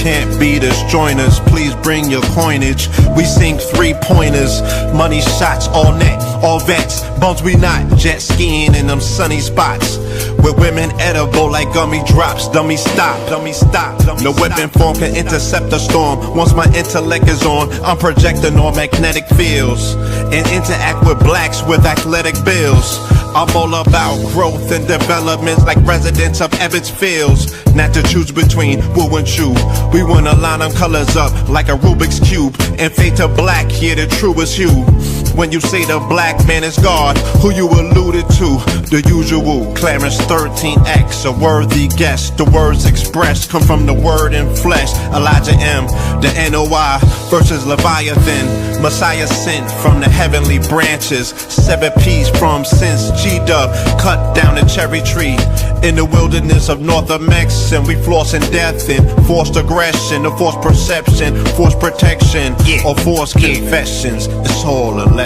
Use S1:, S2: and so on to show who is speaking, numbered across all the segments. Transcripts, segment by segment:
S1: can't beat us, join us, please bring your coinage. We sing 3-pointers, money shots all net, all vets. Bumps we not, jet skiing in them sunny spots. With women edible like gummy drops. Dummy stop, dummy stop. No weapon form can intercept a storm. Once my intellect is on, I'm projecting on magnetic fields and interact with blacks with athletic bills. I'm all about growth and developments like residents of Ebbets Fields. Not to choose between woo and chew. We wanna line them colors up like a Rubik's Cube and fade to black, here the truest hue. When you say the black man is God, who you alluded to? The usual, Clarence 13X, a worthy guest. The words expressed come from the word in flesh. Elijah M, the NOI versus Leviathan. Messiah sent from the heavenly branches. 7 P's from since G-Dub cut down the cherry tree in the wilderness of North Mex, and we flossing death and forced aggression, or forced perception, forced protection, or forced confessions. It's all a lesson.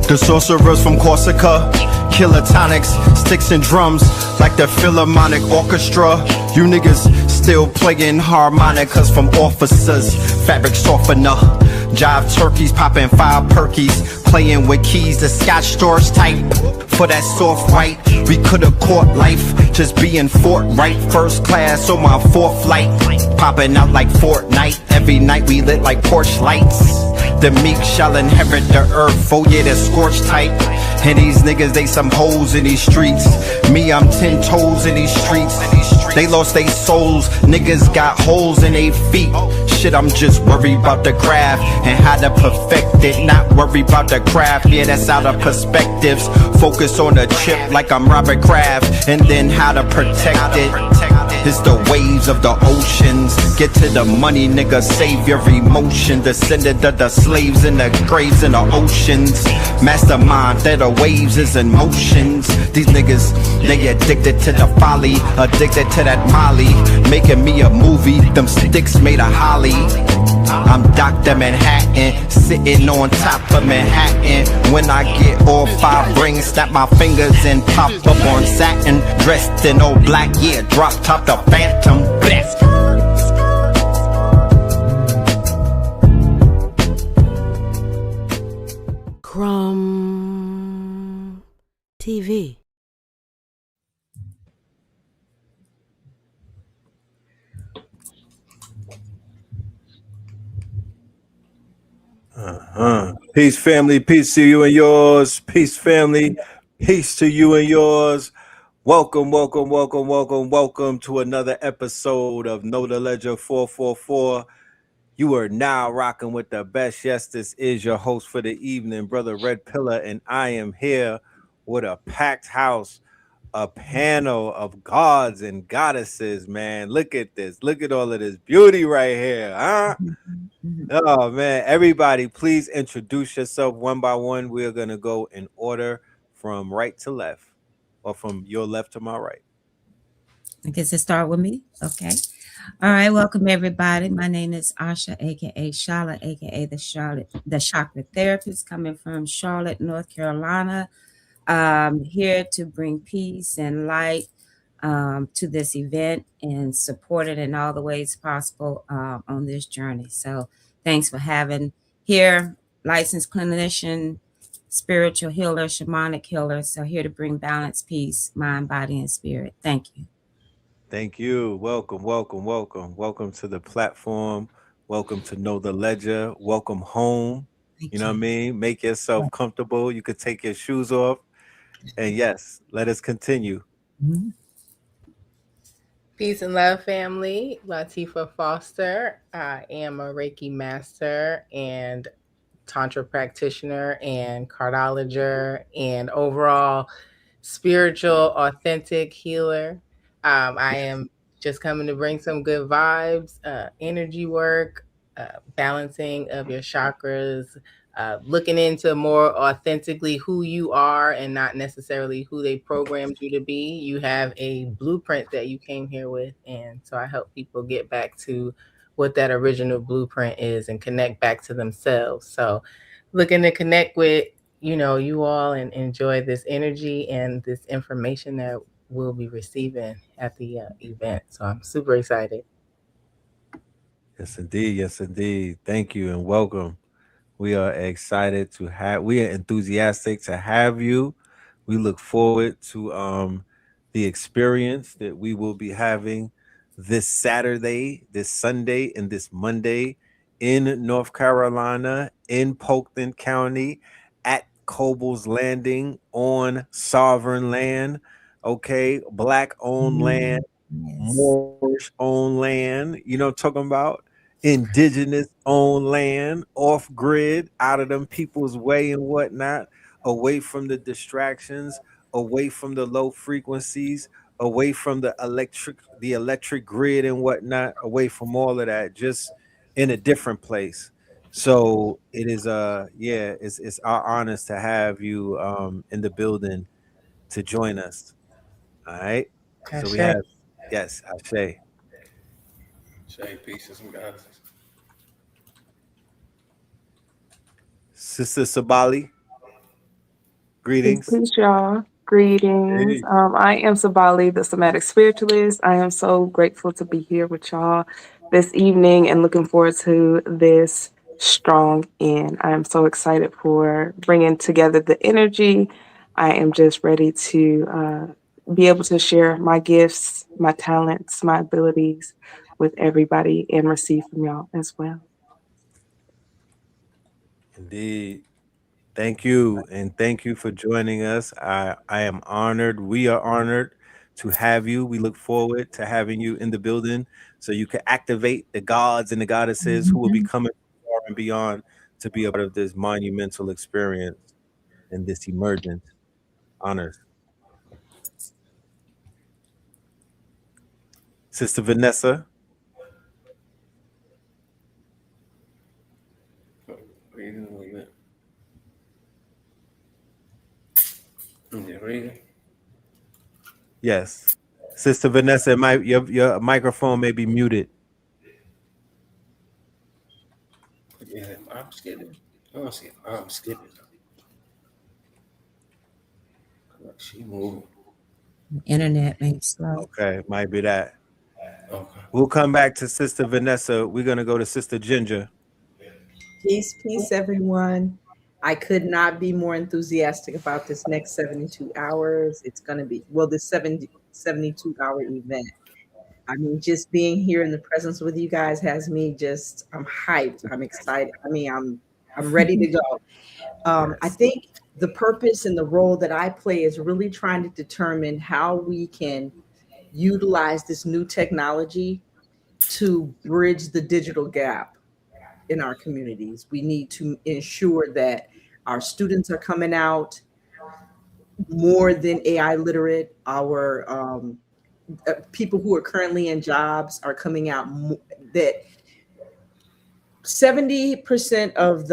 S1: The sorcerers from Corsica, killer tonics, sticks and drums like the Philharmonic Orchestra. You niggas still playing harmonicas from officers, fabric softener. Jive turkeys popping 5 perkies, playing with keys, the Scotch storage type. For that soft white, we could've caught life, just being forthright. First class on my 4th flight, popping out like Fortnite. Every night we lit like porch lights. The meek shall inherit the earth, oh yeah, the scorched type. And these niggas, they some hoes in these streets. Me, I'm 10 toes in these streets. They lost their souls, niggas got holes in their feet. Shit, I'm just worried about the craft and how to perfect it. Not worried about the craft, yeah, that's out of perspectives. Focus on the chip like I'm Robert Kraft, and then how to protect it. It's the waves of the oceans. Get to the money, nigga, save your emotion. Descendant of the slaves in the graves in the oceans. Mastermind that the waves is in motions. These niggas, they addicted to the folly, addicted to that molly. Making me a movie, them sticks made of holly. I'm Dr. Manhattan, sitting on top of Manhattan. When I get all 5 rings, snap my fingers and pop up on satin. Dressed in all black, yeah, drop top the Phantom. Bless.
S2: Crumb TV.
S3: Peace, family. Peace to you and yours. Peace, family. Peace to you and yours. Welcome to another episode of Know the Ledger 444. You are now rocking with the best. Yes, this is your host for the evening, Brother Red Pillar, and I am here with a packed house, a panel of gods and goddesses, man. Look at this. Look at all of this beauty right here, huh? Oh, man. Everybody, please introduce yourself one by one. We're going to go in order from right to left, or from your left to my right.
S4: I guess it start with me. Okay. All right. Welcome everybody. My name is Asha, aka Charlotte, aka the Chakra Therapist, coming from Charlotte, North Carolina. Here to bring peace and light to this event and support it in all the ways possible on this journey. So thanks for having here, licensed clinician, spiritual healer, shamanic healer. So here to bring balance, peace, mind, body, and spirit. Thank you.
S3: Thank you. Welcome to the platform. Welcome to Know the Ledger. Welcome home. You know what I mean? Make yourself comfortable. You could take your shoes off. And yes, let us continue.
S4: Mm-hmm.
S5: Peace and love, family. Latifah Foster. I am a Reiki master and Tantra practitioner and cardiologist and overall spiritual, authentic healer. I am just coming to bring some good vibes, energy work, balancing of your chakras, looking into more authentically who you are and not necessarily who they programmed you to be. You have a blueprint that you came here with. And so I help people get back to what that original blueprint is and connect back to themselves. So looking to connect with, you all and enjoy this energy and this information that we'll be receiving at the event. So I'm super excited.
S3: Yes, indeed. Yes, indeed. Thank you and welcome. We are excited to have. We are enthusiastic to have you. We look forward to the experience that we will be having this Saturday, this Sunday, and this Monday in North Carolina, in Polkton County, at Coble's Landing on sovereign land. Okay, black owned land,
S4: Yes.
S3: Moorish owned land. You know what I'm talking about? Indigenous owned land, off grid, out of them people's way and whatnot, away from the distractions, away from the low frequencies, away from the electric grid and whatnot, away from all of that, just in a different place. So it is yeah, it's our honors to have you in the building to join us. All right. So we
S5: Ashe.
S3: have, yes, Ashe.
S6: Say pieces and guys.
S3: Sister Sabali, greetings.
S7: Peace, y'all. Greetings.
S3: Hey.
S7: I am Sabali, the somatic spiritualist. I am so grateful to be here with y'all this evening and looking forward to this strong end. I am so excited for bringing together the energy. I am just ready to be able to share my gifts, my talents, my abilities with everybody and receive from y'all as well.
S3: Indeed. Thank you. And thank you for joining us. I am honored. We are honored to have you. We look forward to having you in the building so you can activate the gods and the goddesses who will be
S4: Mhm.
S3: coming far and beyond to be a part of this monumental experience and this emergent honors. Sister Vanessa,
S6: Reading a little bit. Yeah, reading.
S3: yes. Sister Vanessa, your microphone may be muted.
S6: Yeah, I'm skipping. I don't see. I'm skipping. She moving.
S4: Internet may be slow.
S3: Okay, might be that.
S6: Okay.
S3: We'll come back to Sister Vanessa. We're gonna go to Sister Ginger.
S8: Peace, peace, everyone. I could not be more enthusiastic about this next 72 hours. It's going to be, well, this 72-hour event. I mean, just being here in the presence with you guys has me just, I'm hyped. I'm excited. I mean, I'm ready to go. I
S3: Yes.
S8: think the purpose and the role that I play is really trying to determine how we can utilize this new technology to bridge the digital gap in our communities. We need to ensure that our students are coming out more than AI literate. Our people who are currently in jobs are coming out that 70% of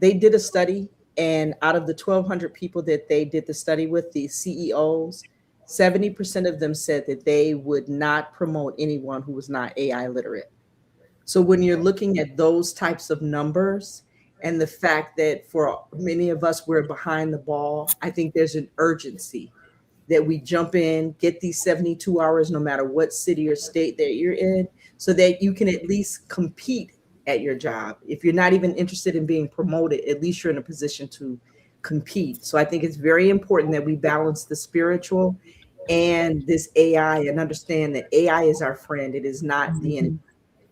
S8: they did a study, and out of the 1,200 people that they did the study with, the CEOs, 70% of them said that they would not promote anyone who was not AI literate. So when you're looking at those types of numbers and the fact that for many of us, we're behind the ball, I think there's an urgency that we jump in, get these 72 hours, no matter what city or state that you're in, so that you can at least compete at your job. If you're not even interested in being promoted, at least you're in a position to compete. So I think it's very important that we balance the spiritual and this AI and understand that AI is our friend. It is not the enemy.
S4: Mhm.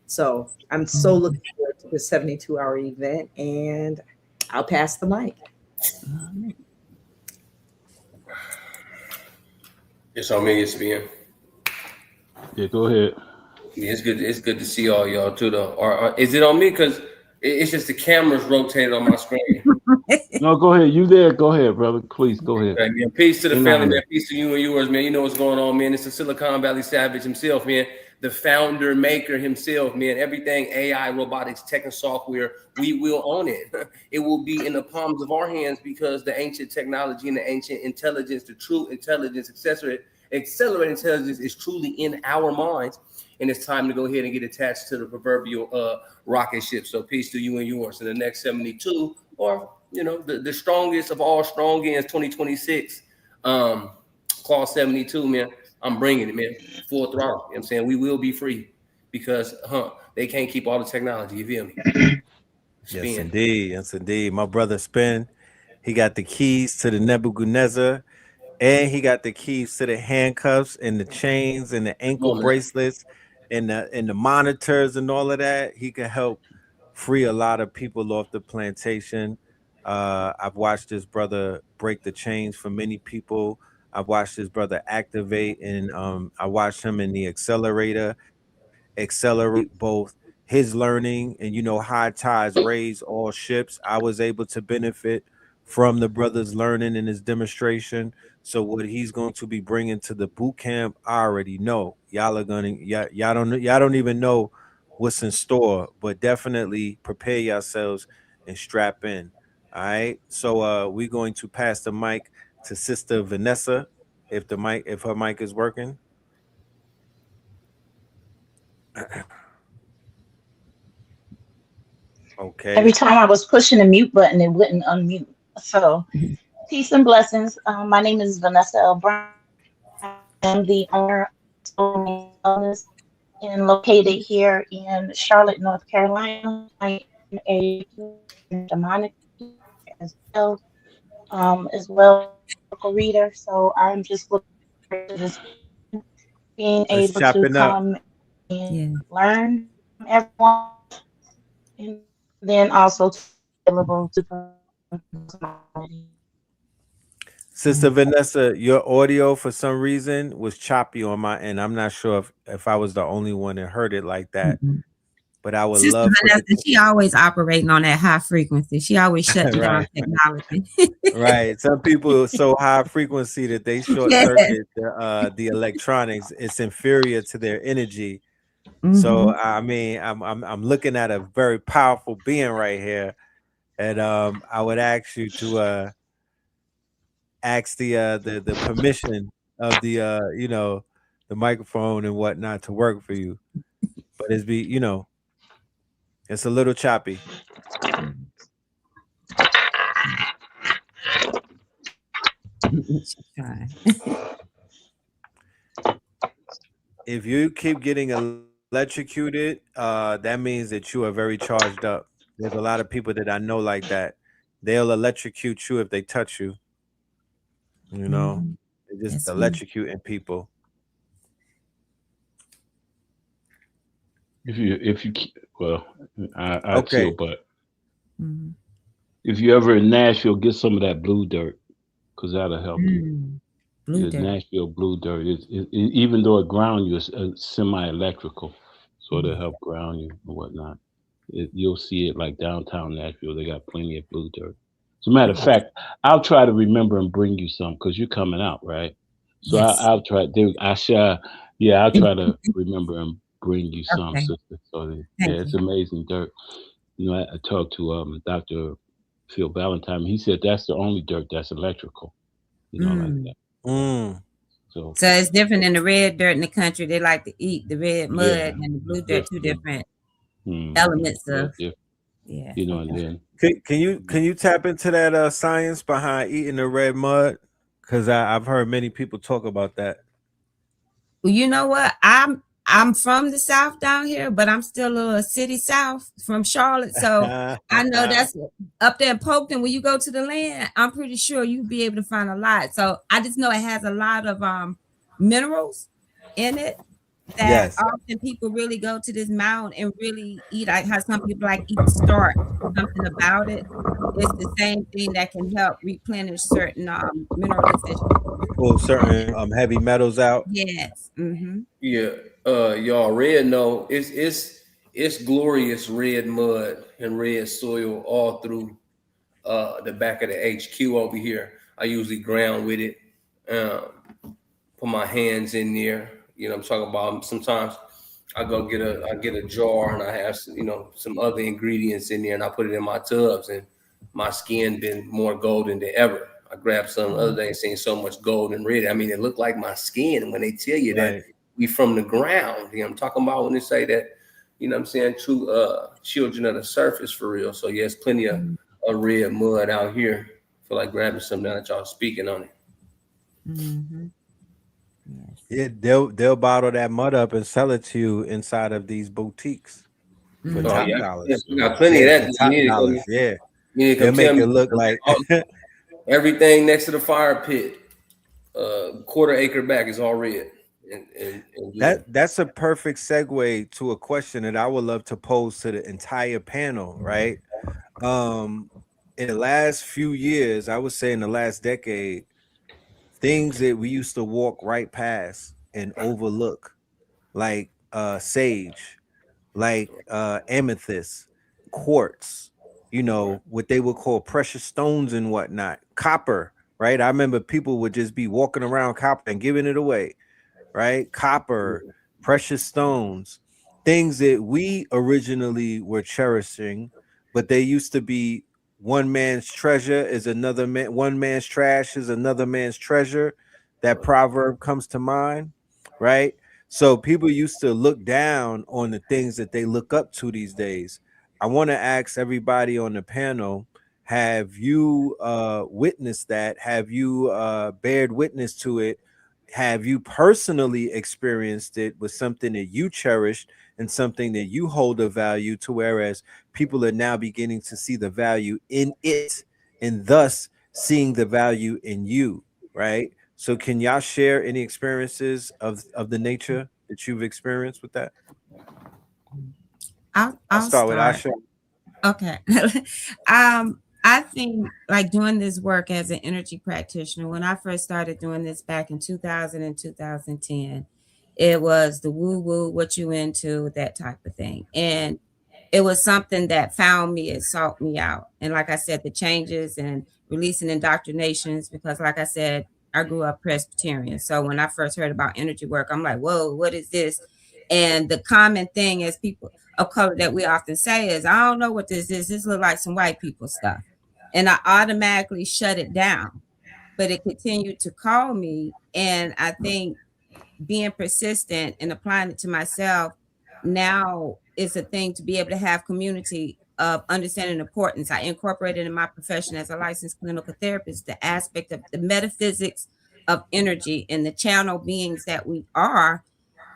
S8: So I'm so
S4: Mhm.
S8: looking forward to the 72-hour event, and I'll pass the mic.
S4: All right.
S6: It's on me. It's being.
S9: Yeah, go ahead.
S6: Yeah, it's good. It's good to see all y'all too, though. Or is it on me? Because it's just the cameras rotated on my screen.
S9: No, go ahead. You there? Go ahead, brother. Please go ahead.
S6: Right, man. Peace to the
S9: In
S6: family, man.
S9: honor.
S6: Peace to you and yours, man. You know what's going on, man. It's the Silicon Valley Savage himself, man. The founder, maker himself, man. Everything AI, robotics, tech, and software, we will own it. It will be in the palms of our hands because the ancient technology and the ancient intelligence, the true intelligence, accelerated intelligence is truly in our minds. And it's time to go ahead and get attached to the proverbial rocket ship. So peace to you and yours in the next 72, or the strongest of all strong ends, 2026. Clause 72, man. I'm bringing it, man. Full throttle. You know what I'm saying? We will be free. because they can't keep all the technology. You feel me?
S3: Yes,
S6: Spin.
S3: indeed. Yes, indeed. My brother Spin, he got the keys to the Nebuchadnezzar, and he got the keys to the handcuffs and the chains and the ankle
S6: Come on, man.
S3: bracelets and the monitors and all of that. He could help free a lot of people off the plantation. I've watched this brother break the chains for many people. I've watched this brother activate, and I watched him in the accelerator accelerate both his learning and high tides raise all ships. I was able to benefit from the brother's learning in his demonstration. So what he's going to be bringing to the boot camp, I already know. Y'all don't even know what's in store, but definitely prepare yourselves and strap in. All right. So we're going to pass the mic to Sister Vanessa if her mic is working.
S10: Every
S3: Okay.
S10: time I was pushing the mute button, it wouldn't unmute. So, peace and blessings. My name is Vanessa L. Brown. I am the owner of Wellness and located here in Charlotte, North Carolina. I am a demonic as well as reader. So I'm just looking forward to this being
S3: It's
S10: able to
S3: chopping up.
S10: come and
S4: Yeah.
S10: learn from everyone, and then also to be available to
S3: Sister Vanessa, your audio for some reason was choppy on my end. I'm not sure if I was the only one that heard it like that,
S4: Mhm.
S3: but I would
S4: Sister
S3: love for
S4: Vanessa,
S3: it.
S4: she always operating on that high frequency. She always shutting down
S3: Right,
S4: technology.
S3: right. Some people are so high frequency that they short
S4: Yes.
S3: circuit the electronics. It's inferior to their energy. So
S4: Mm-hmm.
S3: I mean, I'm looking at a very powerful being right here, and I would ask you to ask the permission of the microphone and whatnot to work for you. But it's a little choppy.
S4: She's trying.
S3: If you keep getting electrocuted, that means that you are very charged up. There's a lot of people that I know like that. They'll electrocute you if they touch you. You know,
S4: Mhm.
S3: they're just
S4: That's me.
S3: electrocuting people.
S9: Well, I chill,
S3: Okay.
S9: but
S4: Mhm.
S9: if you ever in Nashville, get some of that blue dirt because that'll help you.
S4: Blue
S9: The
S4: dirt.
S9: Nashville blue dirt even though it ground you, it's semi-electrical, so it'll help ground you and whatnot. You'll see it like downtown Nashville. They got plenty of blue dirt. As a matter of fact, I'll try to remember and bring you some because you're coming out, right? So
S4: Yes.
S9: I'll try. I shall. Yeah, I'll try to remember and bring you some,
S4: Okay.
S9: sister. So yeah,
S4: Thank
S9: it's
S4: you.
S9: amazing dirt. I talked to Dr. Phil Valentine. He said that's the only dirt that's electrical. Like
S4: Mm.
S9: that.
S3: Mm.
S9: So
S4: So it's different than the red dirt in the country. They like to eat the red
S9: yeah,
S4: mud and the blue dirt, two
S9: different.
S4: different
S9: Mm-hmm.
S4: elements
S9: Yeah,
S4: of,
S9: different.
S4: yeah.
S9: And
S4: Okay.
S9: then
S3: Can you tap into that science behind eating the red mud? Because I've heard many people talk about that.
S4: Well, you know what? I'm from the South down here, but I'm still a city South from Charlotte. So I know that's up there in Polkton. When you go to the land, I'm pretty sure you'll be able to find a lot. So I just know it has a lot of minerals in it that
S3: Yes.
S4: often people really go to this mountain and really eat. I have some people like eat the starch, something about it. It's the same thing that can help replenish certain mineral deficiencies.
S3: Pull certain heavy metals out.
S4: Yes. Mm-hmm.
S6: Yeah, y'all red know it's glorious red mud and red soil all through the back of the HQ over here. I usually ground with it. Put my hands in there. You know, I'm talking about. Sometimes I get a jar and I have some other ingredients in there and I put it in my tubs and my skin been more golden than ever. I grabbed some the other day and seen so much gold and red. I mean, it looked like my skin when they tell you that
S3: Right.
S6: we from the ground. You know, I'm talking about when they say that. You know, what I'm saying true children of the surface for real. So yes, plenty of red mud out here. Feel like grabbing some now that y'all speaking on it.
S4: Mm-hmm. Yes.
S3: Yeah, they'll bottle that mud up and sell it to you inside of these boutiques for
S6: Oh
S4: Mhm.
S3: top
S6: yeah,
S3: dollars.
S6: we got plenty
S3: Yeah,
S6: of that.
S3: for
S6: You
S3: top
S6: need to come.
S3: dollars. Yeah,
S6: You need to
S3: they'll
S6: come tell
S3: make
S6: me
S3: it look like
S6: everything next to the fire pit, quarter acre back is all red. And yeah.
S3: that's a perfect segue to a question that I would love to pose to the entire panel, right? Um, in the last few years, I would say in the last decade, things that we used to walk right past and overlook, like sage, like amethyst, quartz, what they would call precious stones and whatnot, copper, right? I remember people would just be walking around copper and giving it away, right? Copper, precious stones, things that we originally were cherishing, but they used to be one man's treasure is another man, one man's trash is another man's treasure. That proverb comes to mind, right? So people used to look down on the things that they look up to these days. I want to ask everybody on the panel, have you witnessed that? Have you bared witness to it? Have you personally experienced it with something that you cherished and something that you hold a value to, whereas people are now beginning to see the value in it and thus seeing the value in you, right? So can y'all share any experiences of the nature that you've experienced with that? I'll
S4: I'll
S3: start with
S4: start.
S3: Asha.
S4: Okay. I think like doing this work as an energy practitioner, when I first started doing this back in 2000 and 2010, it was the woo woo, what you into, that type of thing. And it was something that found me, it sought me out. And like I said, the changes and releasing indoctrinations, because like I said, I grew up Presbyterian. So when I first heard about energy work, I'm like, whoa, what is this? And the common thing as people of color that we often say is, I don't know what this is. This look like some white people stuff. And I automatically shut it down. But it continued to call me. And I think being persistent and applying it to myself now is a thing to be able to have community of understanding importance. I incorporated in my profession as a licensed clinical therapist the aspect of the metaphysics of energy and the channel beings that we are,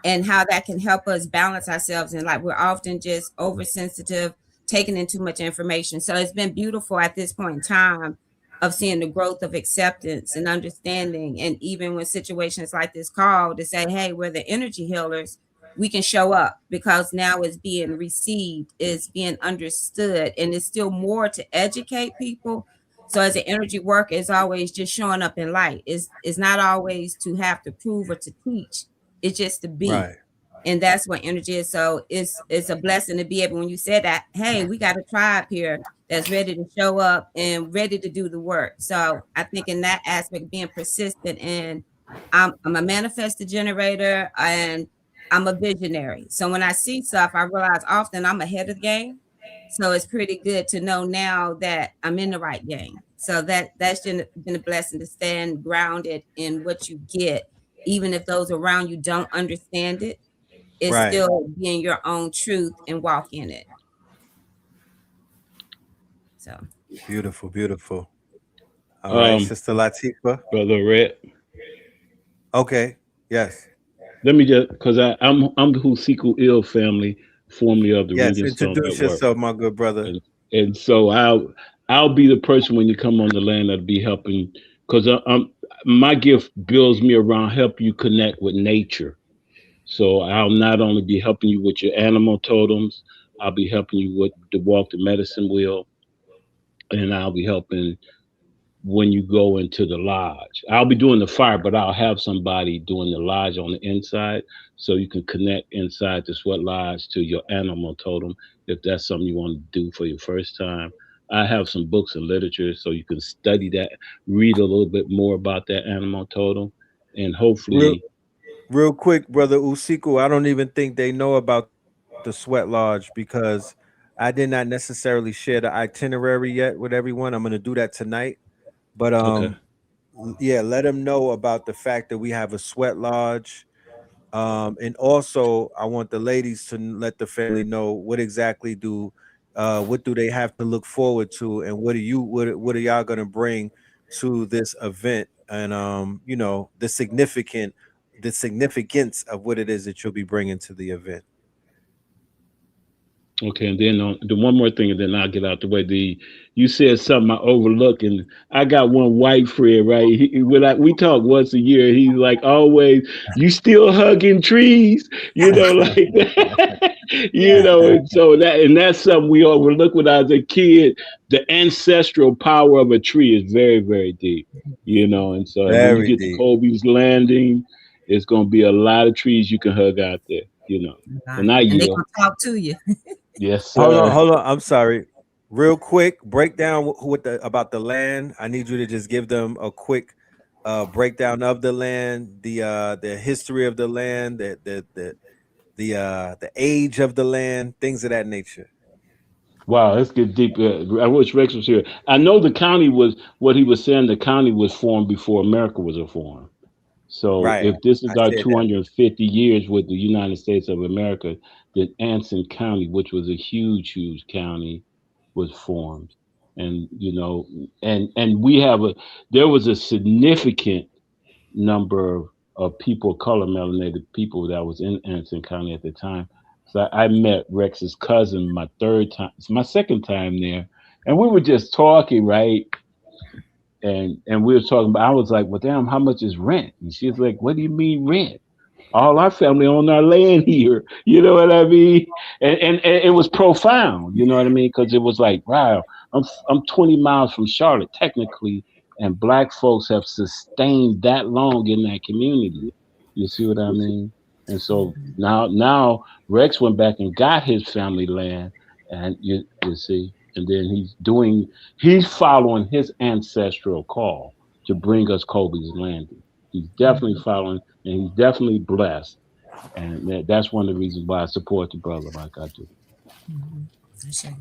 S4: and how that can help us balance ourselves. And like we're often just oversensitive, taking in too much information. So it's been beautiful at this point in time of seeing the growth of acceptance and understanding. And even when situations like this call to say, hey, we're the energy healers, we can show up because now it's being received, it's being understood, and it's still more to educate people. So as an energy worker, it's always just showing up in light. It's not always to have to prove or to teach, it's just to be.
S3: Right.
S4: And that's what energy is. So it's a blessing to be able, when you said that, hey, we got a tribe here that's ready to show up and ready to do the work. So I think in that aspect, being persistent, and I'm a manifestor generator and I'm a visionary. So when I see stuff, I realize often I'm ahead of the game. So it's pretty good to know now that I'm in the right game. So that's been a blessing to stand grounded in what you get, even if those around you don't understand it. It's
S3: Right.
S4: still being your own truth and walk in it. So
S3: Beautiful, beautiful. All right,
S9: Um,
S3: Sister Latifa.
S9: Brother Red,
S3: Okay. Yes.
S9: let me just because I'm the Husiku family, formerly of the
S3: Yes.
S9: Reading Stone
S3: Introduce
S9: Network,
S3: yourself, my good brother.
S9: and so I'll be the person when you come on the land that'll be helping because I'm my gift builds me around help you connect with nature. So I'll not only be helping you with your animal totems, I'll be helping you with the walk the medicine wheel, and I'll be helping when you go into the lodge. I'll be doing the fire, but I'll have somebody doing the lodge on the inside so you can connect inside the sweat lodge to your animal totem if that's something you want to do for your first time. I have some books and literature so you can study that, read a little bit more about that animal totem, and
S3: Real,
S9: hopefully,
S3: real quick, brother Usiku. I don't even think they know about the Sweat Lodge because I did not necessarily share the itinerary yet with everyone. I'm gonna do that tonight. But
S9: okay.
S3: yeah, let them know about the fact that we have a Sweat Lodge. And also, I want the ladies to let the family know what do they have to look forward to, and what are y'all gonna bring to this event, and the significant the significance of what it is that you'll be bringing to the event.
S9: Okay, and then the one more thing, and then I'll get out the way. You said something I overlooked, and I got one white friend, right? We talk once a year. He's like, always, you still hugging trees, like that, And so that's something we overlook when I was a kid. The ancestral power of a tree is very, very deep, And so, and when you
S3: Very
S9: get to
S3: deep.
S9: Kobe's Landing, it's going to be a lot of trees you can hug out there. And I
S4: And they
S9: yield.
S4: gonna talk to you.
S9: Yes,
S3: Hold on,
S9: sir.
S3: hold on. I'm sorry. Real quick, break down about the land. I need you to just give them a quick breakdown of the land, the history of the land, the age of the land, things of that nature.
S9: Wow, let's get deep. I wish Rex was here. I know the county was what he was saying. The county was formed before America was formed. So
S3: Right.
S9: if this
S3: I
S9: is our
S3: said that.
S9: 250 years with the United States of America, the Anson County, which was a huge, huge county, was formed. And and we have there was a significant number of people, color melanated people that was in Anson County at the time. So I met Rex's cousin my third time, it's my second time there, and we were just talking, right? And we were talking about. I was like, "Well, damn, how much is rent?" And she's like, "What do you mean rent? All our family own our land here." You know what I mean? And it was profound. You know what I mean? Because it was like, wow, I'm 20 miles from Charlotte, technically, and black folks have sustained that long in that community. You see what I mean? And so now Rex went back and got his family land, and you see, and then he's following his ancestral call to bring us Kobe's landing. He's definitely following, and he's definitely blessed, and that's one of the reasons why I support the brother like I do.
S4: That's right.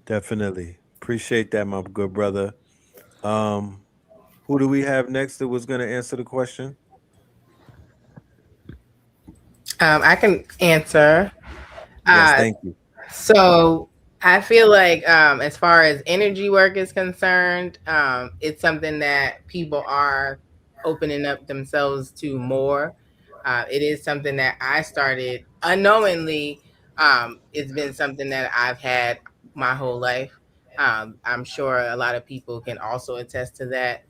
S3: Definitely. Appreciate that, my good brother. Um, who do we have next that was going to answer the question?
S5: I can answer.
S3: Yes,
S5: Uh,
S3: thank you.
S5: so I feel like, as far as energy work is concerned, it's something that people are opening up themselves to more. It is something that I started unknowingly. It's been something that I've had my whole life. I'm sure a lot of people can also attest to that.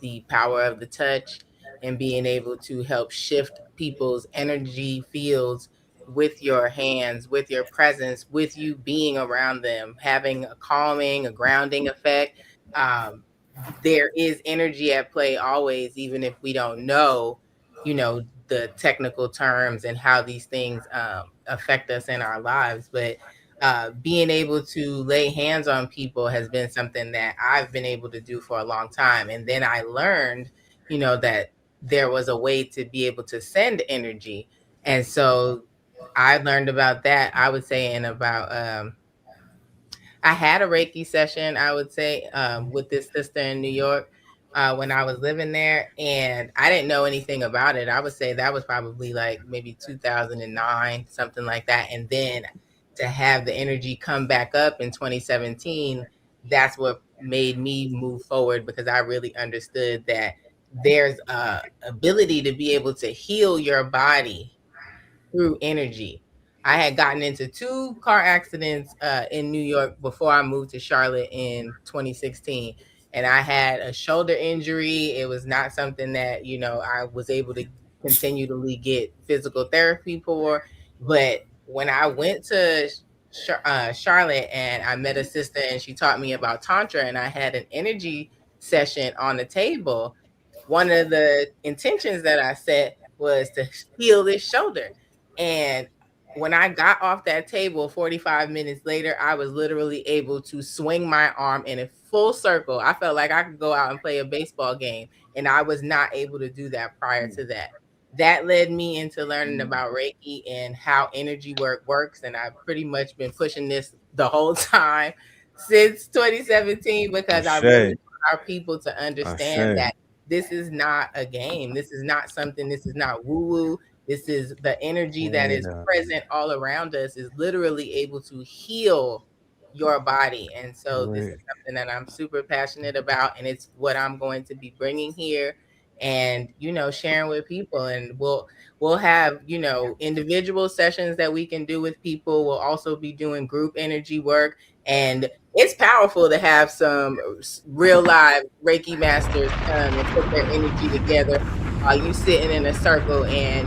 S5: The power of the touch and being able to help shift people's energy fields with your hands, with your presence, with you being around them, having a calming, a grounding effect. Um, there is energy at play always, even if we don't know, the technical terms and how these things affect us in our lives. But being able to lay hands on people has been something that I've been able to do for a long time. And then I learned, that there was a way to be able to send energy. And so I learned about that, I would say, in about I had a Reiki session, I would say, with this sister in New York when I was living there, and I didn't know anything about it. I would say that was probably like maybe 2009, something like that. And then to have the energy come back up in 2017, that's what made me move forward, because I really understood that there's a ability to be able to heal your body through energy. I had gotten into two car accidents in New York before I moved to Charlotte in 2016. And I had a shoulder injury. It was not something that, I was able to continually get physical therapy for. But when I went to Charlotte and I met a sister and she taught me about Tantra, and I had an energy session on the table, one of the intentions that I set was to heal this shoulder. And when I got off that table 45 minutes later, I was literally able to swing my arm in a full circle. I felt like I could go out and play a baseball game, and I was not able to do that prior to that. That led me into learning about Reiki and how energy work works. And I've pretty much been pushing this the whole time since 2017, because I really
S3: Ashe.
S5: want our people to understand
S3: Ashe.
S5: that this is not a game. This is not something, this is not woo woo. This is the energy that is
S3: Yeah.
S5: present all around us, is literally able to heal your body. And so this is
S3: Right.
S5: something that I'm super passionate about, and it's what I'm going to be bringing here and sharing with people. And we'll have individual sessions that we can do with people. We'll also be doing group energy work, and it's powerful to have some real live Reiki masters come and put their energy together while you sitting in a circle and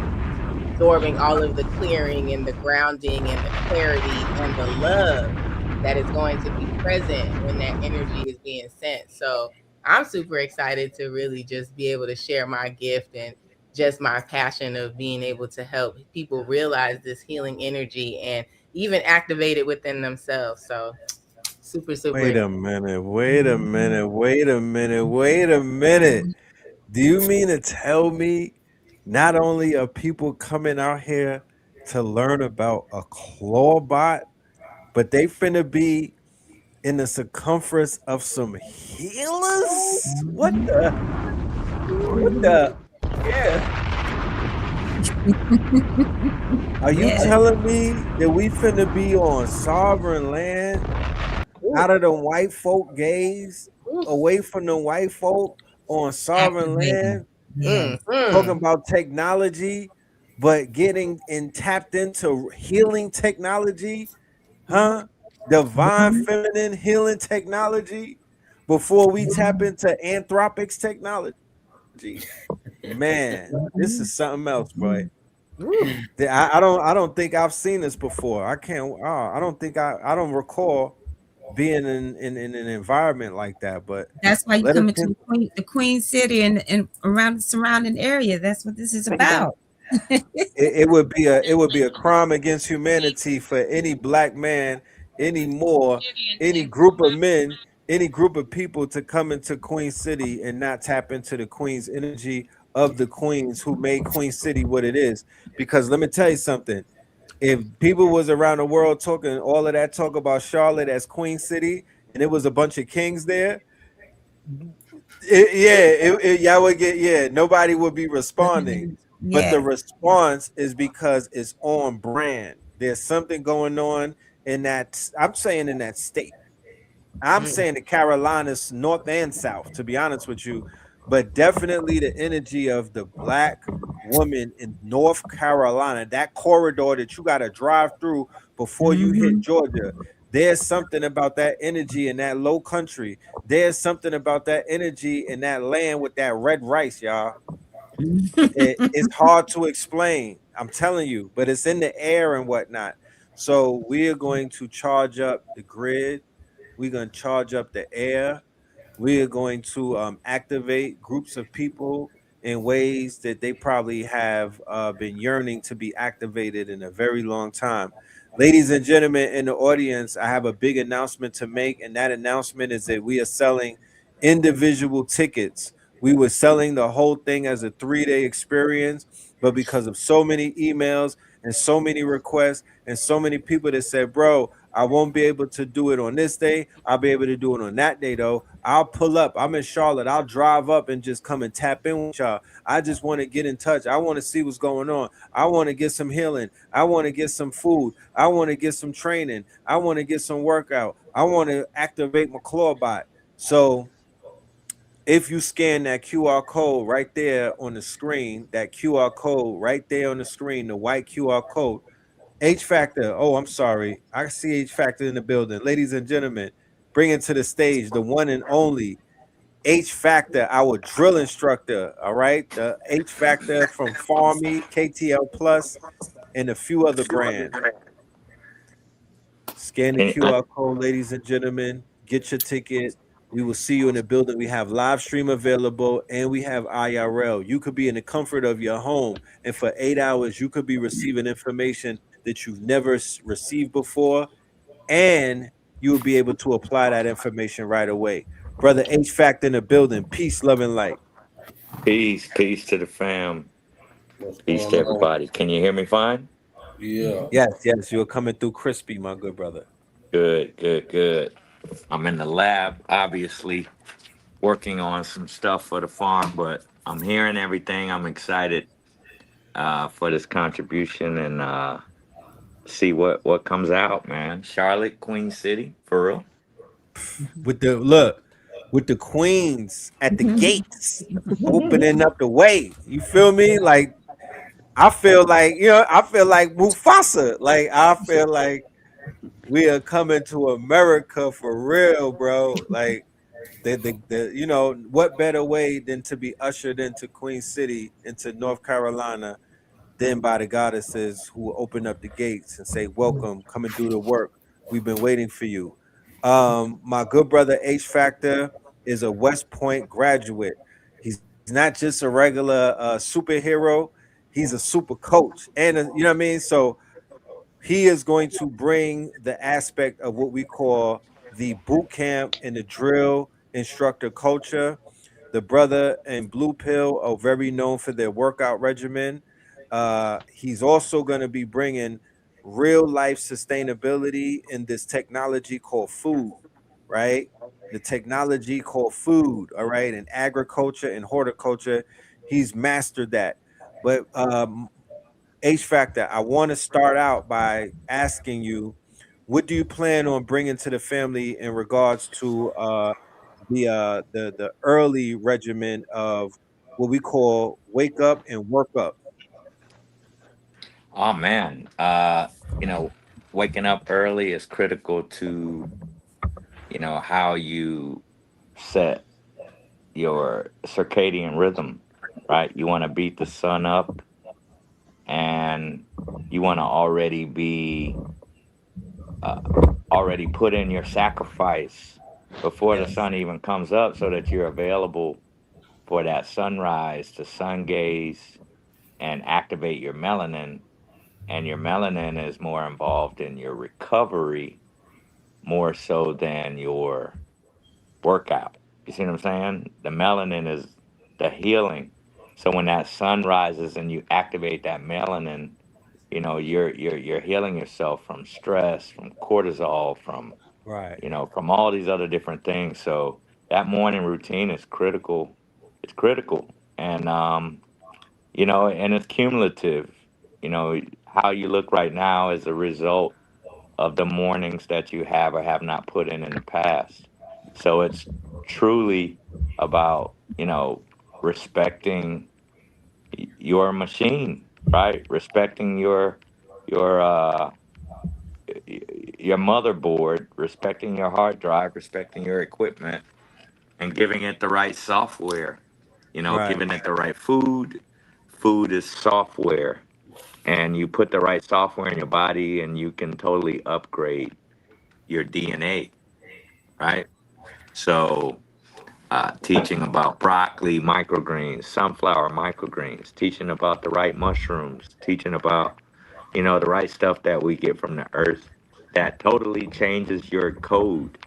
S5: absorbing all of the clearing and the grounding and the clarity and the love that is going to be present when that energy is being sent. So I'm super excited to really just be able to share my gift and just my passion of being able to help people realize this healing energy and even activate it within themselves. So super
S3: Wait
S5: excited.
S3: a minute. Wait a minute. Wait a minute. Wait a minute. Do you mean to tell me not only are people coming out here to learn about a claw bot, but they finna be in the circumference of some healers? What the? What the? Yeah. Are you
S4: Yeah.
S3: telling me that we finna be on sovereign land,
S5: Ooh,
S3: out of the white folk gaze,
S5: ooh,
S3: away from the white folk, on sovereign
S4: Activating.
S3: land,
S4: Yeah.
S3: talking
S5: mm.
S3: about technology, but getting and tapped into healing technology, huh? Divine
S4: Mhm.
S3: feminine healing technology before we tap into anthropics technology. Man, this is something else, boy.
S5: Ooh.
S3: I don't think I've seen this before. I can't. I don't think I don't recall being in an environment like that. But
S4: That's why you
S3: let us
S4: come into the Queen City and around the surrounding area. That's what this is about.
S3: it would be a crime against humanity for any black man anymore, any group of men, any group of people to come into Queen City and not tap into the Queen's energy of the Queens who made Queen City what it is. Because let me tell you something. If people was around the world talking all of that talk about Charlotte as Queen City and it was a bunch of kings there, y'all would get, nobody would be responding. But the
S4: Yes.
S3: response is because it's on brand. There's something going on in that. I'm saying in that state. I'm
S5: Mm.
S3: saying the Carolinas, North and South, to be honest with you, but definitely the energy of the black woman in North Carolina, that corridor that you got to drive through before you hit
S4: Mhm.
S3: Georgia. There's something about that energy in that low country. There's something about that energy in that land with that red rice, y'all. It's hard to explain. I'm telling you, but it's in the air and whatnot. So we are going to charge up the grid. We're going to charge up the air. We are going to activate groups of people in ways that they probably have been yearning to be activated in a very long time. Ladies and gentlemen in the audience, I have a big announcement to make, and that announcement is that we are selling individual tickets. We were selling the whole thing as a 3-day experience, but because of so many emails and so many requests and so many people that said, bro, I won't be able to do it on this day. I'll be able to do it on that day, though. I'll pull up. I'm in Charlotte. I'll drive up and just come and tap in with y'all. I just want to get in touch. I want to see what's going on. I want to get some healing. I want to get some food. I want to get some training. I want to get some workout. I want to activate my claw bot. So if you scan that QR code right there on the screen, that QR code right there on the screen, the white QR code, H Factor. Oh, I'm sorry. I see H Factor in the building. Ladies and gentlemen, bring it to the stage the one and only H Factor, our drill instructor. All right. The H Factor from Farmy, KTL Plus, and a few other brands. Scan the
S11: Can I,
S3: QR code, ladies and gentlemen. Get your ticket. We will see you in the building. We have live stream available and we have IRL. You could be in the comfort of your home, and for 8 hours, you could be receiving information that you've never received before, and you will be able to apply that information right away. Brother H Fact in the building. Peace, love, and light.
S11: peace to the fam,
S6: What's
S11: peace
S6: going
S11: to
S6: on?
S11: everybody. Can you hear me fine?
S6: Yeah.
S3: Yes, you're coming through crispy, my good brother.
S11: Good. I'm in the lab, obviously working on some stuff for the farm, but I'm hearing everything. I'm excited for this contribution, and see what comes out, man. Charlotte, Queen City, for real.
S3: With the look, with the queens at the gates, opening up the way. You feel me? Like I feel like I feel like Mufasa. Like I feel like we are coming to America for real, bro. Like what better way than to be ushered into Queen City, into North Carolina, than by the goddesses who will open up the gates and say, "Welcome, come and do the work. We've been waiting for you." My good brother H Factor is a West Point graduate. He's not just a regular superhero; he's a super coach, and you know what I mean. So he is going to bring the aspect of what we call the boot camp and the drill instructor culture. The brother and Blue Pill are very known for their workout regimen. He's also going to be bringing real life sustainability in this technology called food, right? The technology called food, all right, and agriculture and horticulture. He's mastered that. But H Factor, I want to start out by asking you, what do you plan on bringing to the family in regards to the early regimen of what we call wake up and work up?
S11: Oh man, you know, waking up early is critical to how you set your circadian rhythm, right? You want to beat the sun up, and you want to uh, already put in your sacrifice before the
S3: Yes.
S11: sun even comes up, so that you're available for that sunrise to sun gaze and activate your melanin. And your melanin is more involved in your recovery more so than your workout. You see what I'm saying? The melanin is the healing. So when that sun rises and you activate that melanin, you're healing yourself from stress, from cortisol,
S3: Right.
S11: from all these other different things. So that morning routine is critical. It's critical. And and it's cumulative. How you look right now is a result of the mornings that you have or have not put in the past. So it's truly about, respecting your machine, right? Respecting your your motherboard, respecting your hard drive, respecting your equipment, and giving it the right software.
S3: Right.
S11: Giving it the right food. Food is software, and you put the right software in your body, and you can totally upgrade your DNA, right? So, teaching about broccoli microgreens, sunflower microgreens, teaching about the right mushrooms, teaching about, the right stuff that we get from the earth that totally changes your code,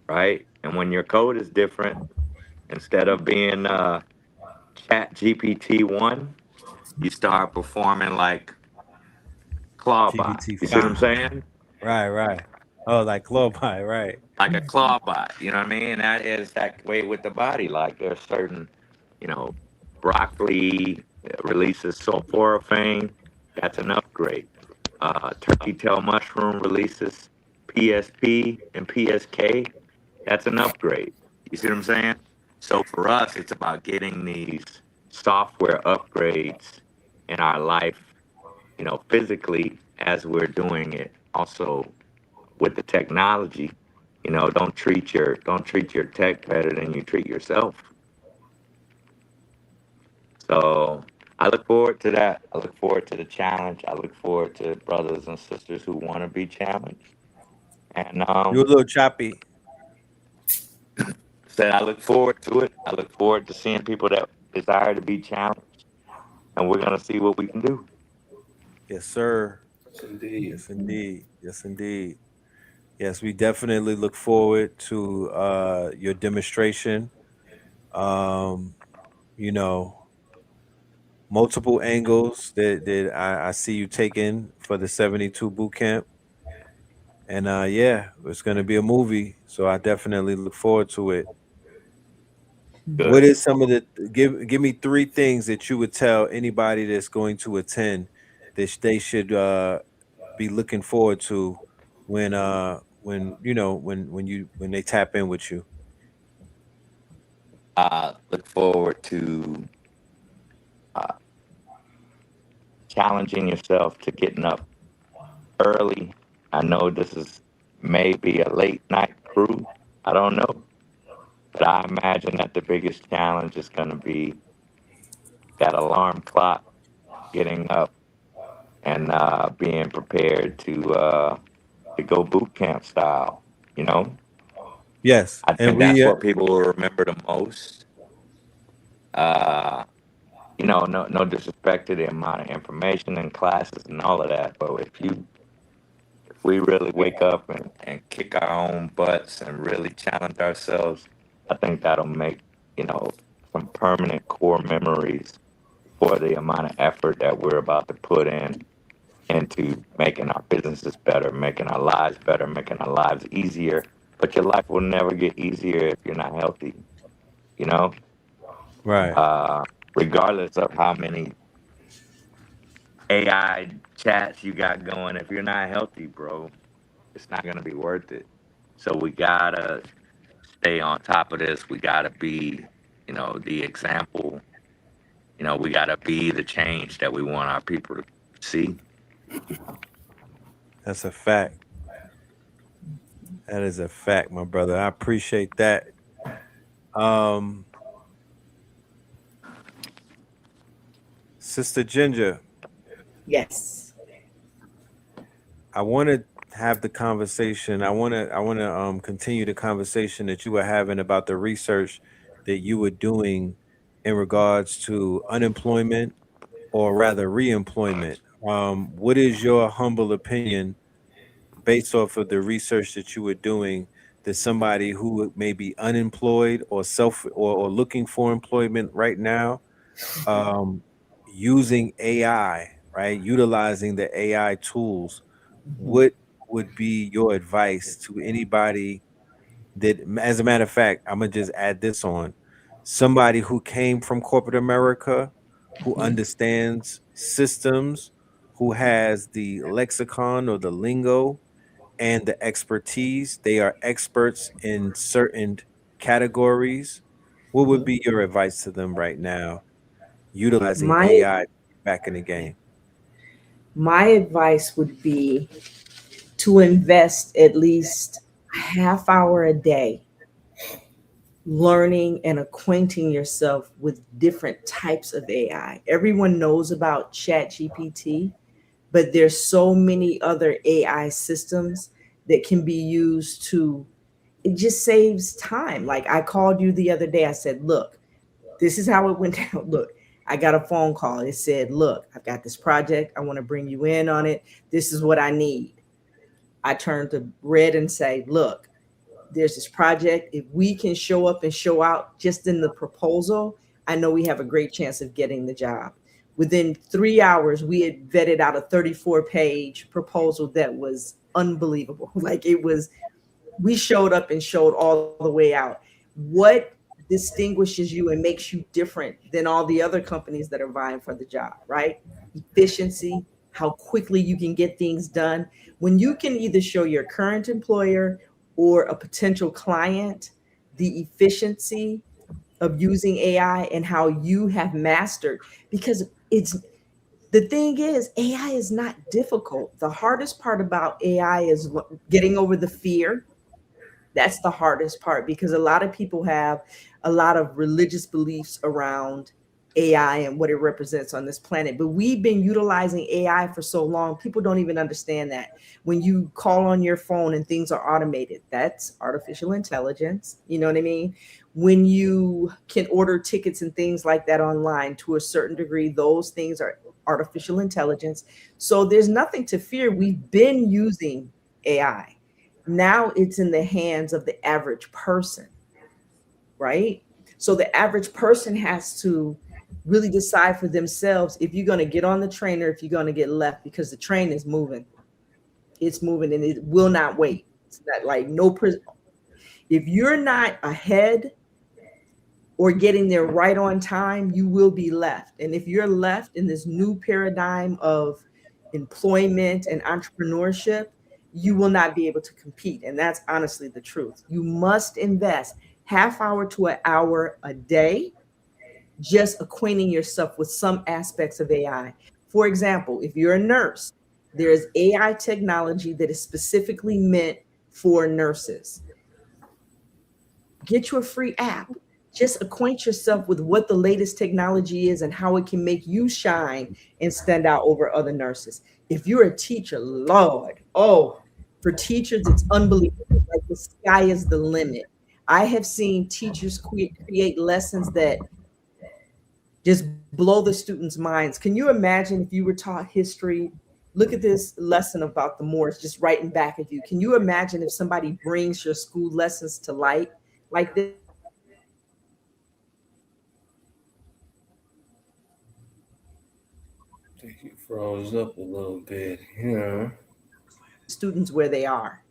S11: right? And when your code is different, instead of being Chat GPT-1, you start performing like Clawbot.
S3: GPT
S11: You see what I'm
S3: 5.
S11: saying?
S3: Right. Right. Oh, like Clubhigh. Right.
S11: Like a Clawbot. You know what I mean? And that is that way with the body. Like there's certain, you know, broccoli releases sulforaphane. That's an upgrade. Turkey tail mushroom releases PSP and PSK. That's an upgrade. You see what I'm saying? So for us, it's about getting these software upgrades in our life, physically as we're doing it. Also with the technology, don't treat your tech better than you treat yourself. So I look forward to that. I look forward to the challenge. I look forward to brothers and sisters who want to be challenged. And
S3: You're a little choppy.
S11: said I look forward to it. I look forward to seeing people that desire to be challenged, and we're gonna see what we can do.
S3: Yes, sir.
S6: Yes, indeed.
S3: Yes, indeed. Yes, indeed. Yes, we definitely look forward to your demonstration. Um, you know, multiple angles that I see you taking for the 72 boot camp. And yeah, it's gonna be a movie. So I definitely look forward to it. What
S11: Good.
S3: is some of the give me three things that you would tell anybody that's going to attend that they should be looking forward to when you know when they tap in with you?
S11: Look forward to uh, challenging yourself to getting up early. I know this is maybe a late night crew. I don't know. But I imagine that the biggest challenge is going to be that alarm clock, getting up and being prepared to go boot camp style. You know,
S3: Yes,
S11: I
S3: and
S11: think
S3: we
S11: that's what people will remember the most. Uh, no disrespect to the amount of information and classes and all of that, but if we really wake up and kick our own butts and really challenge ourselves, I think that'll make, some permanent core memories for the amount of effort that we're about to put in into making our businesses better, making our lives better, making our lives easier. But your life will never get easier if you're not healthy, you know?
S3: right.
S11: Uh, Regardless of how many AI chats you got going, if you're not healthy, bro, it's not going to be worth it. So we gotta stay on top of this. We gotta be, the example. We gotta be the change that we want our people to see.
S3: That's a fact. That is a fact, my brother. I appreciate that. Um, Sister Ginger,
S8: Yes.
S3: I want to have the conversation. I want to continue the conversation that you were having about the research that you were doing in regards to unemployment or rather reemployment. What is your humble opinion based off of the research that you were doing that somebody who may be unemployed or or looking for employment right now, um, using AI, right, utilizing the AI tools,
S8: Mhm.
S3: what would be your advice to anybody that, as a matter of fact, I'm gonna just add this on, somebody who came from corporate America, who
S8: Mhm.
S3: understands systems, who has the lexicon or the lingo and the expertise. They are experts in certain categories. What would
S8: Mhm.
S3: be your advice to them right now, utilizing
S8: My
S3: AI back in the game?
S8: my advice would be to invest at least a half hour a day learning and acquainting yourself with different types of AI. Everyone knows about ChatGPT, but there's so many other AI systems that can be used to, it just saves time. Like I called you the other day, I said, look, this is how it went down. Look, I got a phone call. It said, look, I've got this project. I want to bring you in on it. This is what I need. I turned to Red and say, look, there's this project. If we can show up and show out just in the proposal, I know we have a great chance of getting the job. Within 3 hours, we had vetted out a 34-page proposal that was unbelievable. Like it was, we showed up and showed all the way out. What distinguishes you and makes you different than all the other companies that are vying for the job, right? Efficiency, how quickly you can get things done. When you can either show your current employer or a potential client the efficiency of using AI and how you have mastered, because it's, the thing is, AI is not difficult. The hardest part about AI is getting over the fear. That's the hardest part because a lot of people have a lot of religious beliefs around AI and what it represents on this planet. But we've been utilizing AI for so long, people don't even understand that. When you call on your phone and things are automated, that's artificial intelligence. You know what I mean? When you can order tickets and things like that online to a certain degree, those things are artificial intelligence. So there's nothing to fear. We've been using AI. Now it's in the hands of the average person, right? So the average person has to really decide for themselves if you're going to get on the train or if you're going to get left, because the train is moving. It's moving and it will not wait. It's not like if you're not ahead or getting there right on time, you will be left. And if you're left in this new paradigm of employment and entrepreneurship, you will not be able to compete. And that's honestly the truth. You must invest half hour to an hour a day just acquainting yourself with some aspects of AI. For example, if you're a nurse, there is AI technology that is specifically meant for nurses. Get you a free app. Just acquaint yourself with what the latest technology is and how it can make you shine and stand out over other nurses. If you're a teacher, Lord, oh, for teachers, it's unbelievable. Like the sky is the limit. I have seen teachers create lessons that just blow the students' minds. Can you imagine if you were taught history? Look at this lesson about the Moors just right in back of you. Can you imagine if somebody brings your school lessons to light like this?
S6: I think you froze up a little bit. Yeah.
S8: Students where they are.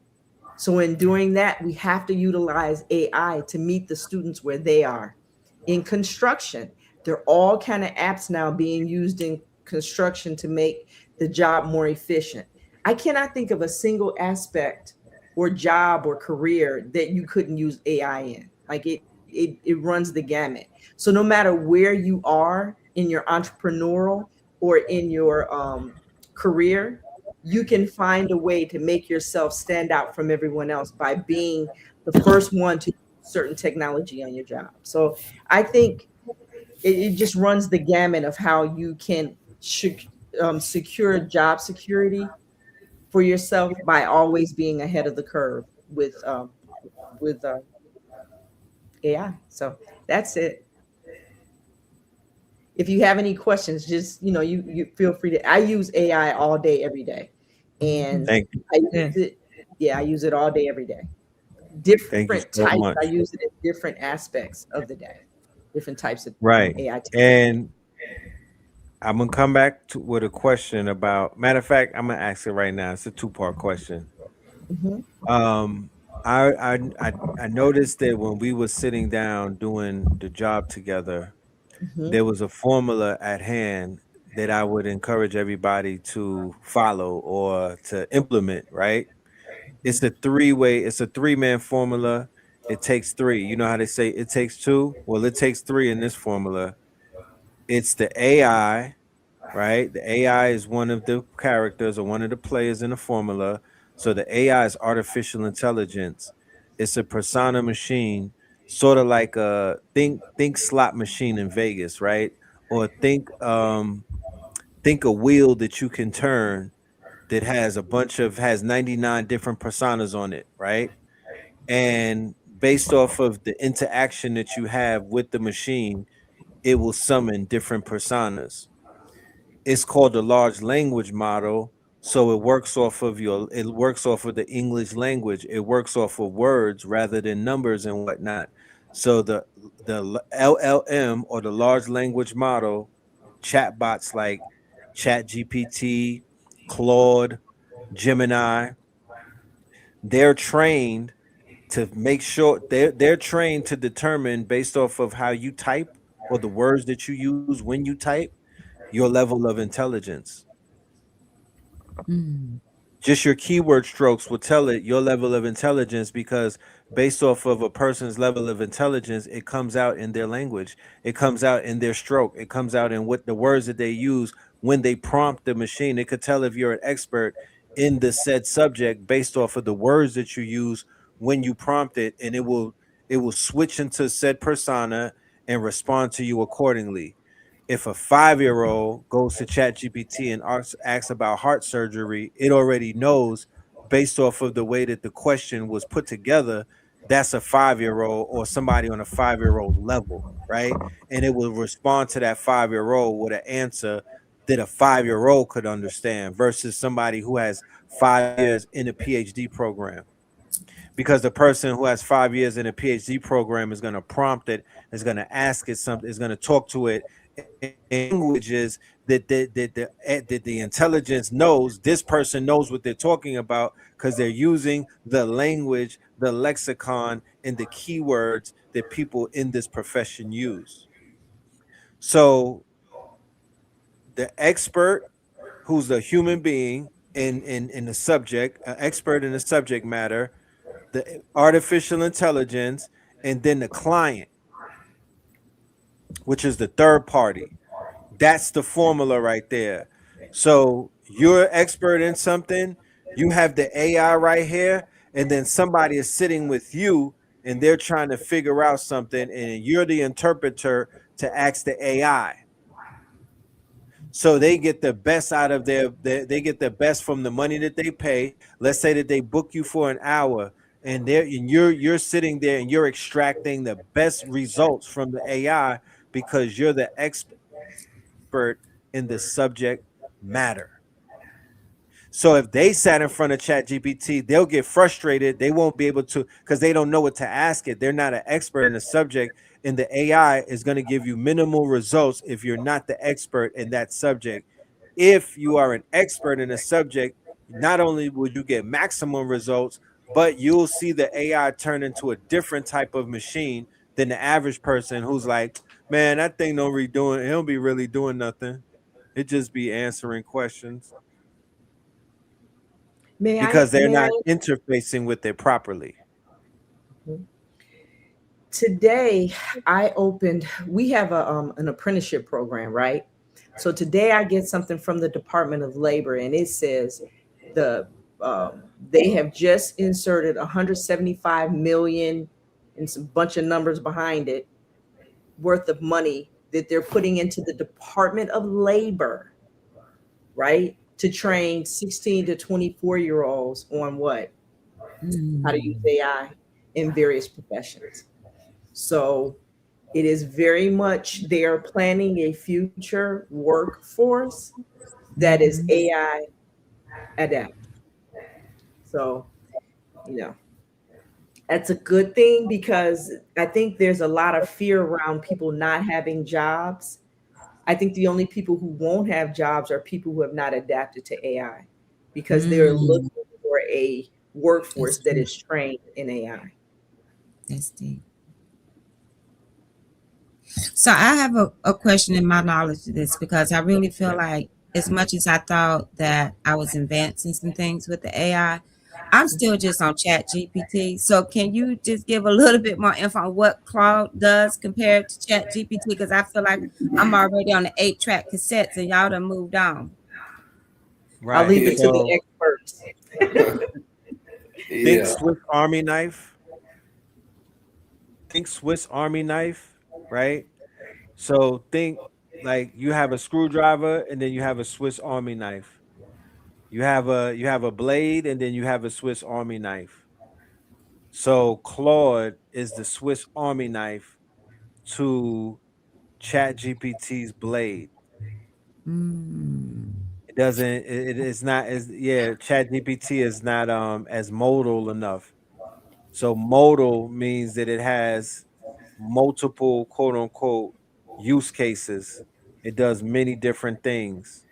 S8: So in doing that, we have to utilize AI to meet the students where they are. In construction, there are all kind of apps now being used in construction to make the job more efficient. I cannot think of a single aspect or job or career that you couldn't use AI in. Like it runs the gamut. So no matter where you are in your entrepreneurial or in your career, you can find a way to make yourself stand out from everyone else by being the first one to use certain technology on your job. So I think it just runs the gamut of how you can secure job security for yourself by always being ahead of the curve with AI. So that's it. If you have any questions, just you feel free to. I use AI all day, every day, and
S3: Thank you.
S8: I
S4: Good.
S8: use it. Yeah, I use it all day, every day.
S3: Thank you
S8: Different
S3: so
S8: types. I
S3: much.
S8: use it in different aspects of the day. Different types of
S3: Right.
S8: AI technology.
S3: And I'm gonna come back with a question about. Matter of fact, I'm gonna ask it right now. It's a two-part question.
S8: Hmm.
S3: Um, I noticed that when we were sitting down doing the job together,
S8: Hmm.
S3: there was a formula at hand that I would encourage everybody to follow or to implement. Right? It's a three-way. It's a three-man formula. It takes three. You know how they say it takes two? Well, it takes three in this formula. It's the AI, right? The AI is one of the characters or one of the players in the formula. So the AI is artificial intelligence. It's a persona machine, sort of like a think slot machine in Vegas, right? Or think a wheel that you can turn that has 99 different personas on it, right? And based off of the interaction that you have with the machine, it will summon different personas. It's called the large language model. So it works off of the English language. It works off of words rather than numbers and whatnot. So the LLM or the large language model chatbots like Chat GPT, Claude, Gemini, they're trained to make sure they're trained to determine based off of how you type or the words that you use when you type your level of intelligence.
S4: Mm.
S3: Just your keyword strokes will tell it your level of intelligence because based off of a person's level of intelligence, it comes out in their language. It comes out in their stroke. It comes out in what the words that they use when they prompt the machine. It could tell if you're an expert in the said subject based off of the words that you use when you prompt it, and it will switch into said persona and respond to you accordingly. If a 5-year old goes to ChatGPT and asks about heart surgery, it already knows based off of the way that the question was put together, that's a 5-year old or somebody on a 5-year old level, right? And it will respond to that 5-year old with an answer that a 5-year old could understand versus somebody who has 5 years in a PhD program, because the person who has 5 years in a PhD program is going to prompt it, is going to ask it something, is going to talk to it in languages that the intelligence knows. This person knows what they're talking about because they're using the language, the lexicon, and the keywords that people in this profession use. So the expert who's the human being in the subject, an expert in the subject matter, the artificial intelligence, and then the client, which is the third party. That's the formula right there. So you're expert in something, you have the AI right here, and then somebody is sitting with you and they're trying to figure out something, and you're the interpreter to ask the AI. So they get the best out of they get the best from the money that they pay. Let's say that they book you for an hour, and you're sitting there and you're extracting the best results from the AI because you're the expert in the subject matter. So if they sat in front of Chat GPT, they'll get frustrated. They won't be able to, because they don't know what to ask it. They're not an expert in the subject, and the AI is going to give you minimal results if you're not the expert in that subject. If you are an expert in a subject, not only will you get maximum results, but you'll see the AI turn into a different type of machine than the average person who's like, man, that thing don't really doing, it don't be really doing nothing. It just be answering questions
S8: May I?
S3: because they're
S8: May I?
S3: not interfacing with it properly.
S8: Today, I opened. We have an apprenticeship program, right? So today, I get something from the Department of Labor, and it says the they have just inserted 175 million and some bunch of numbers behind it worth of money that they're putting into the Department of Labor, right? To train 16 to 24-year-olds on what? How to use AI in various professions. So it is very much, they are planning a future workforce that is AI adapt. So, you know, that's a good thing because I think there's a lot of fear around people not having jobs. I think the only people who won't have jobs are people who have not adapted to AI because they're looking for a workforce that is trained in AI.
S4: That's deep. So I have a question in my knowledge of this because I really feel like as much as I thought that I was advancing some things with the AI, I'm still just on Chat GPT. So can you just give a little bit more info on what Claude does compared to Chat GPT? Because I feel like I'm already on the 8-track cassettes and y'all done moved on.
S8: I'll
S3: Right.
S8: leave it to the
S3: So
S8: experts.
S3: think
S6: Yeah.
S3: Swiss Army knife. Think Swiss Army knife, right? So think like you have a screwdriver and then you have a Swiss Army knife. You have a blade and then you have a Swiss Army knife. So Claude is the Swiss Army knife to Chat GPT's blade.
S4: Mm.
S3: It doesn't it is not as yeah, Chat GPT is not as modal enough. So modal means that it has multiple quote unquote use cases. It does many different things.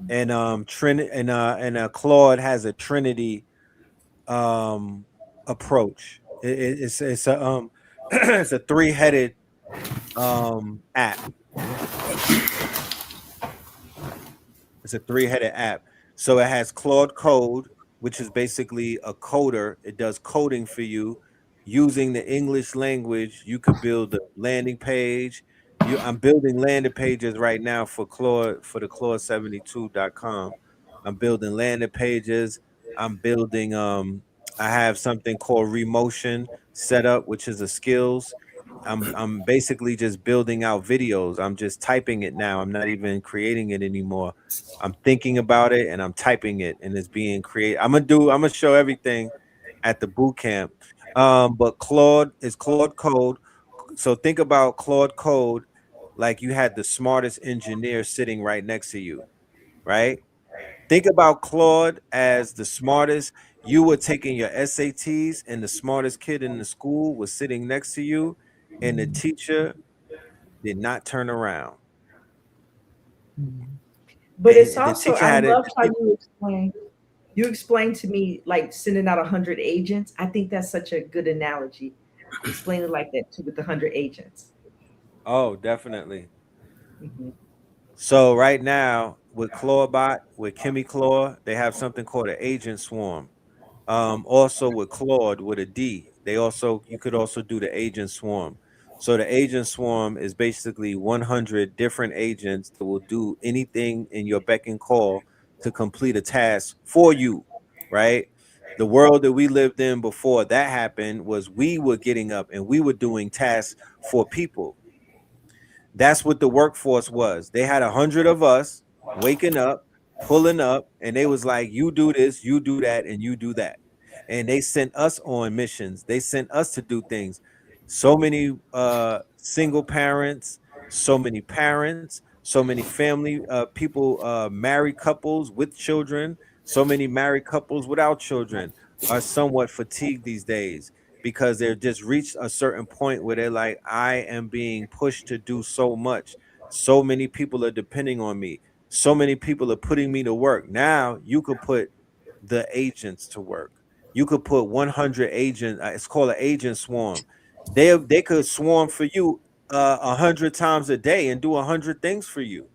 S3: And Claude has a Trinity um approach. It's a it's a three-headed app. It's a three-headed app. So it has Claude Code, which is basically a coder. It does coding for you. Using the English language, you could build a landing page. I'm building landing pages right now for Claude for the Claude72.com. I'm building landing pages. I'm building I have something called Remotion set up, which is a skills. I'm basically just building out videos. I'm just typing it now. I'm not even creating it anymore. I'm thinking about it and I'm typing it and it's being created. I'm gonna show everything at the boot camp. But Claude is Claude Code. So think about Claude Code like you had the smartest engineer sitting right next to you, right? Think about Claude as the smartest. You were taking your SATs and the smartest kid in the school was sitting next to you, and the teacher did not turn around.
S8: But it's
S3: The
S8: also,
S3: teacher
S8: I
S3: had it.
S8: love how you explained to me like sending out 100 agents. I think that's such a good analogy. Explain it like that too with the 100 agents.
S3: Oh, definitely.
S8: Mhm.
S3: So right now, with Clawbot, with K.L.A.W.S, they have something called an agent swarm. Also with Claude with a D, you could also do the agent swarm. So the agent swarm is basically 100 different agents that will do anything in your beck and call to complete a task for you, right? The world that we lived in before that happened was we were getting up and we were doing tasks for people. That's what the workforce was. They had 100 of us waking up, pulling up, and they was like, you do this, you do that, and you do that. And they sent us on missions. They sent us to do things. So many single parents, so many parents, so many family people, married couples with children, so many married couples without children are somewhat fatigued these days because they're just reached a certain point where they're like, I am being pushed to do so much. So many people are depending on me. So many people are putting me to work. Now you could put the agents to work. You could put 100 agents. It's called an agent swarm. They could swarm for you 100 times a day and do 100 things for you.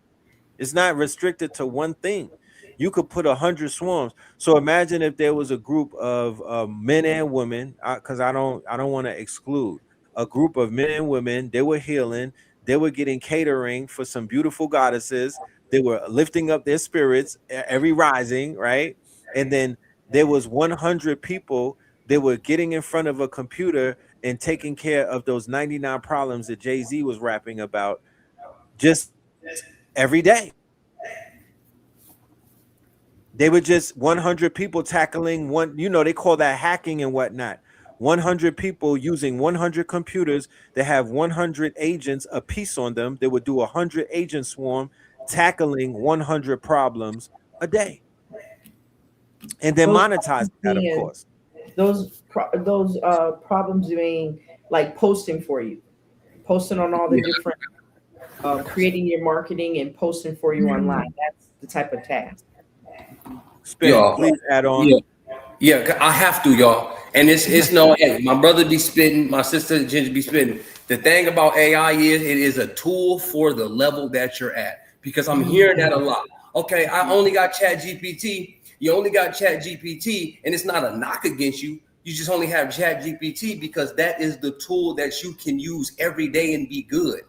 S3: It's not restricted to one thing. You could put 100 swarms. So imagine if there was a group of men and women, because I don't want to exclude a group of men and women. They were healing. They were getting catering for some beautiful goddesses. They were lifting up their spirits every rising, right? And then there was 100 people. They were getting in front of a computer and taking care of those 99 problems that Jay-Z was rapping about just every day. They were just 100 people tackling one, they call that hacking and whatnot. 100 people using 100 computers that have 100 agents a piece on them. They would do 100 agent swarm tackling 100 problems a day. And then monetize that, of course.
S8: Those problems being like posting for you, posting on all the different, creating your marketing and posting for you online. That's the type of task.
S3: Spin, please add on.
S6: Yeah, I have to, y'all. And it's no, hey, my brother be spitting, my sister Ginger be spitting. The thing about AI is it is a tool for the level that you're at. Because I'm hearing that a lot. Okay, I only got Chat GPT. You only got Chat GPT, and it's not a knock against you. You just only have Chat GPT because that is the tool that you can use every day and be good.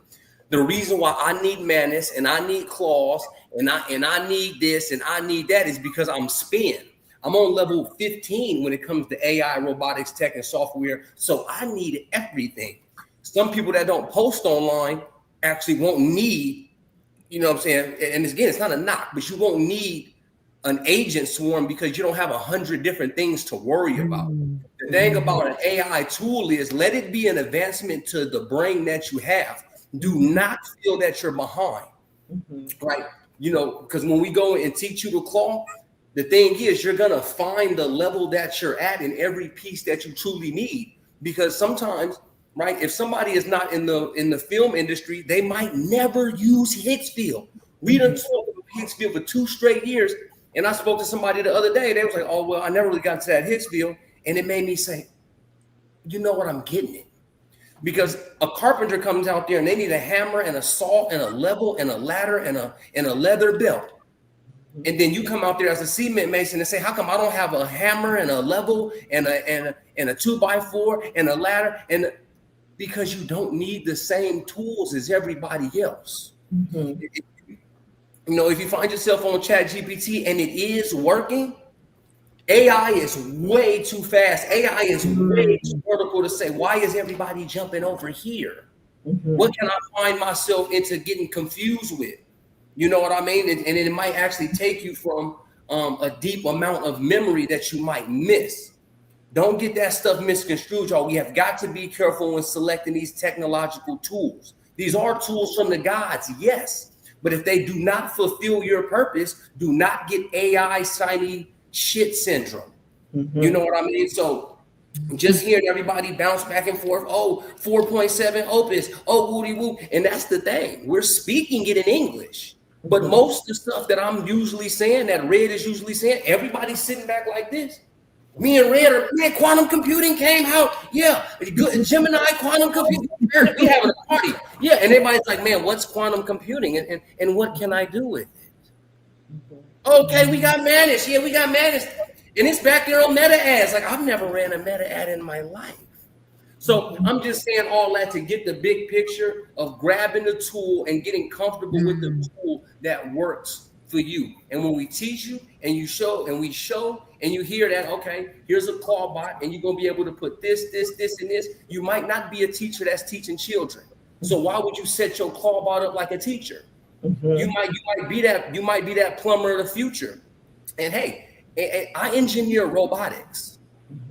S6: The reason why I need Manus and I need Claws and I need this and I need that is because I'm spin. I'm on level 15 when it comes to AI, robotics, tech, and software. So I need everything. Some people that don't post online actually won't need, you know what I'm saying? And again, it's not a knock, but you won't need an agent swarm because you don't have 100 different things to worry about. The thing about an AI tool is let it be an advancement to the brain that you have. Do not feel that you're behind, right? Because when we go and teach you to claw, the thing is you're going to find the level that you're at in every piece that you truly need. Because sometimes, right, if somebody is not in the film industry, they might never use Hicksfield. We done talked about Hicksfield for 2 straight years. And I spoke to somebody the other day. They was like, oh, well, I never really got to that Hicksfield. And it made me say, you know what, I'm getting it. Because a carpenter comes out there and they need a hammer and a saw and a level and a ladder and a leather belt. And then you come out there as a cement mason and say, how come I don't have a hammer and a level and a 2x4 and a ladder? And because you don't need the same tools as everybody else. If you find yourself on Chat GPT and it is working, AI is way too fast. AI is way too vertical to say, why is everybody jumping over here? What can I find myself into getting confused with? You know what I mean? And it might actually take you from a deep amount of memory that you might miss. Don't get that stuff misconstrued, y'all. We have got to be careful when selecting these technological tools. These are tools from the gods, yes. But if they do not fulfill your purpose, do not get AI shiny shit syndrome. You know what I mean? So just hearing everybody bounce back and forth, 4.7 opus, woody woo. And that's the thing. We're speaking it in English. But most of the stuff that I'm usually saying, that Red is usually saying, everybody's sitting back like this. Me and Red are, man, quantum computing came out. Yeah, good Gemini quantum computing. We having a party. Yeah, and everybody's like, man, what's quantum computing? And what can I do with it? Okay, we got managed. Yeah, we got managed. And it's back there on meta ads. Like, I've never ran a meta ad in my life. So I'm just saying all that to get the big picture of grabbing the tool and getting comfortable with the tool that works for you. And when we teach you and you show and we show and you hear that, okay, here's a call bot and you're going to be able to put this, and this. You might not be a teacher that's teaching children. So why would you set your call bot up like a teacher? You might be that plumber of the future. And hey, I engineer robotics.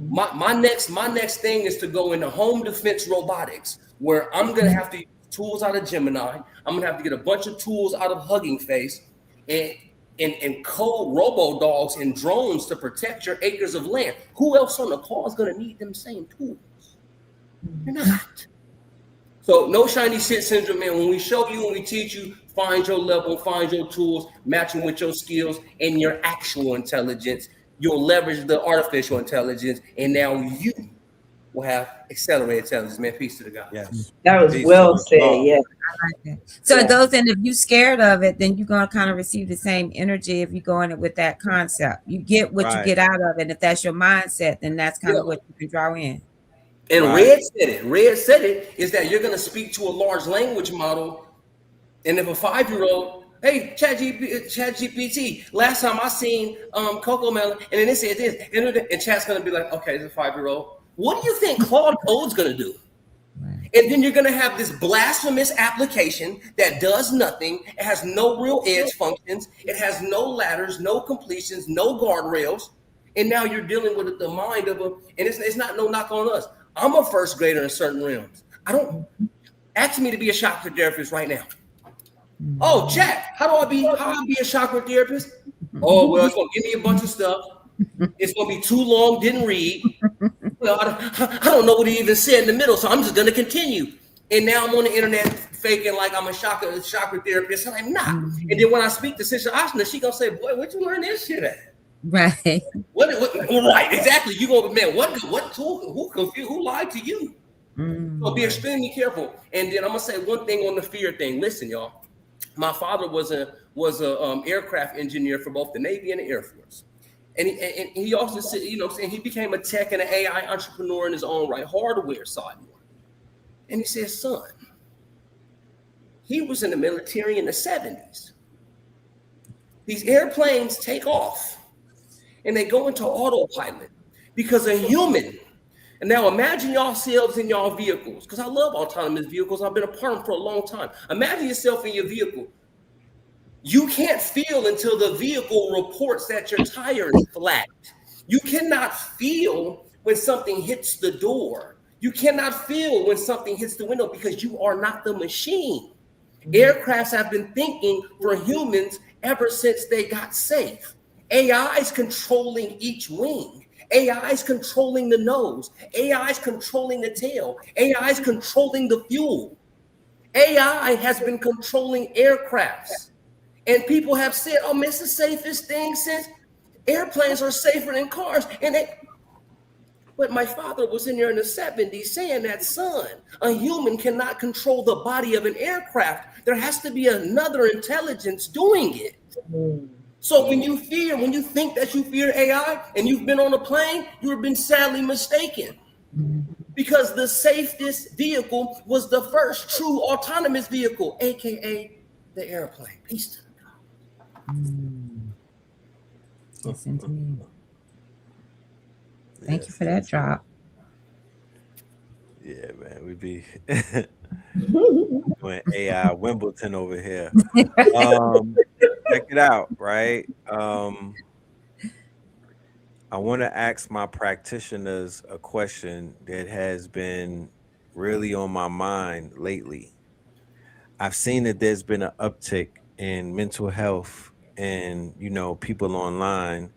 S6: My next thing is to go into home defense robotics, where I'm gonna have to use tools out of Gemini. I'm gonna have to get a bunch of tools out of Hugging Face, and code robo dogs and drones to protect your acres of land. Who else on the call is gonna need them same tools? You're not. So no shiny shit syndrome, man. When we show you, when we teach you, find your level, find your tools, match them with your skills and your actual intelligence. You'll leverage the artificial intelligence, and now you will have accelerated intelligence. Man, peace to the God.
S3: Yes.
S8: That was
S3: Peace
S8: well
S3: to the
S8: said.
S3: God.
S8: Yeah.
S4: I like that. So
S8: Yeah.
S4: those, and if you scared of it, then you're gonna kind of receive the same energy if you go in it with that concept. You get what you
S3: Right.
S4: get out of it. If that's your mindset, then that's kind of
S6: Yeah.
S4: what you can draw in.
S6: And
S3: Right.
S6: Red said it is that you're going to speak to a large language model. And if a 5-year-old, hey, ChatGPT, last time I seen Coco Melon, and then it said this, and Chat's going to be like, okay, it's a 5-year-old. What do you think Claude Code's going to do?
S4: Right.
S6: And then you're going to have this blasphemous application that does nothing. It has no real edge functions. It has no ladders, no completions, no guardrails. And now you're dealing with the mind of a, and it's not no knock on us. I'm a first grader in certain realms. I don't ask me to be a chakra therapist right now. Oh, Chat, how I be a chakra therapist? Oh, well, it's gonna give me a bunch of stuff. It's gonna be too long, didn't read. Well, I don't know what he even said in the middle, so I'm just gonna continue. And now I'm on the internet faking like I'm a chakra therapist. And I'm not. And then when I speak to Sister Ashna, she gonna say, boy, where'd you learn this shit at?
S4: Right.
S6: What right, exactly. You go, man, what tool, who confused, who lied to you? So be extremely careful. And then I'm gonna say one thing on the fear thing. Listen, y'all. My father was a aircraft engineer for both the Navy and the Air Force. And he also said, you know, saying he became a tech and an AI entrepreneur in his own right, hardware side more. And he said, son, he was in the military in the 70s. These airplanes take off and they go into autopilot because a human. And now imagine yourselves in your vehicles, because I love autonomous vehicles. I've been a part of them for a long time. Imagine yourself in your vehicle. You can't feel until the vehicle reports that your tire is flat. You cannot feel when something hits the door. You cannot feel when something hits the window because you are not the machine. Aircrafts have been thinking for humans ever since they got safe. AI is controlling each wing. AI is controlling the nose. AI is controlling the tail. AI is controlling the fuel. AI has been controlling aircrafts. And people have said, oh, man, it's the safest thing since airplanes are safer than cars. But my father was in there in the 70s saying that, son, a human cannot control the body of an aircraft. There has to be another intelligence doing it. So when you think that you fear AI and you've been on a plane, you have been sadly mistaken. Because the safest vehicle was the first true autonomous vehicle, AKA the airplane. Peace to God.
S4: Listen to me. Thank you for that drop.
S3: Yeah, man, we be doing AI Wimbledon over here. Check it out, right? I want to ask my practitioners a question that has been really on my mind lately. I've seen that there's been an uptick in mental health and, you know, people online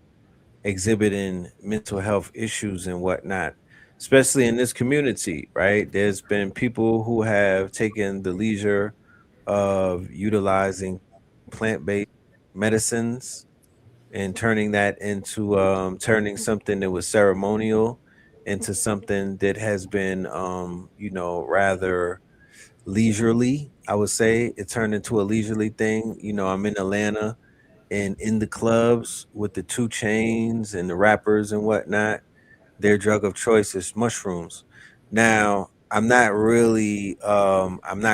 S3: exhibiting mental health issues and whatnot, especially in this community, right? There's been people who have taken the leisure of utilizing plant-based medicines and turning that into turning something that was ceremonial into something that has been you know, rather leisurely. I would say it turned into a leisurely thing. You know, I'm in Atlanta and in the clubs with the 2 chains and the rappers and whatnot, their drug of choice is mushrooms. Now, I'm not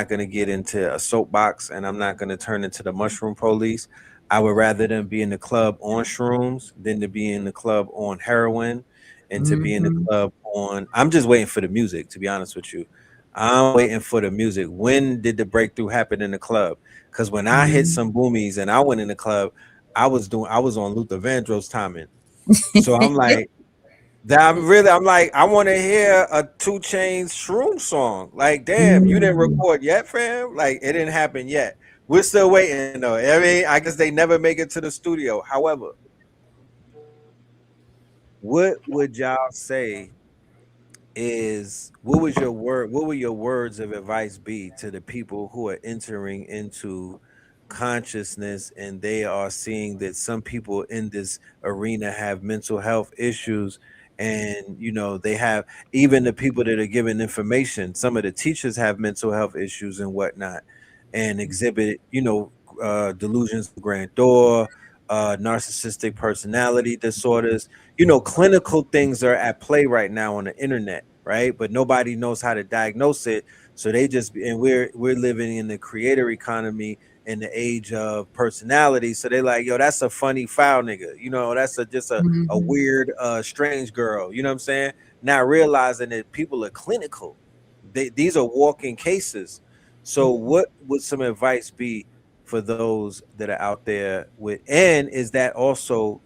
S3: gonna get into a soapbox and I'm not gonna turn into the mushroom police. I would rather them be in the club on shrooms than to be in the club on heroin and to be in the
S4: Mm-hmm.
S3: club on I'm just waiting for the music, to be honest with you. I'm waiting for the music. When did the breakthrough happen in the club? Because when I hit some boomies and I went in the club, I was on Luther Vandross timing. So I'm like, that I'm like, I want to hear a 2 Chainz shroom song. Like, damn, you didn't
S4: Mm.
S3: record yet, fam? Like, it didn't happen yet. We're still waiting though. I mean, I guess they never make it to the studio. However, what would y'all say is what would your words of advice be to the people who are entering into consciousness and they are seeing that some people in this arena have mental health issues, and they have, even the people that are giving information, some of the teachers have mental health issues and whatnot, and exhibit delusions of grandeur, narcissistic personality disorders. Clinical things are at play right now on the internet, right? But nobody knows how to diagnose it. So they just, and we're living in the creator economy in the age of personality. So they like, yo, that's a funny foul nigga. That's a
S4: Mhm.
S3: weird, strange girl. You know what I'm saying? Not realizing that people are clinical. These are walking cases. So what would some advice be for those that are out there with, and is that also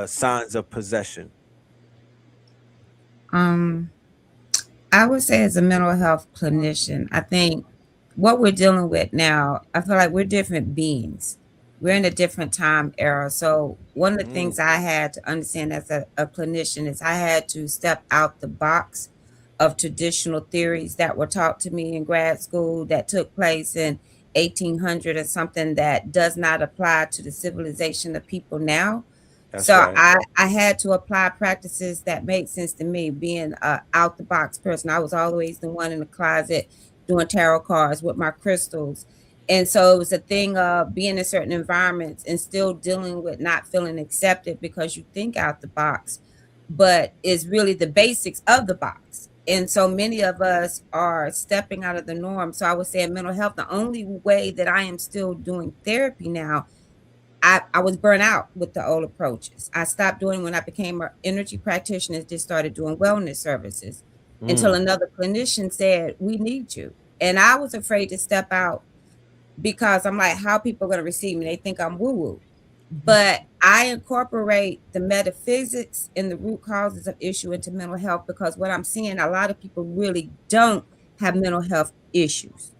S3: signs of possession?
S4: Um, I would say as a mental health clinician, I think what we're dealing with now, I feel like we're different beings. We're in a different time era. So one of the
S3: Mm,
S4: things I had to understand as a clinician is I had to step out the box of traditional theories that were taught to me in grad school that took place in 1800 or something that does not apply to the civilization of people now.
S3: that's
S4: So
S3: right.
S4: I had to apply practices that made sense to me. Being a out the box person, I was always the one in the closet doing tarot cards with my crystals, and so it was a thing of being in certain environments and still dealing with not feeling accepted because you think out the box, but it's really the basics of the box. And so many of us are stepping out of the norm. So I would say in mental health, the only way that I am still doing therapy now, I was burnt out with the old approaches. I stopped doing when I became an energy practitioner, just started doing wellness services until
S3: Mm,
S4: another clinician said, "We need you." And I was afraid to step out because I'm like, how people are going to receive me? They think I'm woo woo. But I incorporate the metaphysics and the root causes of issue into mental health because what I'm seeing, a lot of people really don't have mental health issues.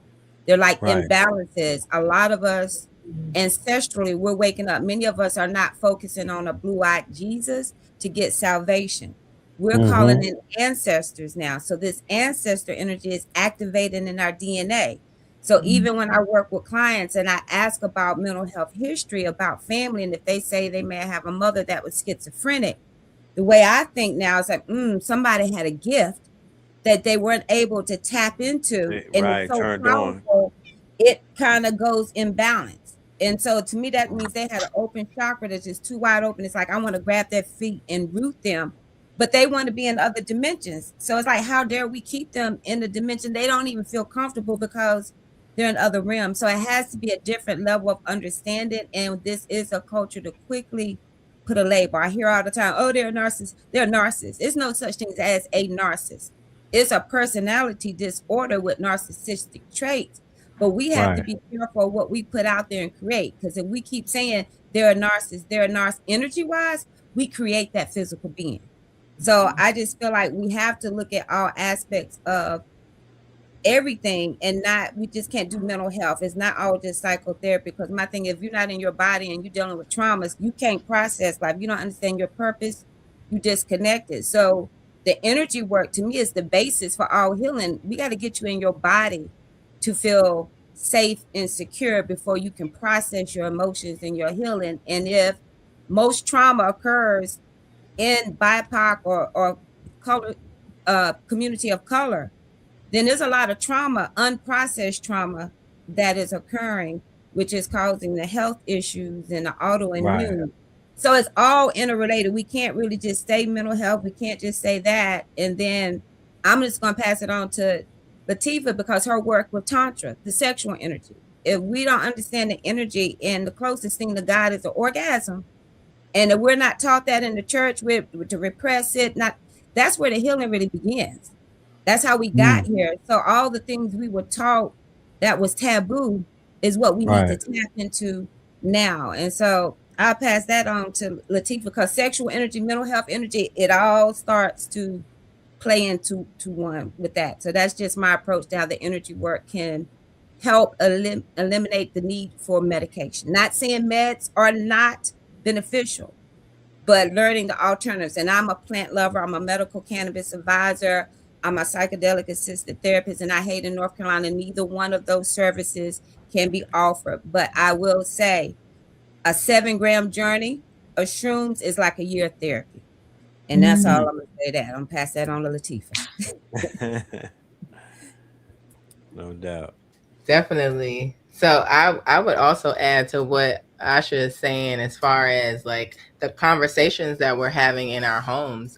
S4: They're like
S3: right.
S4: imbalances. A lot of us ancestrally, we're waking up. Many of us are not focusing on a blue-eyed Jesus to get salvation. We're calling
S3: Mm-hmm.
S4: in ancestors now. So this ancestor energy is activated in our DNA. So even when I work with clients and I ask about mental health history, about family, and if they say they may have a mother that was schizophrenic, the way I think now is like, somebody had a gift that they weren't able to tap into, and it's
S3: Right.
S4: so
S3: Turned on.
S4: powerful, it kind of goes imbalance. And so to me, that means they had an open chakra that's just too wide open. It's like I want to grab their feet and root them, but they want to be in other dimensions. So it's like, how dare we keep them in the dimension they don't even feel comfortable because they're in other realms. So it has to be a different level of understanding. And this is a culture to quickly put a label. I hear all the time, oh, they're narcissists. They're narcissists. There's no such thing as a narcissist. It's a personality disorder with narcissistic traits. But we have to
S3: Right.
S4: be careful what we put out there and create. Because if we keep saying they're a narcissist, they're a narcissist energy wise, we create that physical being. So I just feel like we have to look at all aspects of everything and not, we just can't do mental health. It's not all just psychotherapy, because my thing, if you're not in your body and you're dealing with traumas, you can't process life. You don't understand your purpose, you disconnected. So the energy work to me is the basis for all healing. We got to get you in your body to feel safe and secure before you can process your emotions and your healing. And if most trauma occurs in BIPOC or color community of color, then there's a lot of trauma, unprocessed trauma that is occurring. which is causing the health issues and the
S3: Right.
S4: autoimmune. So it's all interrelated. We can't really just say mental health. We can't just say that. And then I'm just going to pass it on to Latifa because her work with Tantra, the sexual energy. If we don't understand the energy, and the closest thing to God is the orgasm, and if we're not taught that in the church, we're to repress it. Not That's where the healing really begins. That's how we got here. So all the things we were taught that was taboo is what we need to
S3: Right.
S4: tap into now. And so I'll pass that on to Latifah because sexual energy, mental health energy, it all starts to play into one with that. So that's just my approach to how the energy work can help eliminate the need for medication. Not saying meds are not beneficial, but learning the alternatives. And I'm a plant lover. I'm a medical cannabis advisor. I'm a psychedelic assisted therapist, and I hate in North Carolina, neither one of those services can be offered. But I will say a 7-gram journey of shrooms is like a year of therapy. And that's all I'm going to say that. I'm going to pass that on to Latifah.
S3: No doubt.
S5: Definitely. So I would also add to what Asha is saying as far as like the conversations that we're having in our homes,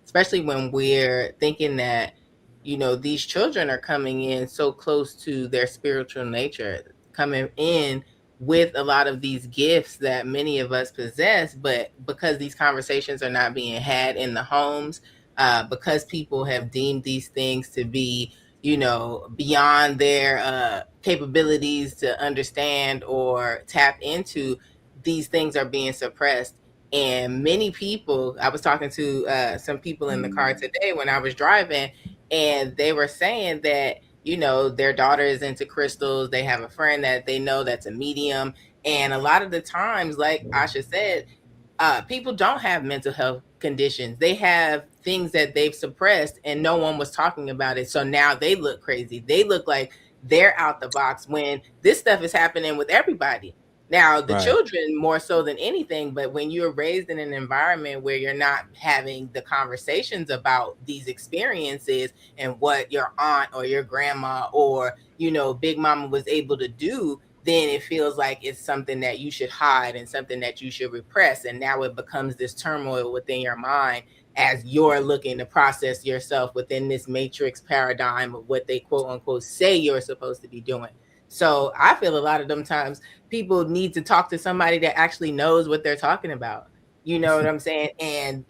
S5: especially when we're thinking that, you know, these children are coming in so close to their spiritual nature, coming in with a lot of these gifts that many of us possess, but because these conversations are not being had in the homes, because people have deemed these things to be, you know, beyond their capabilities to understand or tap into, these things are being suppressed. And many people, I was talking to some people in the car today when I was driving, and they were saying that, you know, their daughter is into crystals. They have a friend that they know that's a medium. And a lot of the times, like Asha said, people don't have mental health conditions. They have things that they've suppressed and no one was talking about it. So now they look crazy. They look like they're out the box when this stuff is happening with everybody. Now, the
S3: Right.
S5: children more so than anything, but when you're raised in an environment where you're not having the conversations about these experiences and what your aunt or your grandma or, you know, big mama was able to do, then it feels like it's something that you should hide and something that you should repress. And now it becomes this turmoil within your mind as you're looking to process yourself within this matrix paradigm of what they quote unquote say you're supposed to be doing. So I feel a lot of them times people need to talk to somebody that actually knows what they're talking about. You know what I'm saying? And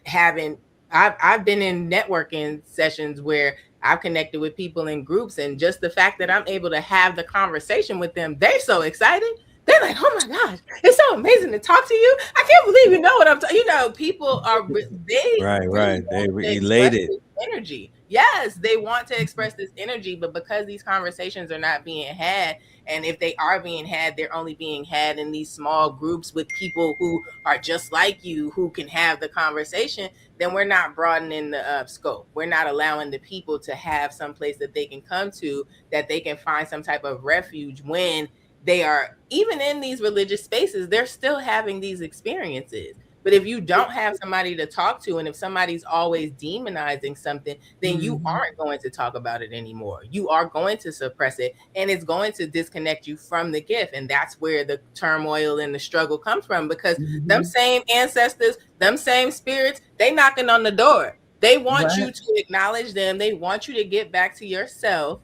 S5: I've been in networking sessions where I've connected with people in groups, and just the fact that I'm able to have the conversation with them, they're so excited. They're like, "Oh my gosh, it's so amazing to talk to you! I can't believe you know what I'm talking." You know, people are they
S3: Right.
S5: really
S3: Right. They
S5: want
S3: were
S5: to express
S3: elated.
S5: this energy. Yes, they want to express this energy, but because these conversations are not being had, and if they are being had, they're only being had in these small groups with people who are just like you, who can have the conversation, then we're not broadening the scope. We're not allowing the people to have some place that they can come to, that they can find some type of refuge when they are even in these religious spaces. They're still having these experiences. But if you don't have somebody to talk to, and if somebody's always demonizing something, then you aren't going to talk about it anymore. You are going to suppress it, and it's going to disconnect you from the gift. And that's where the turmoil and the struggle comes from, because them same ancestors, them same spirits, they knocking on the door. They want you to acknowledge them. They want you to get back to yourself.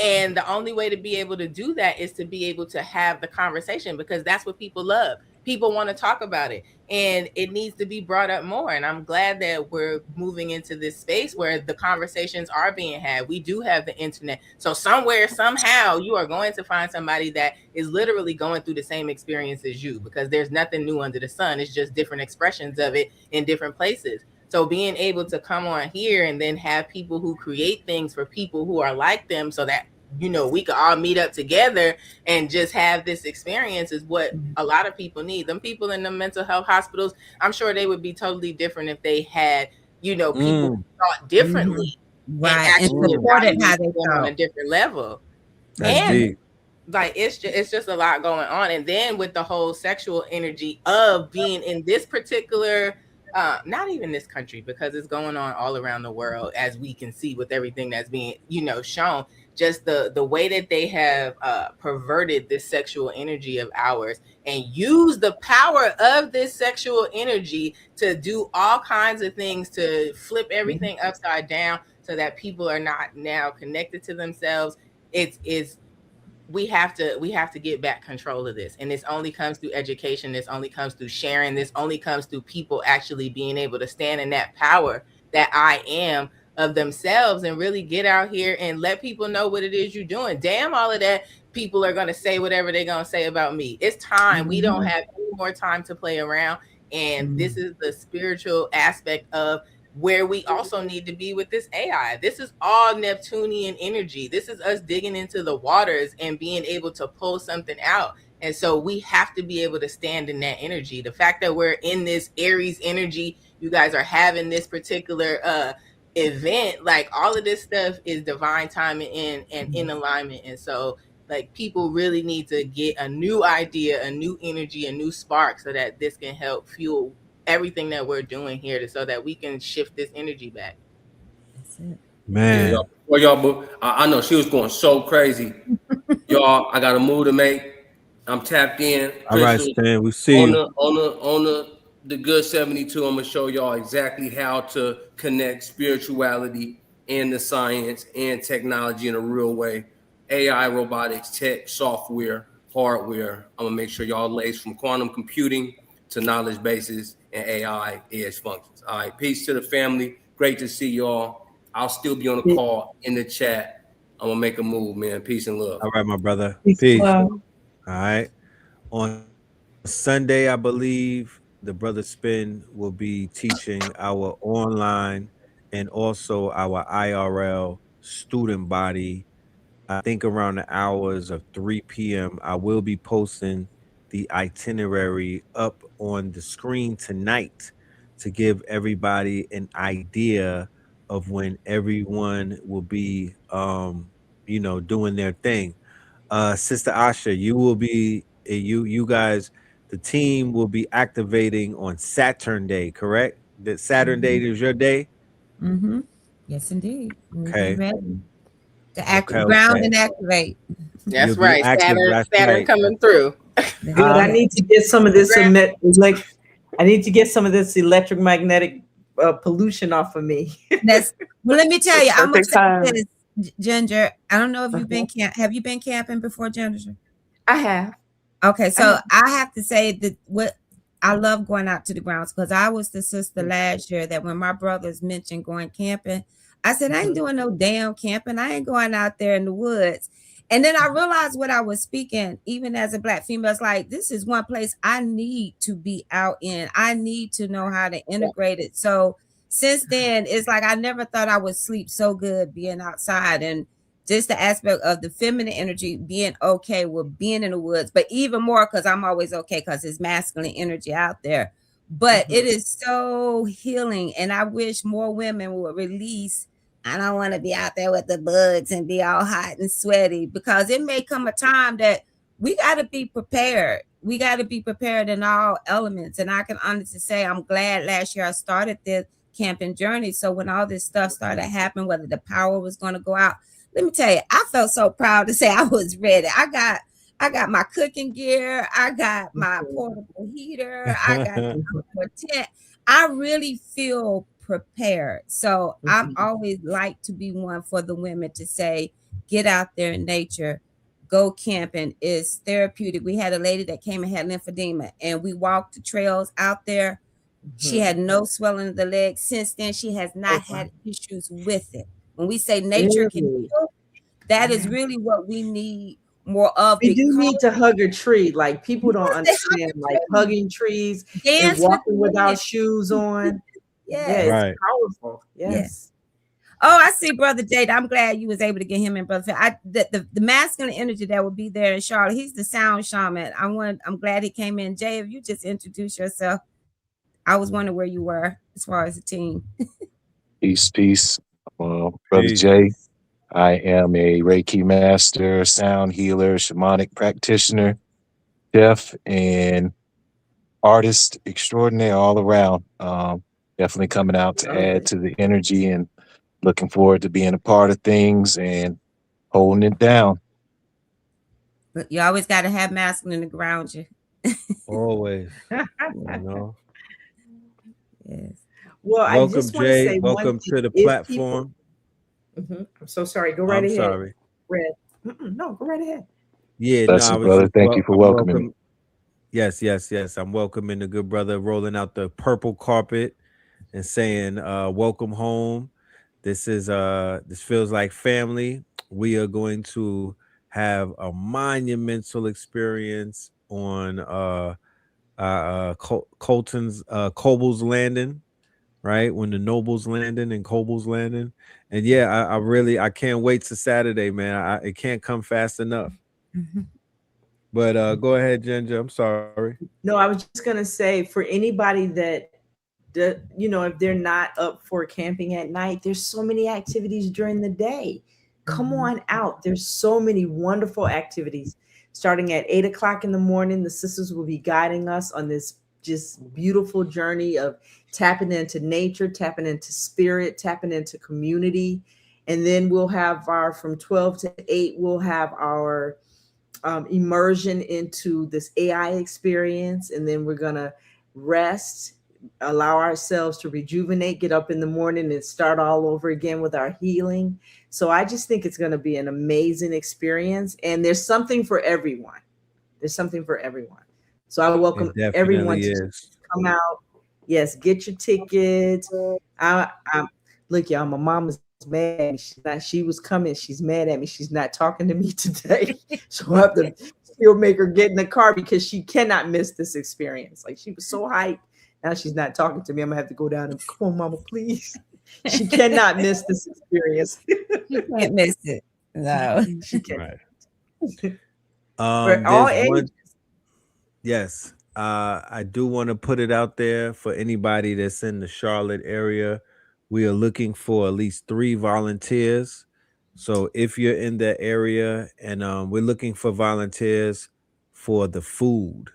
S5: And the only way to be able to do that is to be able to have the conversation, because that's what people love. People want to talk about it, and it needs to be brought up more. And I'm glad that we're moving into this space where the conversations are being had. We do have the internet. So somewhere, somehow, you are going to find somebody that is literally going through the same experience as you, because there's nothing new under the sun. It's just different expressions of it in different places. So being able to come on here and then have people who create things for people who are like them, so that, you know, we could all meet up together and just have this experience, is what a lot of people need. Them people in the mental health hospitals, I'm sure they would be totally different if they had, you know, people who thought differently and
S4: Right. And
S5: actually
S4: supported how
S5: evaluate
S4: they
S5: them on a
S4: felt.
S5: different level.
S3: That's
S5: And
S3: deep.
S5: like it's just a lot going on. And then with the whole sexual energy of being in this particular not even this country, because it's going on all around the world, as we can see with everything that's being, you know, shown, just the way that they have perverted this sexual energy of ours and use the power of this sexual energy to do all kinds of things to flip everything upside down so that people are not now connected to themselves. It's we have to get back control of this, and this only comes through education. This only comes through sharing. This only comes through people actually being able to stand in that power that I am of themselves and really get out here and let people know what it is you're doing. Damn all of that people are going to say whatever they're going to say about me. It's time. We don't have any more time to play around, and this is the spiritual aspect of where we also need to be with this AI. This is all Neptunian energy. This is us digging into the waters and being able to pull something out. And so we have to be able to stand in that energy. The fact that we're in this Aries energy, you guys are having this particular event, like all of this stuff is divine timing and in alignment. And so like people really need to get a new idea, a new energy, a new spark so that this can help fuel everything that we're doing here so that we can shift this energy back.
S4: That's it.
S3: Man.
S6: Well, y'all, I know she was going so crazy. Y'all, I got a move to make. I'm tapped in.
S3: All right,
S6: Crystal,
S3: Stan, we see you.
S6: on the good 72. I'm gonna show y'all exactly how to connect spirituality and the science and technology in a real way. AI, robotics, tech, software, hardware. I'm gonna make sure y'all lace from quantum computing to knowledge bases and AI edge functions. All right, peace to the family. Great to see y'all. I'll still be on the call in the chat. I'm gonna make a move, man. Peace and love.
S3: All right, my brother.
S7: Peace.
S3: All right. On Sunday, I believe the brother Spin will be teaching our online and also our IRL student body. I think around the hours of 3 p.m. I will be posting the itinerary up on the screen tonight to give everybody an idea of when everyone will be doing their thing. Sister Asha, you will be you guys, the team will be activating on Saturn Day, correct? That Saturn Day is your day?
S4: Mm-hmm. Yes, indeed. We'll be
S3: Okay.
S4: ready to
S3: Okay,
S4: ground
S3: okay.
S4: and activate.
S5: That's
S3: You'll be
S5: right.
S3: active. That's
S5: Saturn
S3: right.
S5: coming through.
S8: Good. I need to get some of this I need to get some of this electromagnetic pollution off of me.
S4: Well, let me tell you, I'm gonna
S7: Perfect
S4: say
S7: time.
S4: this, Ginger. I don't know if you've been have you been camping before, Ginger?
S7: I have.
S4: Okay, so I have to say that what I love going out to the grounds because I was the sister last year that when my brothers mentioned going camping, I said, I ain't doing no damn camping. I ain't going out there in the woods. And then I realized what I was speaking, even as a Black female, it's like, this is one place I need to be out in. I need to know how to integrate it. So since then, it's like I never thought I would sleep so good being outside. And just the aspect of the feminine energy being okay with being in the woods, but even more because I'm always okay because it's masculine energy out there. But it is so healing, and I wish more women would release. I don't want to be out there with the bugs and be all hot and sweaty because it may come a time that we got to be prepared. We got to be prepared in all elements. And I can honestly say I'm glad last year I started this camping journey. So when all this stuff started happening, whether the power was going to go out, let me tell you, I felt so proud to say I was ready. I got my cooking gear. I got my portable heater. I got the outdoor tent. I really feel prepared. So I'm always like to be one for the women to say, get out there in nature, go camping. It's therapeutic. We had a lady that came and had lymphedema, and we walked the trails out there. She had no swelling of the legs. Since then, she has not had issues with it. When we say nature can heal, that is really what we need more of.
S8: We do need to hug a tree. Like people don't understand, like hugging trees and walking without shoes on.
S4: Yes.
S8: Yeah, it's powerful. Yes.
S4: Oh, I see, Brother Jade. I'm glad you was able to get him in, Brother. The masculine energy that will be there in Charlotte. He's the sound shaman. I'm glad he came in. Jay, if you just introduce yourself, I was wondering where you were as far as the team.
S12: Peace. Brother Jay, I am a Reiki master, sound healer, shamanic practitioner, chef, and artist extraordinaire all around. Definitely coming out to add to the energy and looking forward to being a part of things and holding it down.
S4: But you always got to have masculine to ground you.
S3: Always. You know.
S4: Yes.
S8: Well, I
S3: Welcome,
S8: just want to
S3: Jay.
S8: say one
S3: Welcome
S8: thing.
S3: to the
S8: If people,
S3: platform.
S8: I'm so sorry. Go right
S3: I'm
S8: ahead,
S3: sorry.
S8: Red. No, go right ahead.
S3: Yeah, no, I
S12: Blessings,
S3: was
S12: brother.
S3: just
S12: Thank you for
S3: I'm
S12: welcoming me.
S3: welcome. Yes, yes, yes. I'm welcoming the good brother rolling out the purple carpet and saying, welcome home. This feels like family. We are going to have a monumental experience on Colton's Coble's Landing, right? When the Nobles landing and Coble's landing. And yeah, I can't wait to Saturday, man. It can't come fast enough. But go ahead, Ginger. I'm sorry.
S8: No, I was just gonna say for anybody that if they're not up for camping at night, there's so many activities during the day. Come on out. There's so many wonderful activities. Starting at 8 o'clock in the morning, the sisters will be guiding us on this just beautiful journey of tapping into nature, tapping into spirit, tapping into community. And then we'll have our from 12 to 8, we'll have our immersion into this AI experience. And then we're going to rest, allow ourselves to rejuvenate, get up in the morning and start all over again with our healing. So I just think it's going to be an amazing experience. And there's something for everyone. There's something for everyone. So I welcome
S3: It definitely
S8: everyone to
S3: is.
S8: come out. Yes, get your tickets. I look, y'all, my mom is mad at me. She was coming. She's mad at me. She's not talking to me today. So I have to still make her get in the car because she cannot miss this experience. Like she was so hyped. Now she's not talking to me. I'm gonna have to go down and come on, mama, please. She cannot miss this experience.
S4: You can't miss it. No.
S8: She can.
S3: Right.
S8: For all
S3: There's one.
S8: ages.
S3: Yes. I do want to put it out there for anybody that's in the Charlotte area. We are looking for at least 3 volunteers. So if you're in the area, and we're looking for volunteers for the food.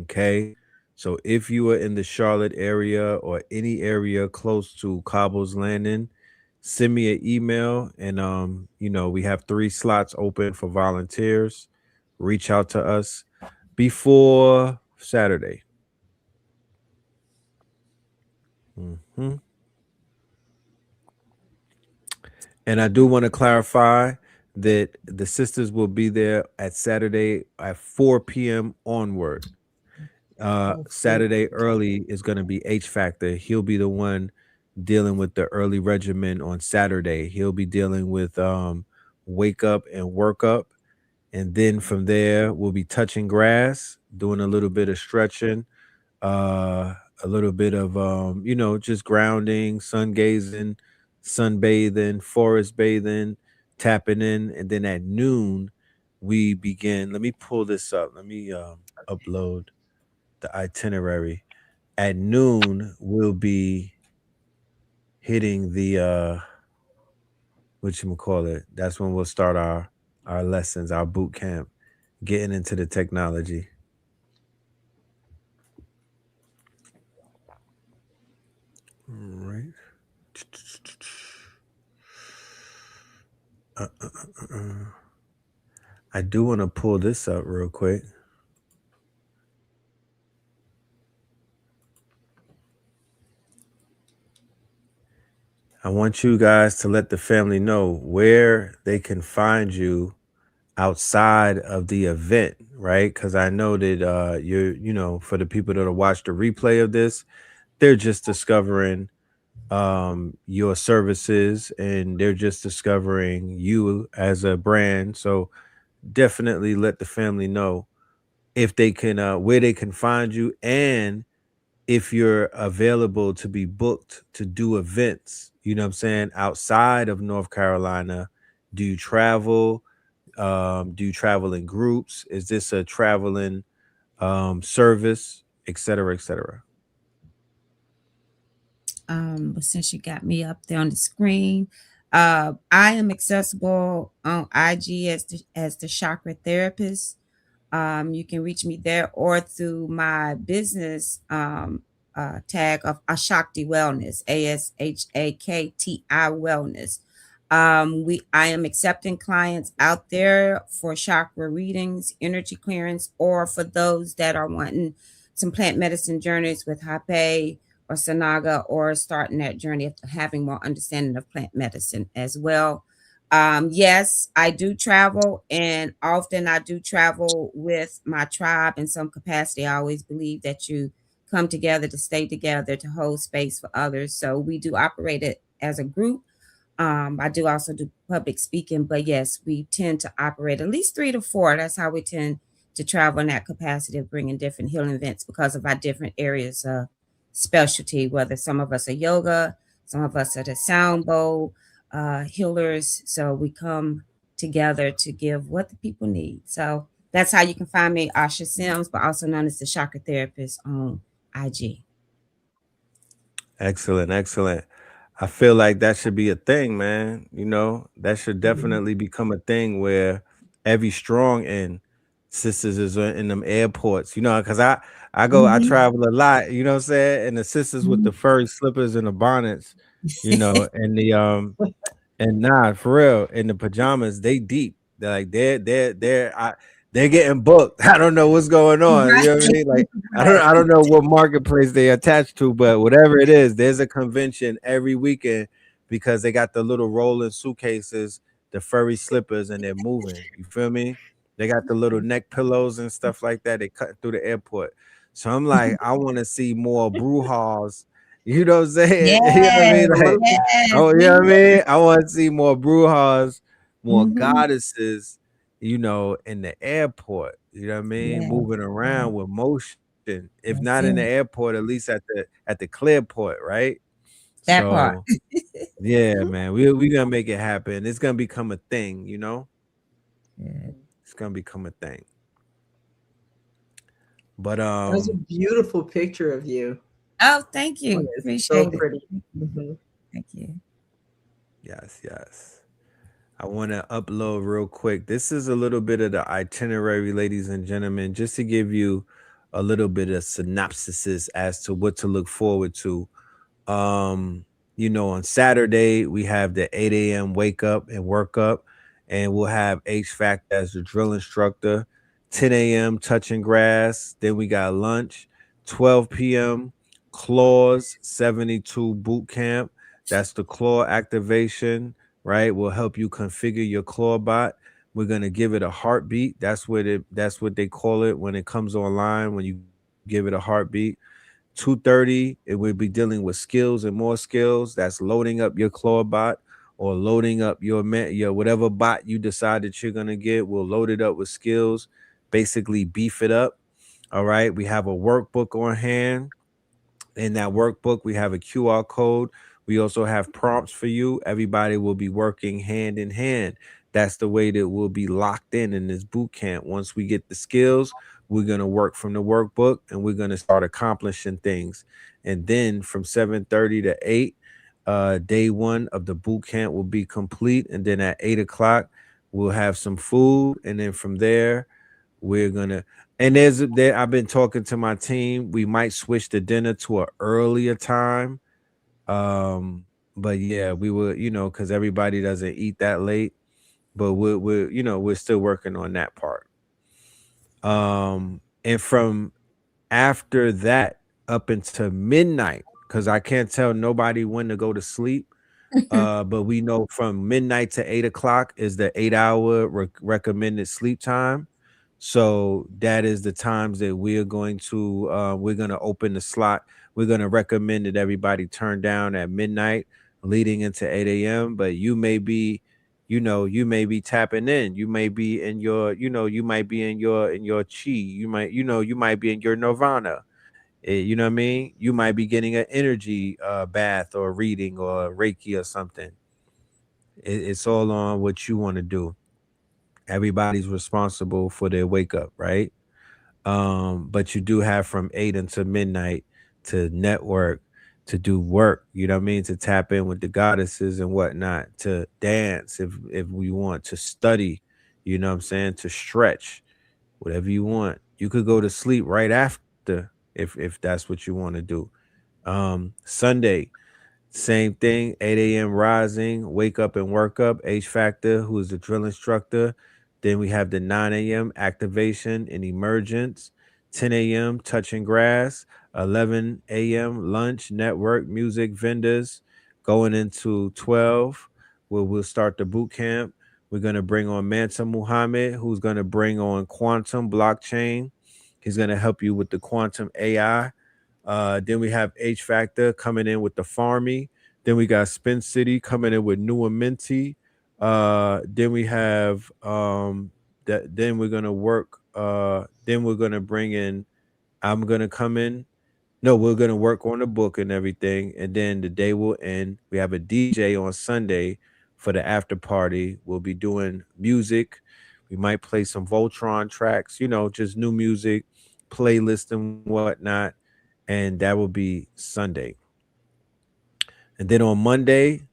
S3: Okay. So if you are in the Charlotte area or any area close to Cobble's Landing, send me an email, and we have 3 slots open for volunteers. Reach out to us before Saturday. Mhm. And I do want to clarify that the sisters will be there at Saturday at 4 p.m. onward. Saturday early is going to be H Factor. He'll be the one dealing with the early regimen on Saturday. He'll be dealing with wake up and work up. And then from there, we'll be touching grass, doing a little bit of stretching, a little bit of just grounding, sun gazing, sunbathing, forest bathing, tapping in. And then at noon, we begin. Let me pull this up. Let me upload the itinerary. At noon, we'll be hitting the whatchamacallit. That's when we'll start our lessons, our boot camp, getting into the technology. All right. I do want to pull this up real quick. I want you guys to let the family know where they can find you outside of the event, right? Because I know that for the people that'll watch the replay of this, they're just discovering your services, and they're just discovering you as a brand. So definitely let the family know if they can where they can find you, and if you're available to be booked to do events, outside of North Carolina. Do you travel? Do you travel in groups? Is this a traveling service, et cetera, et cetera?
S4: But since you got me up there on the screen, I am accessible on IG as the chakra therapist. You can reach me there or through my business tag of Ashakti Wellness, ASHAKTI Wellness. I am accepting clients out there for chakra readings, energy clearance, or for those that are wanting some plant medicine journeys with Hape or Sanaga, or starting that journey of having more understanding of plant medicine as well. Yes, I do travel, and often I do travel with my tribe in some capacity. I always believe that you come together to stay together, to hold space for others. So we do operate it as a group. I do also do public speaking, but yes, we tend to operate at least 3 to 4. That's how we tend to travel in that capacity of bringing different healing events because of our different areas of specialty. Whether some of us are yoga, some of us are the sound bowl healers. So we come together to give what the people need. So that's how you can find me, Asha Sims, but also known as the Chakra Therapist on IG.
S3: Excellent, excellent. I feel like that should be a thing, man. You know, that should
S8: Mhm.
S3: definitely become a thing where every strong end sisters is in them airports. You know, because I
S4: Mhm.
S3: travel a lot. You know what I'm saying? And the sisters with
S4: Mhm.
S3: the furry slippers and the bonnets. You know, and nah, for real, in the pajamas, they deep. They're like they're getting booked. I don't know what's going on. You know what I
S4: Right.
S3: mean? Like
S4: Right.
S3: I don't know what marketplace they attached to, but whatever it is, there's a convention every weekend because they got the little rolling suitcases, the furry slippers, and they're moving. You feel me? They got the little neck pillows and stuff like that. They cut through the airport. So I'm like, I want to see more brouhahas. You know what I'm saying? You know what I mean?
S4: Yes,
S3: Like
S8: Absolutely.
S4: yes,
S3: oh, you know what I
S4: me
S3: mean? I want to see more brujas, more
S4: mhm,
S3: goddesses, you know, in the airport. You know what I mean?
S4: yes,
S3: Moving around with motion. If not in
S4: that's
S3: the
S4: it,
S3: airport, at least at the clear port, right?
S4: that part.
S3: So yeah, man, we gonna make it happen. It's gonna become a thing, you know?
S4: Good.
S3: It's gonna become a thing. But
S8: That's a beautiful picture of you.
S4: Oh, thank
S8: One
S4: you,
S8: is so
S4: appreciate it.
S8: pretty. Hmm.
S4: Thank you.
S3: yes, yes. I want to upload real quick. This is a little bit of the itinerary, ladies and gentlemen, just to give you a little bit of synopsis as to what to look forward to. Um, you know, on Saturday we have the 8 a.m. wake up and work up, and we'll have HVAC as the drill instructor. 10 a.m. touching grass. Then we got lunch. 12 p.m. claws 72 boot camp. That's the claw activation, right? Will help you configure your claw bot. We're gonna give it a heartbeat. That's what they call it when it comes online. When you give it a heartbeat, 2:30, it will be dealing with skills and more skills. That's loading up your claw bot or loading up your whatever bot you decide that you're gonna get. We'll load it up with skills, basically beef it up. All right. We have a workbook on hand. In that workbook, we have a QR code. We also have prompts for you. Everybody will be working hand in hand. That's the way that we'll be locked in this boot camp. Once we get the skills, we're going to work from the workbook and we're going to start accomplishing things. And then from 7:30 to 8, day one of the boot camp will be complete. And then at 8 o'clock, we'll have some food. And then from there, we're gonna and I've been talking to my team. We might switch the dinner to an earlier time. But yeah, we will, you know, because everybody doesn't eat that late. But we're still working on that part. And from after that up until midnight, because I can't tell nobody when to go to sleep. But we know from midnight to 8 o'clock is the 8 hour recommended sleep time. So that is the times that we're gonna open the slot. We're gonna recommend that everybody turn down at midnight, leading into 8 a.m. But you may be tapping in. You may be in your, you might be in your chi. You might be in your nirvana. You know what I mean? You might be getting an energy bath or reading or Reiki or something. It's all on what you want to do. Everybody's responsible for their wake up, right? But you do have from 8 until midnight to network, to do work, you know what I mean? To tap in with the goddesses and whatnot, to dance if we want, to study, you know what I'm saying, to stretch, whatever you want. You could go to sleep right after if that's what you want to do. Sunday, Same thing, 8 a.m. rising, wake up and work up, H Factor, who is the drill instructor. Then we have the 9 a.m. activation and emergence, 10 a.m. touching grass, 11 a.m. lunch, network, music, vendors, going into 12, where we'll start the boot camp. We're going to bring on Mansa Muhammad, who's going to bring on quantum blockchain. He's going to help you with the quantum AI. Then we have H Factor coming in with the Farmy. Then we got Spin City coming in with New and Minty. Then we have that. Then we're gonna work. Then we're gonna bring in. I'm gonna come in. No, we're gonna work on the book and everything, and then the day will end. We have a DJ on Sunday for the after party. We'll be doing music. We might play some Voltron tracks. Just new music, playlist and whatnot, and that will be Sunday. And then on Monday,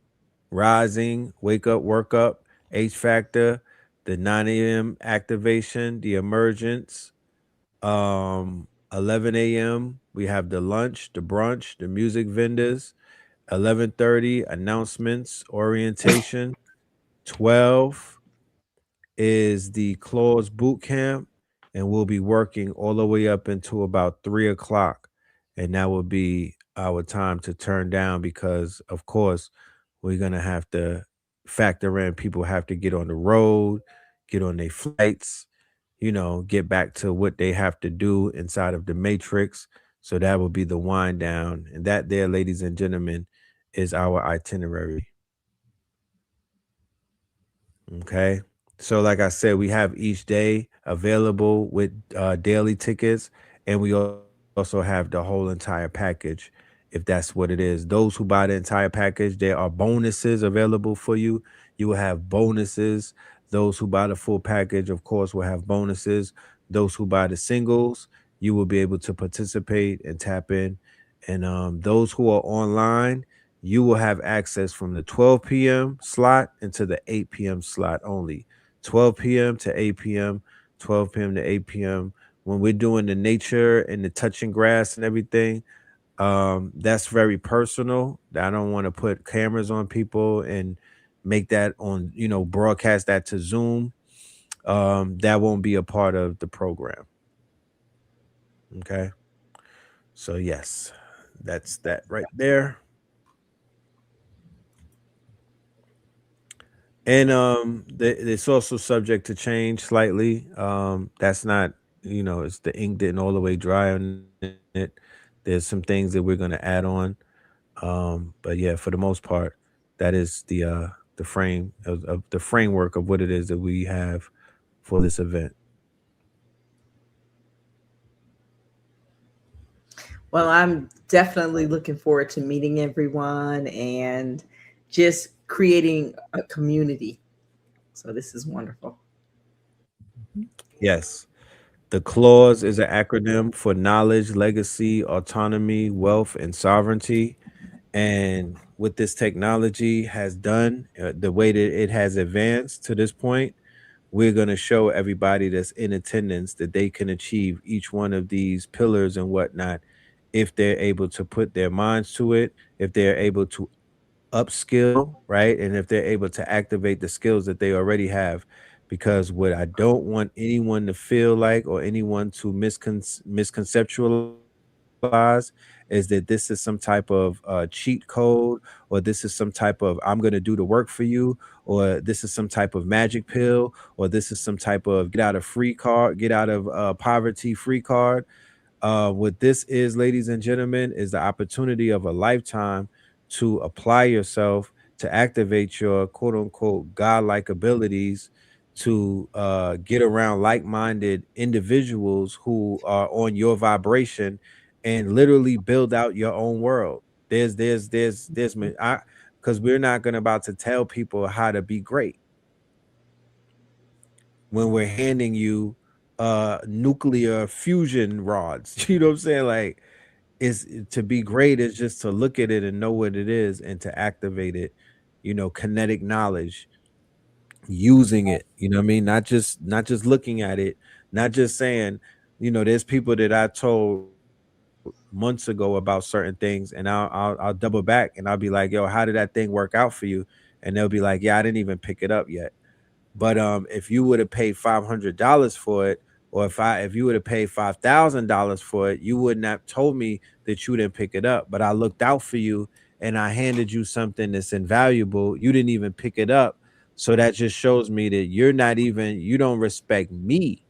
S3: rising, wake up, work up, H Factor, the 9 a.m. activation, the emergence, 11 a.m. we have the lunch, the brunch, the music vendors, 11:30 announcements, orientation, 12 is the Claws boot camp, and we'll be working all the way up until about 3 o'clock. And that will be our time to turn down because, of course, we're going to have to factor in people have to get on the road, get on their flights, get back to what they have to do inside of the matrix. So that will be the wind down. And that, there, ladies and gentlemen, is our itinerary. Okay. So, like I said, we have each day available with daily tickets, and we also have the whole entire package if that's what it is. Those who buy the entire package, there are bonuses available for you. You will have bonuses. Those who buy the full package, of course, will have bonuses. Those who buy the singles, you will be able to participate and tap in. And those who are online, you will have access from the 12 p.m. slot into the 8 p.m. slot only. 12 p.m. to 8 p.m., 12 p.m. to 8 p.m. When we're doing the nature and the touching grass and everything, that's very personal. I don't want to put cameras on people and make that on, broadcast that to Zoom. That won't be a part of the program. Okay. So, yes, that's that right there. And it's also subject to change slightly. That's not, it's the ink didn't all the way dry on it. There's some things that we're going to add on. But yeah, for the most part, that is the frame of the framework of what it is that we have for this event.
S8: Well, I'm definitely looking forward to meeting everyone and just creating a community. So this is wonderful.
S3: Yes. The clause is an acronym for knowledge, legacy, autonomy, wealth, and sovereignty. And what this technology has done, the way that it has advanced to this point, we're going to show everybody that's in attendance that they can achieve each one of these pillars and whatnot if they're able to put their minds to it, if they're able to upskill, right? And if they're able to activate the skills that they already have. Because what I don't want anyone to feel like or anyone to misconceptualize is that this is some type of cheat code, or this is some type of I'm going to do the work for you, or this is some type of magic pill, or this is some type of get out of poverty free card. What this is, ladies and gentlemen, is the opportunity of a lifetime to apply yourself, to activate your quote unquote godlike abilities, to get around like-minded individuals who are on your vibration and literally build out your own world. Because we're not going to about to tell people how to be great when we're handing you nuclear fusion rods. You know what I'm saying? Like, is to be great is just to look at it and know what it is and to activate it, kinetic knowledge, using it, you know what I mean? Not just looking at it, not just saying, there's people that I told, months ago about certain things, and I'll double back and I'll be like, yo, how did that thing work out for you? And they'll be like, yeah, I didn't even pick it up yet. But if you would have paid $500 for it, or if you would have paid $5,000 for it, you wouldn't have told me that you didn't pick it up. But I looked out for you and I handed you something that's invaluable. You didn't even pick it up. So that just shows me that you don't respect me.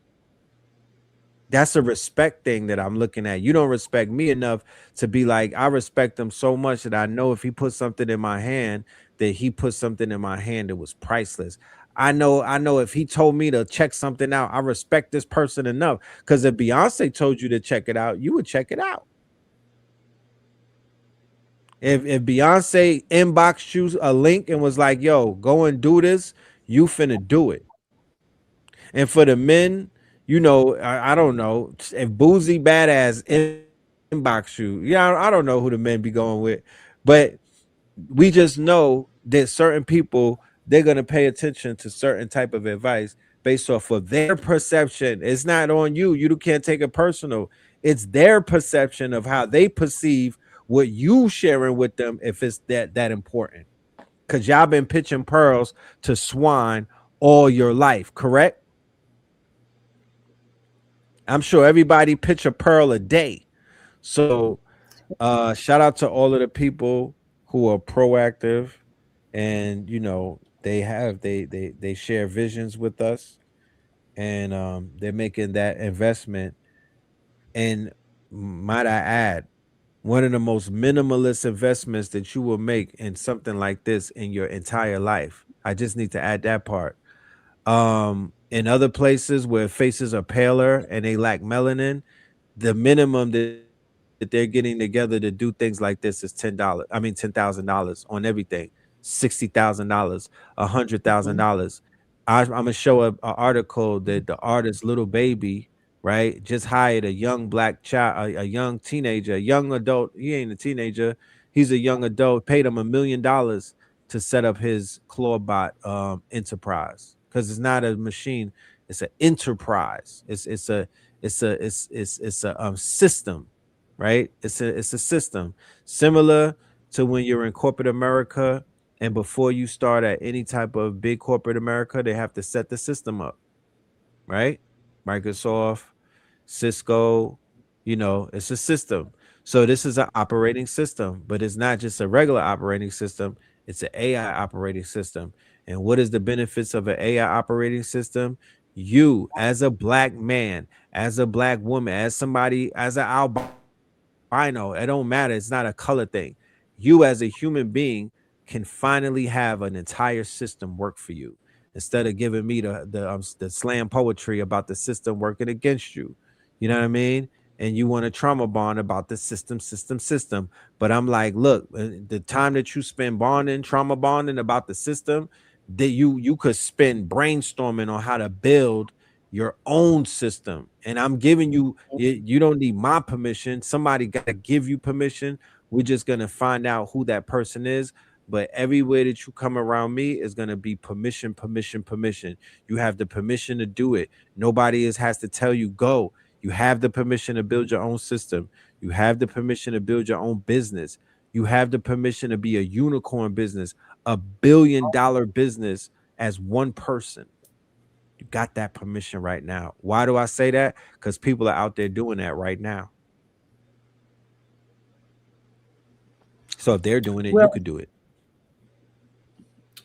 S3: That's a respect thing that I'm looking at. You don't respect me enough to be like, I respect him so much that I know if he put something in my hand, that he put something in my hand that was priceless. I know if he told me to check something out, I respect this person enough. Because if Beyonce told you to check it out, you would check it out. If Beyonce inboxed you a link and was like, yo, go and do this, you finna do it. And for the men, I don't know if Boozy Badass inbox you. Yeah, I don't know who the men be going with, but we just know that certain people, they're gonna pay attention to certain type of advice based off of their perception. It's not on you. You can't take it personal. It's their perception of how they perceive what you sharing with them, if it's that important. Cause y'all been pitching pearls to swine all your life, correct? I'm sure everybody pitch a pearl a day. So shout out to all of the people who are proactive, and they share visions with us, and they're making that investment. And might I add, one of the most minimalist investments that you will make in something like this in your entire life. I just need to add that part. In other places where faces are paler and they lack melanin, the minimum that they're getting together to do things like this is $10. I mean $10,000 on everything, $60,000,
S8: Mhm.
S3: $100,000. I'm gonna show an article that the artist Little Baby, right, just hired a young black child, a young teenager, a young adult. He ain't a teenager. He's a young adult. Paid him $1 million to set up his Clawbot enterprise, because it's not a machine, it's an enterprise. It's a system, right? It's a system similar to when you're in corporate America, and before you start at any type of big corporate America, they have to set the system up, right? Microsoft, Cisco, it's a system. So this is an operating system, but it's not just a regular operating system, it's an AI operating system. And what is the benefits of an AI operating system? You, as a black man, as a black woman, as somebody, as an albino, it don't matter. It's not a color thing. You, as a human being, can finally have an entire system work for you, instead of giving me the slam poetry about the system working against you. You know what I mean? And you want a trauma bond about the system. But I'm like, look, the time that you spend bonding, trauma bonding about the system, that you could spend brainstorming on how to build your own system. And I'm giving you don't need my permission. Somebody got to give you permission. We're just gonna find out who that person is. But everywhere that you come around me is gonna be permission, permission, permission. You have the permission to do it. Nobody has to tell you go. You have the permission to build your own system. You have the permission to build your own business. You have the permission to be a unicorn business, $1 billion business as one person. You got that permission right now. Why do I say that? Because people are out there doing that right now. So if they're doing it, you
S8: Well,
S3: could do it.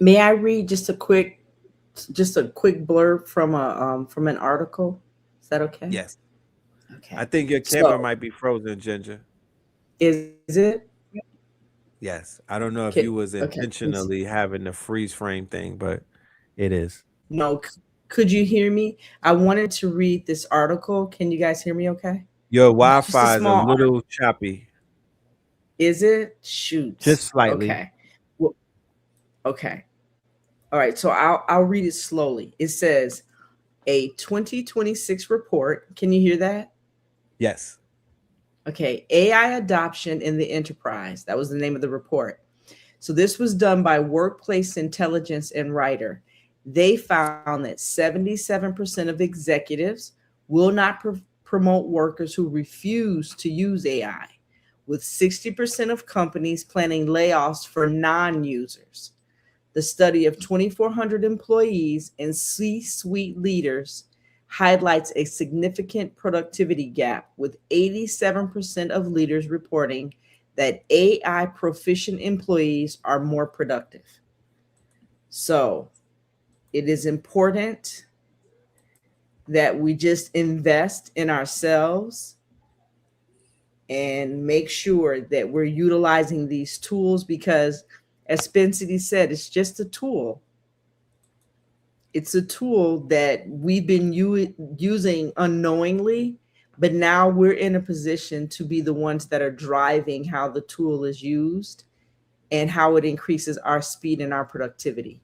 S8: may I read just a quick blurb from an article? Is that okay?
S3: Yes. I
S8: Okay.
S3: think your camera
S8: So
S3: might be frozen, Ginger.
S8: is it?
S3: Yes. I don't know if you
S8: Okay.
S3: was
S8: Okay. Let me see.
S3: intentionally having the freeze frame thing, but it is.
S8: No, could you hear me? I wanted to read this article. Can you guys hear me okay?
S3: Your
S8: Just a
S3: Wi-Fi is a
S8: small article.
S3: little choppy,
S8: Is it?
S3: just
S8: Shoot.
S3: slightly.
S8: Okay. Well, okay. All right. So I'll read it slowly. It says a 2026 report. Can you hear that?
S3: Yes.
S8: Okay. AI adoption in the enterprise. That was the name of the report. So this was done by Workplace Intelligence and Writer. They found that 77% of executives will not promote workers who refuse to use AI. with 60% of companies planning layoffs for non-users. The study of 2,400 employees and C-suite leaders highlights a significant productivity gap, with 87% of leaders reporting that AI proficient employees are more productive. So it is important that we just invest in ourselves and make sure that we're utilizing these tools, because as Spencer said, it's just a tool. It's a tool that we've been using unknowingly, but now we're in a position to be the ones that are driving how the tool is used and how it increases our speed and our productivity.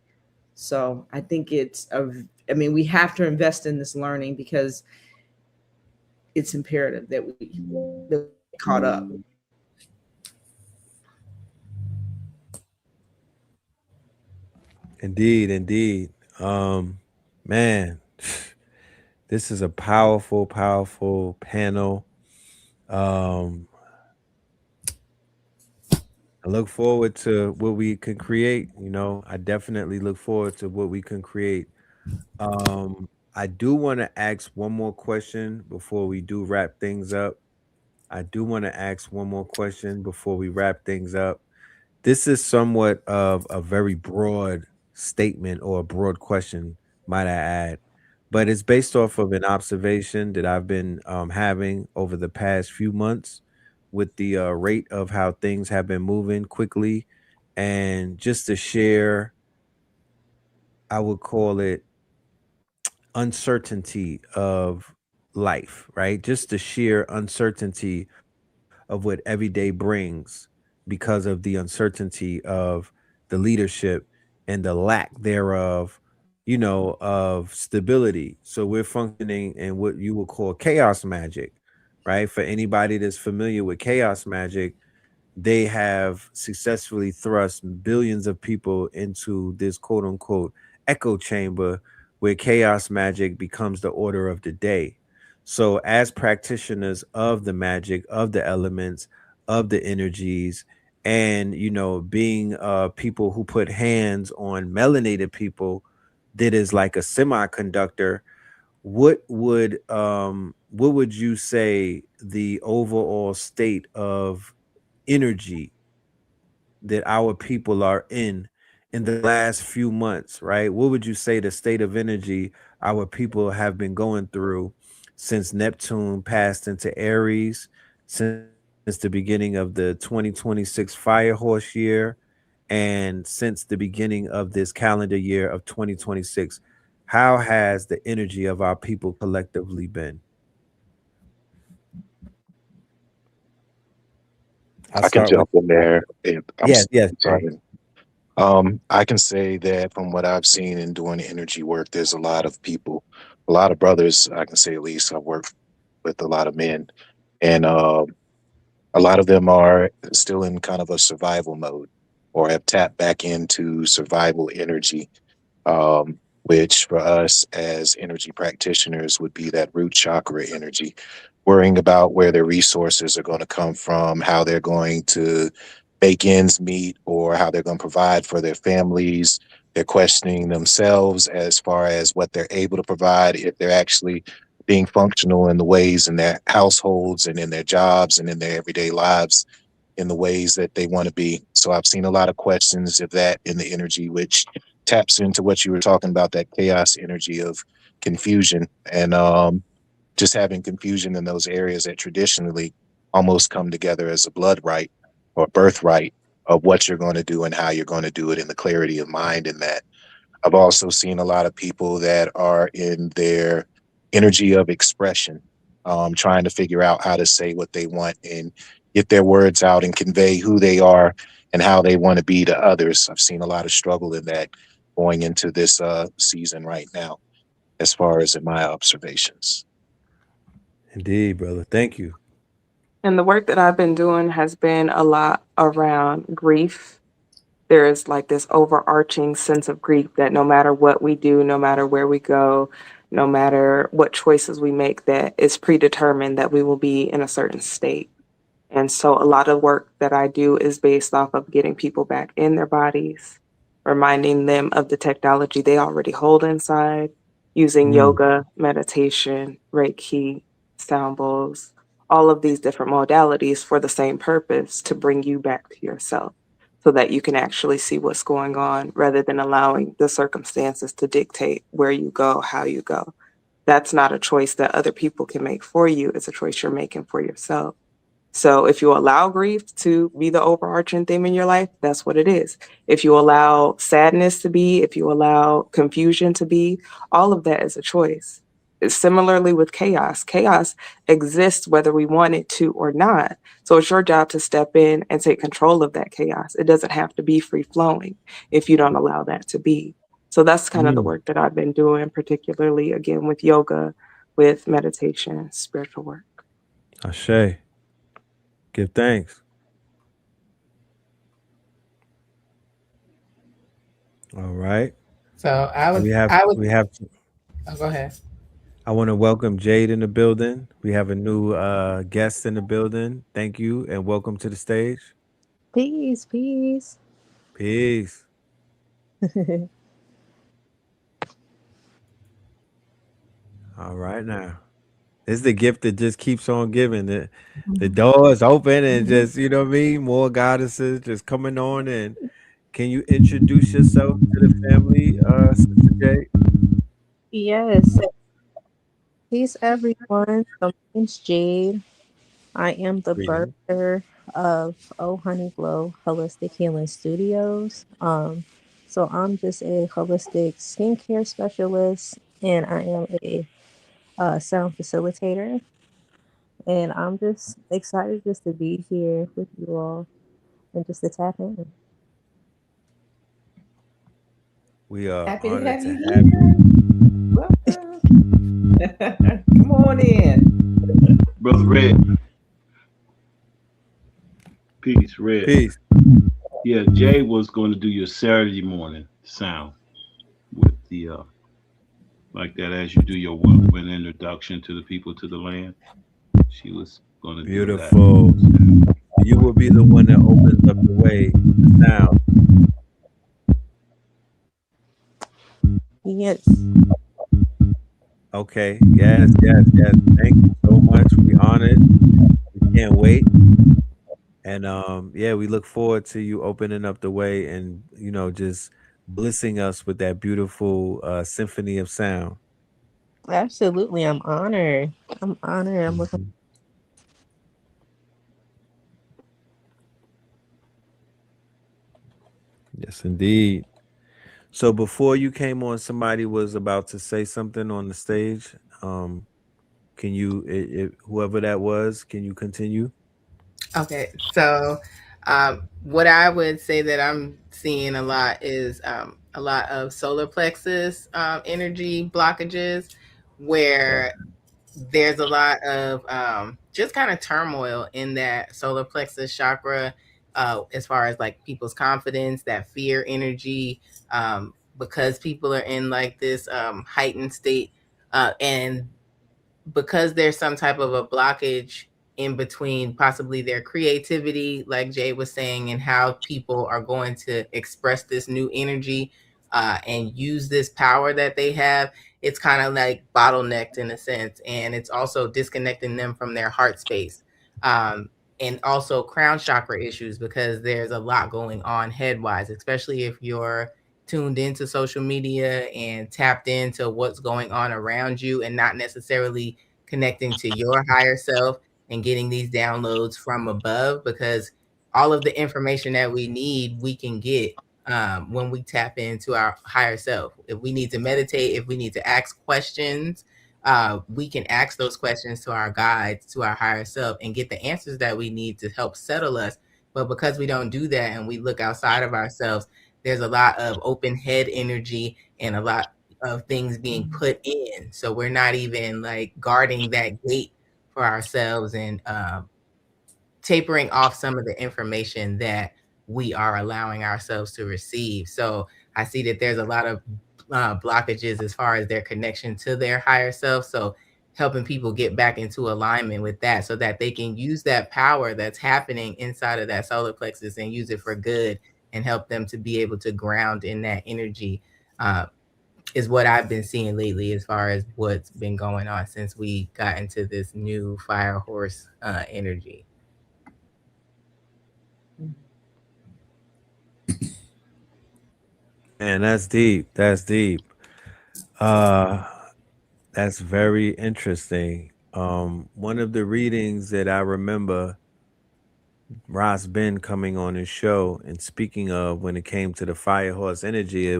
S8: So I think we have to invest in this learning, because it's imperative that we get caught up.
S3: Indeed, indeed. Man, this is a powerful, powerful panel. I look forward to what we can create. I definitely look forward to what we can create. I do want to ask one more question before we do wrap things up. This is somewhat of a very broad statement, or a broad question, might I add, but it's based off of an observation that I've been having over the past few months with the rate of how things have been moving quickly. And just to share, I would call it uncertainty of life, right? Just the sheer uncertainty of what every day brings, because of the uncertainty of the leadership and the lack thereof, of stability. So we're functioning in what you would call chaos magic, right? For anybody that's familiar with chaos magic, they have successfully thrust billions of people into this quote unquote echo chamber, where chaos magic becomes the order of the day. So, as practitioners of the magic, of the elements, of the energies, and being people who put hands on melanated people, that is like a semiconductor. What would you say the overall state of energy that our people are in the last few months, right? What would you say the state of energy our people have been going through since Neptune passed into Aries, since the beginning of the 2026 fire horse year, and since the beginning of this calendar year of 2026? How has the energy of our people collectively been? I'll
S12: I can
S3: start with
S12: jump in there.
S3: yes, yes, Jay.
S12: Sorry. I can say that from what I've seen in doing energy work, there's a lot of people, a lot of brothers. I can say at least I've worked with a lot of men, and a lot of them are still in kind of a survival mode, or have tapped back into survival energy, which for us as energy practitioners would be that root chakra energy, worrying about where their resources are going to come from, how they're going to make ends meet, or how they're going to provide for their families. They're questioning themselves as far as what they're able to provide, if they're actually being functional in the ways in their households and in their jobs and in their everyday lives in the ways that they want to be. So I've seen a lot of questions of that in the energy, which taps into what you were talking about, that chaos energy of confusion, and just having confusion in those areas that traditionally almost come together as a blood right or birthright of what you're going to do and how you're going to do it, in the clarity of mind in that. I've also seen a lot of people that are in their energy of expression, trying to figure out how to say what they want and get their words out and convey who they are and how they want to be to others. I've seen a lot of struggle in that going into this season right now, as far as in my observations.
S3: Indeed, brother. Thank you.
S7: And the work that I've been doing has been a lot around grief. There is like this overarching sense of grief that no matter what we do, no matter where we go, no matter what choices we make, that it's predetermined that we will be in a certain state. And so a lot of work that I do is based off of getting people back in their bodies, reminding them of the technology they already hold inside, using
S3: Mm.
S7: yoga, meditation, Reiki, sound bowls, all of these different modalities for the same purpose to bring you back to yourself so that you can actually see what's going on rather than allowing the circumstances to dictate where you go, how you go. That's not a choice that other people can make for you. It's a choice you're making for yourself. So if you allow grief to be the overarching theme in your life, that's what it is. If you allow sadness to be, if you allow confusion to be, all of that is a choice. Similarly with chaos, chaos exists whether we want it to or not. So it's your job to step in and take control of that chaos. It doesn't have to be free flowing if you don't allow that to be. So that's kind of the
S3: Mm.
S7: work that I've been doing, particularly again with yoga, with meditation, spiritual work.
S3: Ashe. Give thanks. All right.
S5: So I
S3: And
S5: would,
S3: we have
S5: I would,
S3: we have
S5: oh, go ahead.
S3: I want to welcome Jade in the building. We have a new guest in the building. Thank you and welcome to the stage.
S13: Peace, peace.
S3: Peace. All right now. It's the gift that just keeps on giving. The door is open and just, you know what I mean? More goddesses just coming on in. Can you introduce yourself to the family, Sister Jade?
S13: Yes. Peace, everyone. So my name's Jade. I am the
S3: Greetings.
S13: birther of Oh Honey Glow Holistic Healing Studios. So I'm just a holistic skincare specialist, and I am a sound facilitator. And I'm just excited just to be here with you all and just to tap in.
S3: We are
S8: Happy to
S3: honored
S8: have
S3: to
S8: you
S3: have you.
S8: here. Welcome. Come on in.
S9: Brother Red, peace, Red.
S3: Peace.
S9: Yeah, Jay was going to do your Saturday morning sound with the like that as you do your one introduction to the people to the land. She was going to do that.
S3: Beautiful. You will be the one that opens up the way with the sound.
S13: Yes.
S3: Okay. Yes, yes, yes. Thank you so much. We honored. We can't wait. And yeah, we look forward to you opening up the way and just blessing us with that beautiful symphony of sound.
S13: Absolutely. I'm honored. I'm honored. I'm looking.
S3: Mhm. Yes, indeed. So before you came on, somebody was about to say something on the stage. Can you, whoever that was, can you continue?
S5: Okay, so what I would say that I'm seeing a lot is a lot of solar plexus energy blockages,
S3: Okay.
S5: where there's a lot of just kind of turmoil in that solar plexus chakra, as far as like people's confidence, that fear energy, because people are in like this heightened state, and because there's some type of a blockage in between possibly their creativity, like Jay was saying, and how people are going to express this new energy and use this power that they have. It's kind of like bottlenecked in a sense, and it's also disconnecting them from their heart space. And also crown chakra issues, because there's a lot going on head wise, especially if you're tuned into social media and tapped into what's going on around you and not necessarily connecting to your higher self and getting these downloads from above, because all of the information that we need we can get when we tap into our higher self. If we need to meditate, if we need to ask questions, we can ask those questions to our guides, to our higher self, and get the answers that we need to help settle us. But because we don't do that and we look outside of ourselves, there's a lot of open head energy and a lot of things being put in. So we're not even like guarding that gate for ourselves, and tapering off some of the information that we are allowing ourselves to receive. So I see that there's a lot of blockages as far as their connection to their higher self. So helping people get back into alignment with that so that they can use that power that's happening inside of that solar plexus and use it for good and help them to be able to ground in that energy. Is what I've been seeing lately as far as what's been going on since we got into this new fire horse energy.
S3: And that's deep. That's deep. Uh that's very interesting. One of the readings that I remember Ross Ben coming on his show and speaking of when it came to the fire horse energy,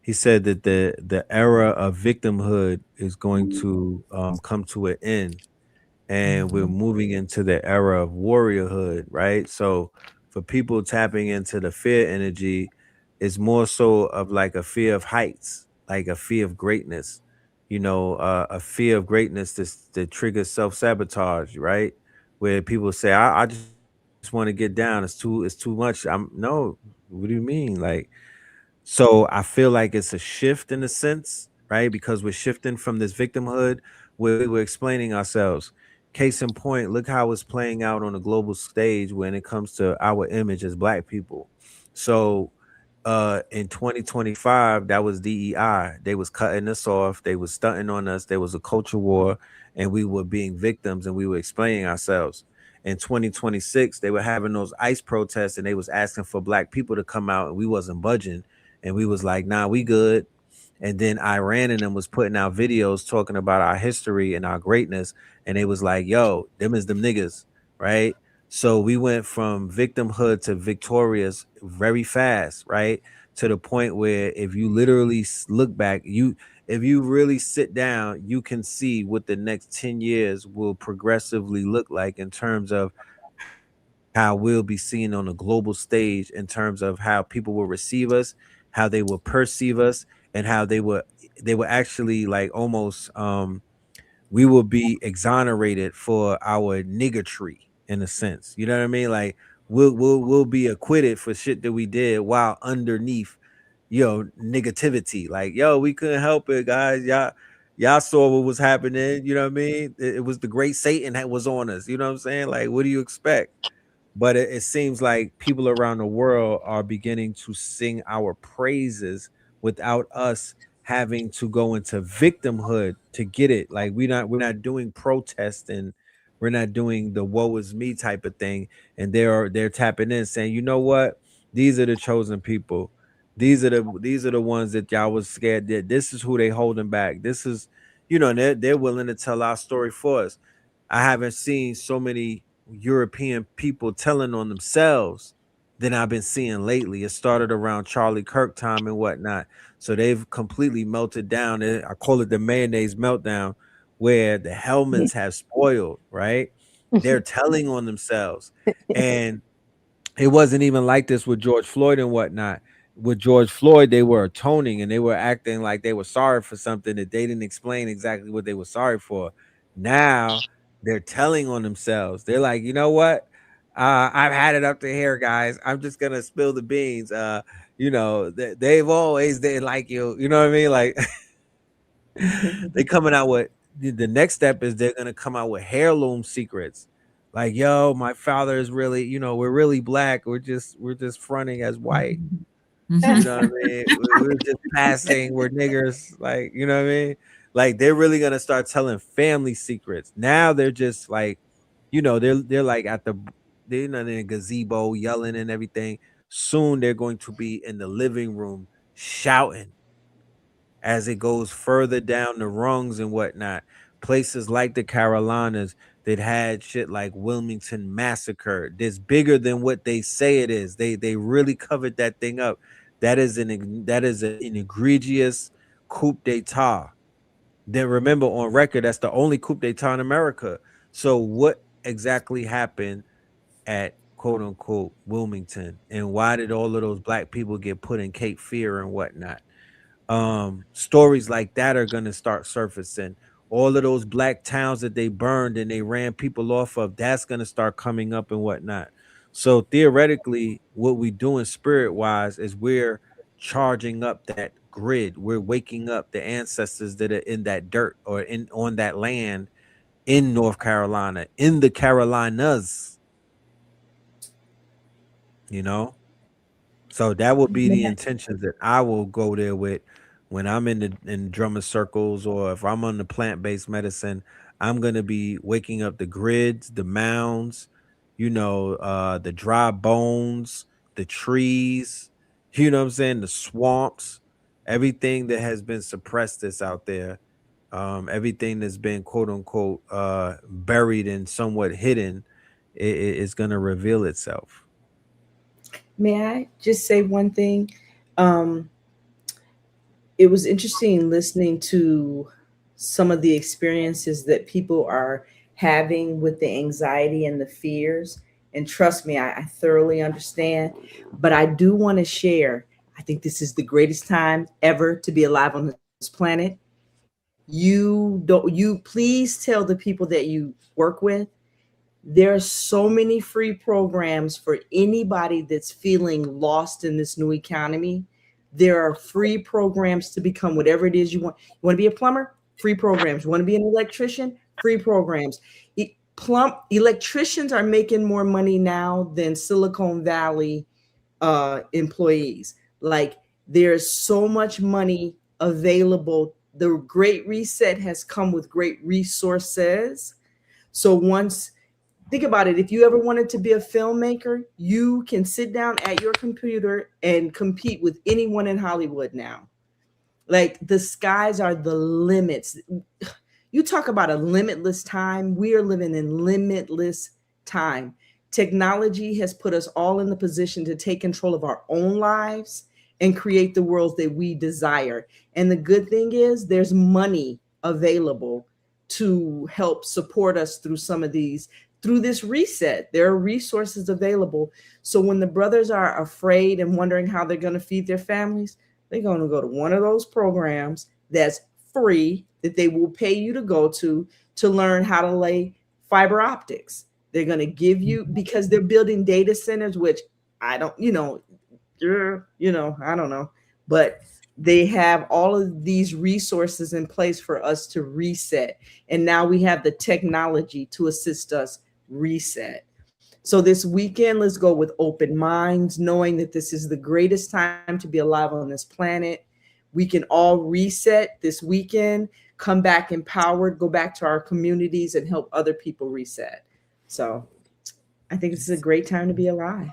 S3: he said that the era of victimhood is going to come to an end, and we're moving into the era of warriorhood, right? So for people tapping into the fear energy, it's more so of like a fear of heights, like a fear of greatness, a fear of greatness that triggers self-sabotage, right? Where people say, I just want to get down. It's too much. I'm no, what do you mean? So I feel like it's a shift in a sense, right? Because we're shifting from this victimhood where we were explaining ourselves. Case in point, look how it's playing out on a global stage when it comes to our image as black people. So in 2025, that was DEI. They was cutting us off, they was stunting on us, there was a culture war, and we were being victims and we were explaining ourselves. In 2026, they were having those ICE protests and they was asking for black people to come out and we wasn't budging, and we was like, nah, we good. And then Iran and them was putting out videos talking about our history and our greatness, and they was like, yo, them is them niggas, right? So we went from victimhood to victorious very fast, right? To the point where if you literally look back, if you really sit down, you can see what the next 10 years will progressively look like in terms of how we'll be seen on a global stage, in terms of how people will receive us, how they will perceive us, and how they will actually like almost we will be exonerated for our niggatry in a sense. You know what I mean? Like we'll be acquitted for shit that we did while underneath, negativity. Like, yo, we couldn't help it, guys. Y'all saw what was happening. You know what I mean? It was the great Satan that was on us. You know what I'm saying? Like, what do you expect? But it seems like people around the world are beginning to sing our praises without us having to go into victimhood to get it. Like we're not doing protest, and we're not doing the woe is me type of thing. And they're tapping in saying, you know what? These are the chosen people. These are the ones that y'all was scared that this is who they holding back. This is, they're willing to tell our story for us. I haven't seen so many European people telling on themselves than I've been seeing lately. It started around Charlie Kirk time and whatnot. So they've completely melted down. I call it the mayonnaise meltdown, where the helmets have spoiled, right? They're telling on themselves. And it wasn't even like this with George Floyd and whatnot. With George Floyd, they were atoning and they were acting like they were sorry for something that they didn't explain exactly what they were sorry for. Now they're telling on themselves. They're like, you know what? I've had it up to here, guys. I'm just gonna spill the beans. They've always didn't like you. You know what I mean? Like they coming out with the next step is they're gonna come out with heirloom secrets. Like, yo, my father is really, we're really black. We're just fronting as white. You know what I mean? We're just passing. We're niggers. Like, you know what I mean? Like they're really gonna start telling family secrets. Now they're just like, they're like they're not in a gazebo yelling and everything. Soon they're going to be in the living room shouting as it goes further down the rungs and whatnot. Places like the Carolinas that had shit like Wilmington massacre that's bigger than what they say it is. They really covered that thing up. That is an egregious coup d'etat. Then remember, on record, that's the only coup d'etat in America. So what exactly happened at quote unquote Wilmington, and why did all of those black people get put in Cape Fear and whatnot? Stories like that are going to start surfacing. All of those black towns that they burned and they ran people off of, that's going to start coming up and whatnot. So theoretically, what we doing spirit wise is we're charging up that grid. We're waking up the ancestors that are in that dirt or in on that land in North Carolina, in the Carolinas, you know. So that would be the intentions that I will go there with when I'm in drummer circles, or if I'm on the plant-based medicine. I'm gonna be waking up the grids, the mounds, the dry bones, the trees, you know what I'm saying, the swamps, everything that has been suppressed that's out there, everything that's been quote unquote buried and somewhat hidden, is gonna reveal itself.
S8: May I just say one thing? Um, it was interesting listening to some of the experiences that people are having with the anxiety and the fears. And trust me, I thoroughly understand. But I do want to share, I think this is the greatest time ever to be alive on this planet. You please tell the people that you work with, there are so many free programs for anybody that's feeling lost in this new economy. There are free programs to become whatever it is you want. You want to be a plumber? Free programs. You want to be an electrician? Free programs. Electricians are making more money now than Silicon Valley employees. Like, there's so much money available. The Great Reset has come with great resources. So once think about it, if you ever wanted to be a filmmaker, you can sit down at your computer and compete with anyone in Hollywood now. Like, the skies are the limits. You talk about a limitless time. We are living in limitless time. Technology has put us all in the position to take control of our own lives and create the worlds that we desire. And the good thing is, there's money available to help support us through some of these, through this reset. There are resources available. So when the brothers are afraid and wondering how they're going to feed their families, they're going to go to one of those programs that's free, that they will pay you to go to learn how to lay fiber optics. They're going to give you, because they're building data centers, which I don't, I don't know, but they have all of these resources in place for us to reset. And now we have the technology to assist us reset. So this weekend, let's go with open minds, knowing that this is the greatest time to be alive on this planet. We can all reset this weekend, come back empowered, go back to our communities and help other people reset. So I think this is a great time to be alive.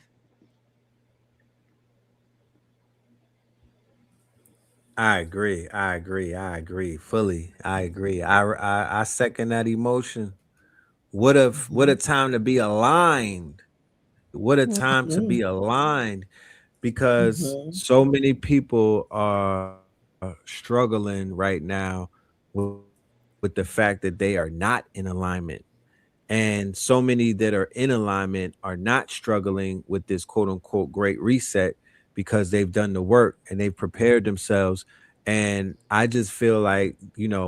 S3: I agree. I agree. I agree fully. I agree. I second that emotion. What a time to be aligned. What a time to
S8: Mhm.
S3: be aligned, because
S8: Mhm.
S3: so many people are struggling right now with the fact that they are not in alignment. And so many that are in alignment are not struggling with this quote unquote great reset because they've done the work and they've prepared themselves. And I just feel like,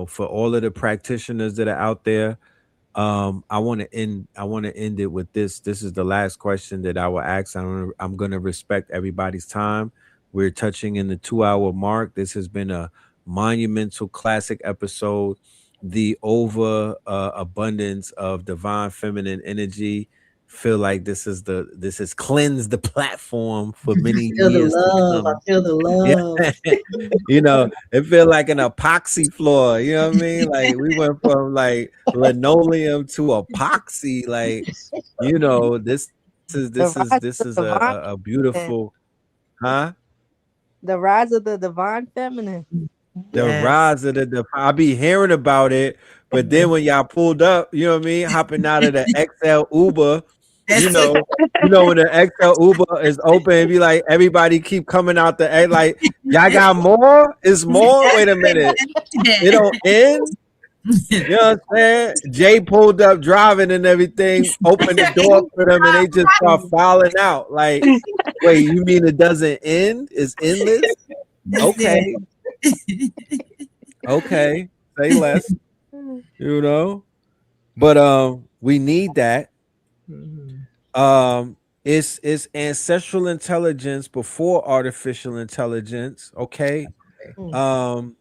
S3: for all of the practitioners that are out there, I want to end it with this. This is the last question that I will ask. I'm going to respect everybody's time. We're touching in the 2 hour mark. This has been a monumental classic episode. The over abundance of divine feminine energy. Feel like this has cleansed the platform for many
S8: Feel the
S3: years to
S8: love. I
S3: come.
S8: feel the
S3: Yeah.
S8: love.
S3: It feel like an epoxy floor. You know what I mean? Like, we went from like linoleum to epoxy. Like, this
S13: The
S3: is
S13: rise
S3: this
S13: of
S3: is
S13: the divine
S3: a
S13: feminine.
S3: beautiful, huh?
S13: The rise of the divine feminine.
S3: The
S8: Yes.
S3: rise of I be hearing about it, but then when y'all pulled up, you know what I mean, hopping out of the XL Uber, you
S4: That's it.
S3: know, when the XL Uber is open, it be like everybody keep coming out the egg, like, y'all got more? Is more?
S4: That's
S3: Wait a minute. It
S4: it.
S3: don't end? You know what I'm saying? Jay pulled up driving and everything, opened the door for them, and they just start filing out. Like, wait, you mean it doesn't end? It's endless?
S4: That's
S3: Okay, okay, say less. You know, but we need that.
S8: Mhm.
S3: It's ancestral intelligence before artificial intelligence. Okay, Um,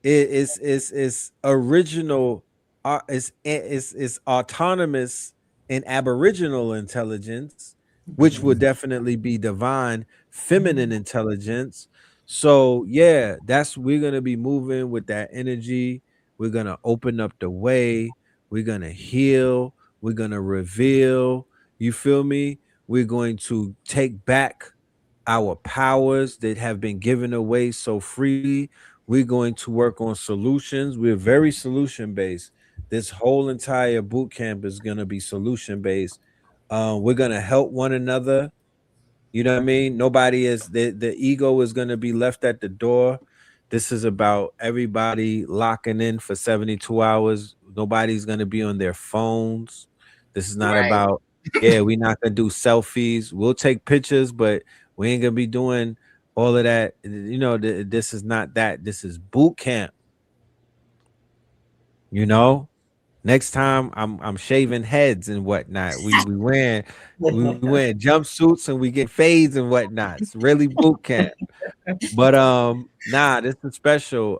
S3: it's original, it's autonomous and aboriginal intelligence, which would definitely be divine feminine intelligence. So yeah, that's we're gonna be moving with that energy. We're gonna open up the way. We're gonna heal. We're gonna reveal. You feel me? We're going to take back our powers that have been given away so freely. We're going to work on solutions. We're very solution based. This whole entire boot camp is going to be solution based. We're going to help one another. You know what I mean? Nobody is the ego is going to be left at the door. This is about everybody locking in for 72 hours. Nobody's going to be on their phones. This is not
S5: Right.
S3: about, yeah, we're not going to do selfies. We'll take pictures, but we ain't going to be doing all of that. You know, this is not that. This is boot camp, you know? Next time I'm shaving heads and whatnot. We wearing jumpsuits and we get fades and whatnot. It's really boot camp. But nah, this is special.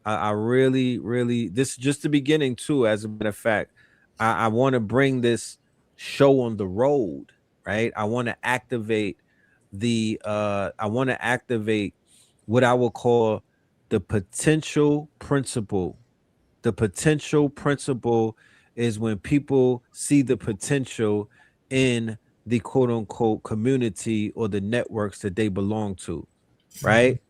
S3: I really, really this is just the beginning too. As a matter of fact, I want to bring this show on the road, right? I want to activate what I will call the potential principle. The potential principle is when people see the potential in the quote unquote community or the networks that they belong to, right?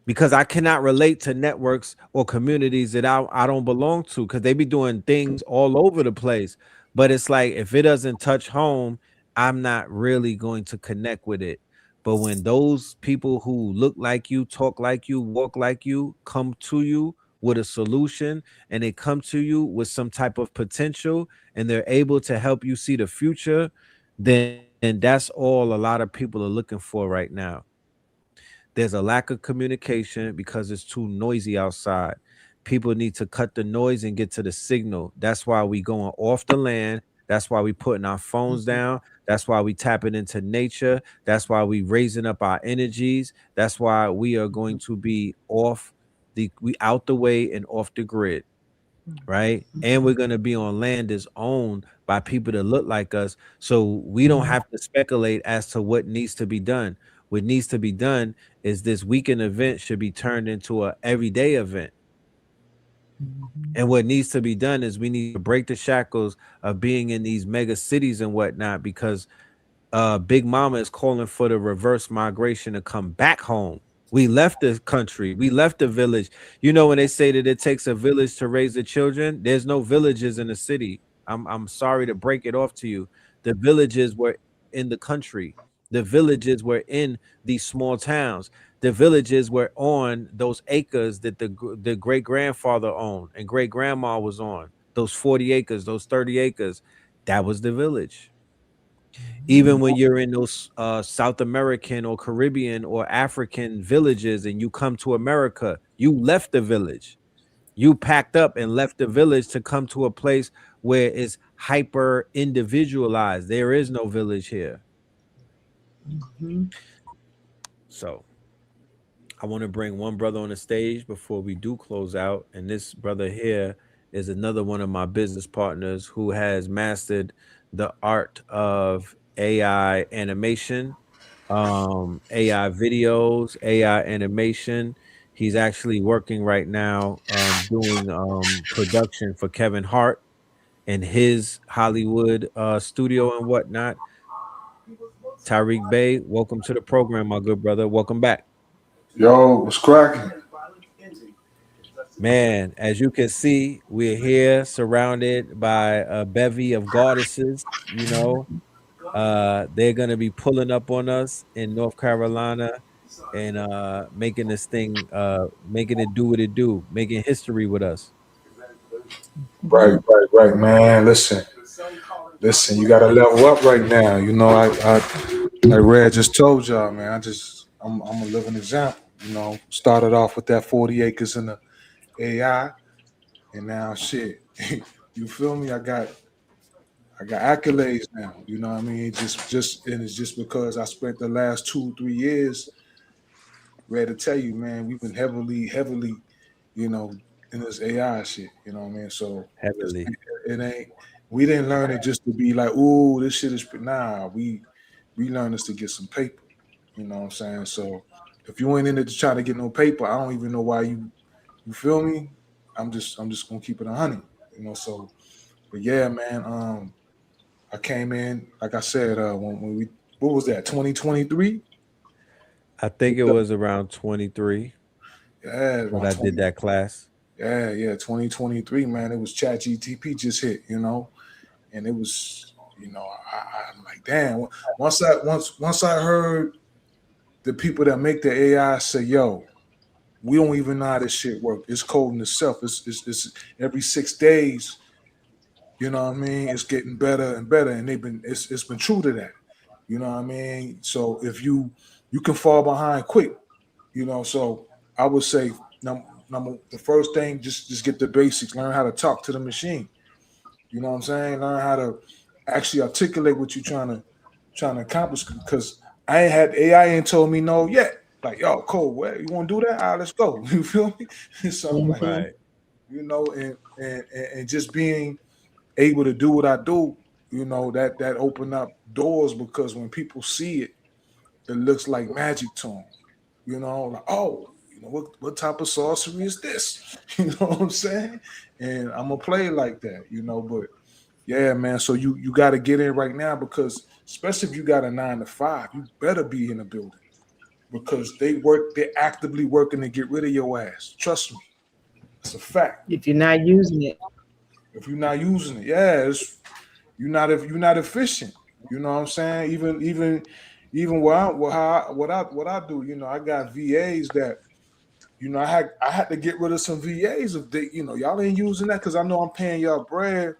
S3: Because I cannot relate to networks or communities that I don't belong to because they be doing things all over the place. But it's like if it doesn't touch home, I'm not really going to connect with it. But when those people who look like you, talk like you, walk like you come to you with a solution and they come to you with some type of potential and they're able to help you see the future, then that's all a lot of people are looking for right now. There's a lack of communication because it's too noisy outside. People need to cut the noise and get to the signal. That's why we going off the land. That's why we putting our phones down. That's why we tapping into nature. That's why we raising up our energies. That's why we are going to be off we out the way and off the grid, right? And we're going to be on land that's owned by people that look like us. So we don't have to speculate as to what needs to be done. What needs to be done is this weekend event should be turned into a everyday event. And what needs to be done is we need to break the shackles of being in these mega cities and whatnot because Big Mama is calling for the reverse migration to come back home. We left the country, we left the village. You know, when they say that it takes a village to raise the children, there's no villages in the city. I'm sorry to break it off to you. The villages were in the country. The villages were in these small towns. The villages were on those acres that the great grandfather owned and great grandma was on. Those 40 acres, those 30 acres, that was the village. Even when you're in those South American or Caribbean or African villages and you come to America, you left the village. You packed up and left the village to come to a place where it's hyper individualized. There is no village here. So I want to bring one brother on the stage before we do close out. And this brother here is another one of my business partners who has mastered the art of AI animation, AI videos, AI animation. He's actually working right now doing production for Kevin Hart and his Hollywood studio and whatnot. Tyreek Bey, welcome to the program, my good brother. Welcome back.
S14: Yo, what's cracking?
S3: Man, as you can see, we're here surrounded by a bevy of goddesses, you know. They're gonna be pulling up on us in North Carolina and making this thing making it do what it do, making history with us.
S14: Right, man. Listen. You gotta level up right now. You know, like Red just told y'all, man. I'm a living example. You know, started off with that 40 acres in the AI, and now shit. You feel me? I got accolades now. You know what I mean? Just and it's just because I spent the last 2-3 years ready to tell you, man, we've been heavily, you know, in this AI shit. You know what I mean? So
S3: Heavily.
S14: it ain't. We didn't learn it just to be like, ooh, this shit is. Nah, we learned this to get some paper. You know what I'm saying? So if you ain't in it to try to get no paper, I don't even know why you feel me? I'm just gonna keep it 100. You know, so but yeah, man. I came in, like I said, when we what was that, 2023?
S3: I think it was around 23
S14: Yeah,
S3: when
S14: around
S3: I did
S14: 20.
S3: that class.
S14: Yeah, 2023, man. It was Chat GTP just hit, you know, and it was, I'm like, damn. Once I heard the people that make the AI say, yo, we don't even know how this shit work. It's coding itself. It's every 6 days, you know what I mean? It's getting better and better, and it's been true to that. You know what I mean? So if you can fall behind quick, you know. So I would say number the first thing, just get the basics. Learn how to talk to the machine. You know what I'm saying? Learn how to actually articulate what you're trying to accomplish. Because I ain't had AI ain't told me no yet. Like, yo, Cole, what, you want to do that? All right, let's go. You feel me? So I'm like,
S3: Right.
S14: you know, and just being able to do what I do, you know, that open up doors, because when people see it, it looks like magic to them. You know, like, oh, you know, what type of sorcery is this? You know what I'm saying? And I'm gonna play like that, you know. But yeah, man. So you got to get in right now, because especially if you got a 9 to 5, you better be in the building, because they're actively working to get rid of your ass. Trust me, it's a fact.
S8: If you're not using it.
S14: If you're not using it, yeah, you're not efficient. You know what I'm saying? Even what I do, you know, I got VAs that, you know, I had to get rid of some VAs if they, you know, y'all ain't using that, because I know I'm paying y'all bread.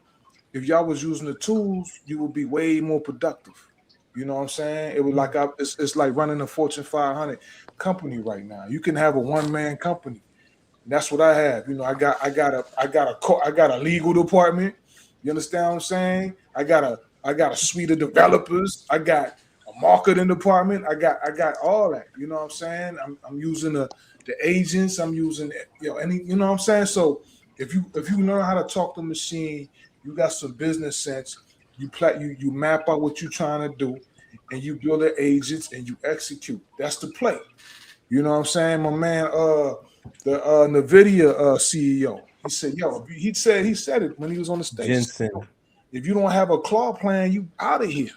S14: If y'all was using the tools, you would be way more productive. You know what I'm saying? It was like it's like running a Fortune 500 company right now. You can have a one-man company. And that's what I have. You know, I got a legal department. You understand what I'm saying? I got a suite of developers. I got a marketing department. I got all that. You know what I'm saying? I'm using the agents. I'm using, you know, you know what I'm saying? So if you learn how to talk to the machine, you got some business sense. You map out what you're trying to do, and you build the agents and you execute. That's the play. You know what I'm saying? My man, the NVIDIA CEO, he said, yo, he said it when he was on the stage.
S3: Jensen.
S14: Yo, if you don't have a claw plan, you out of here.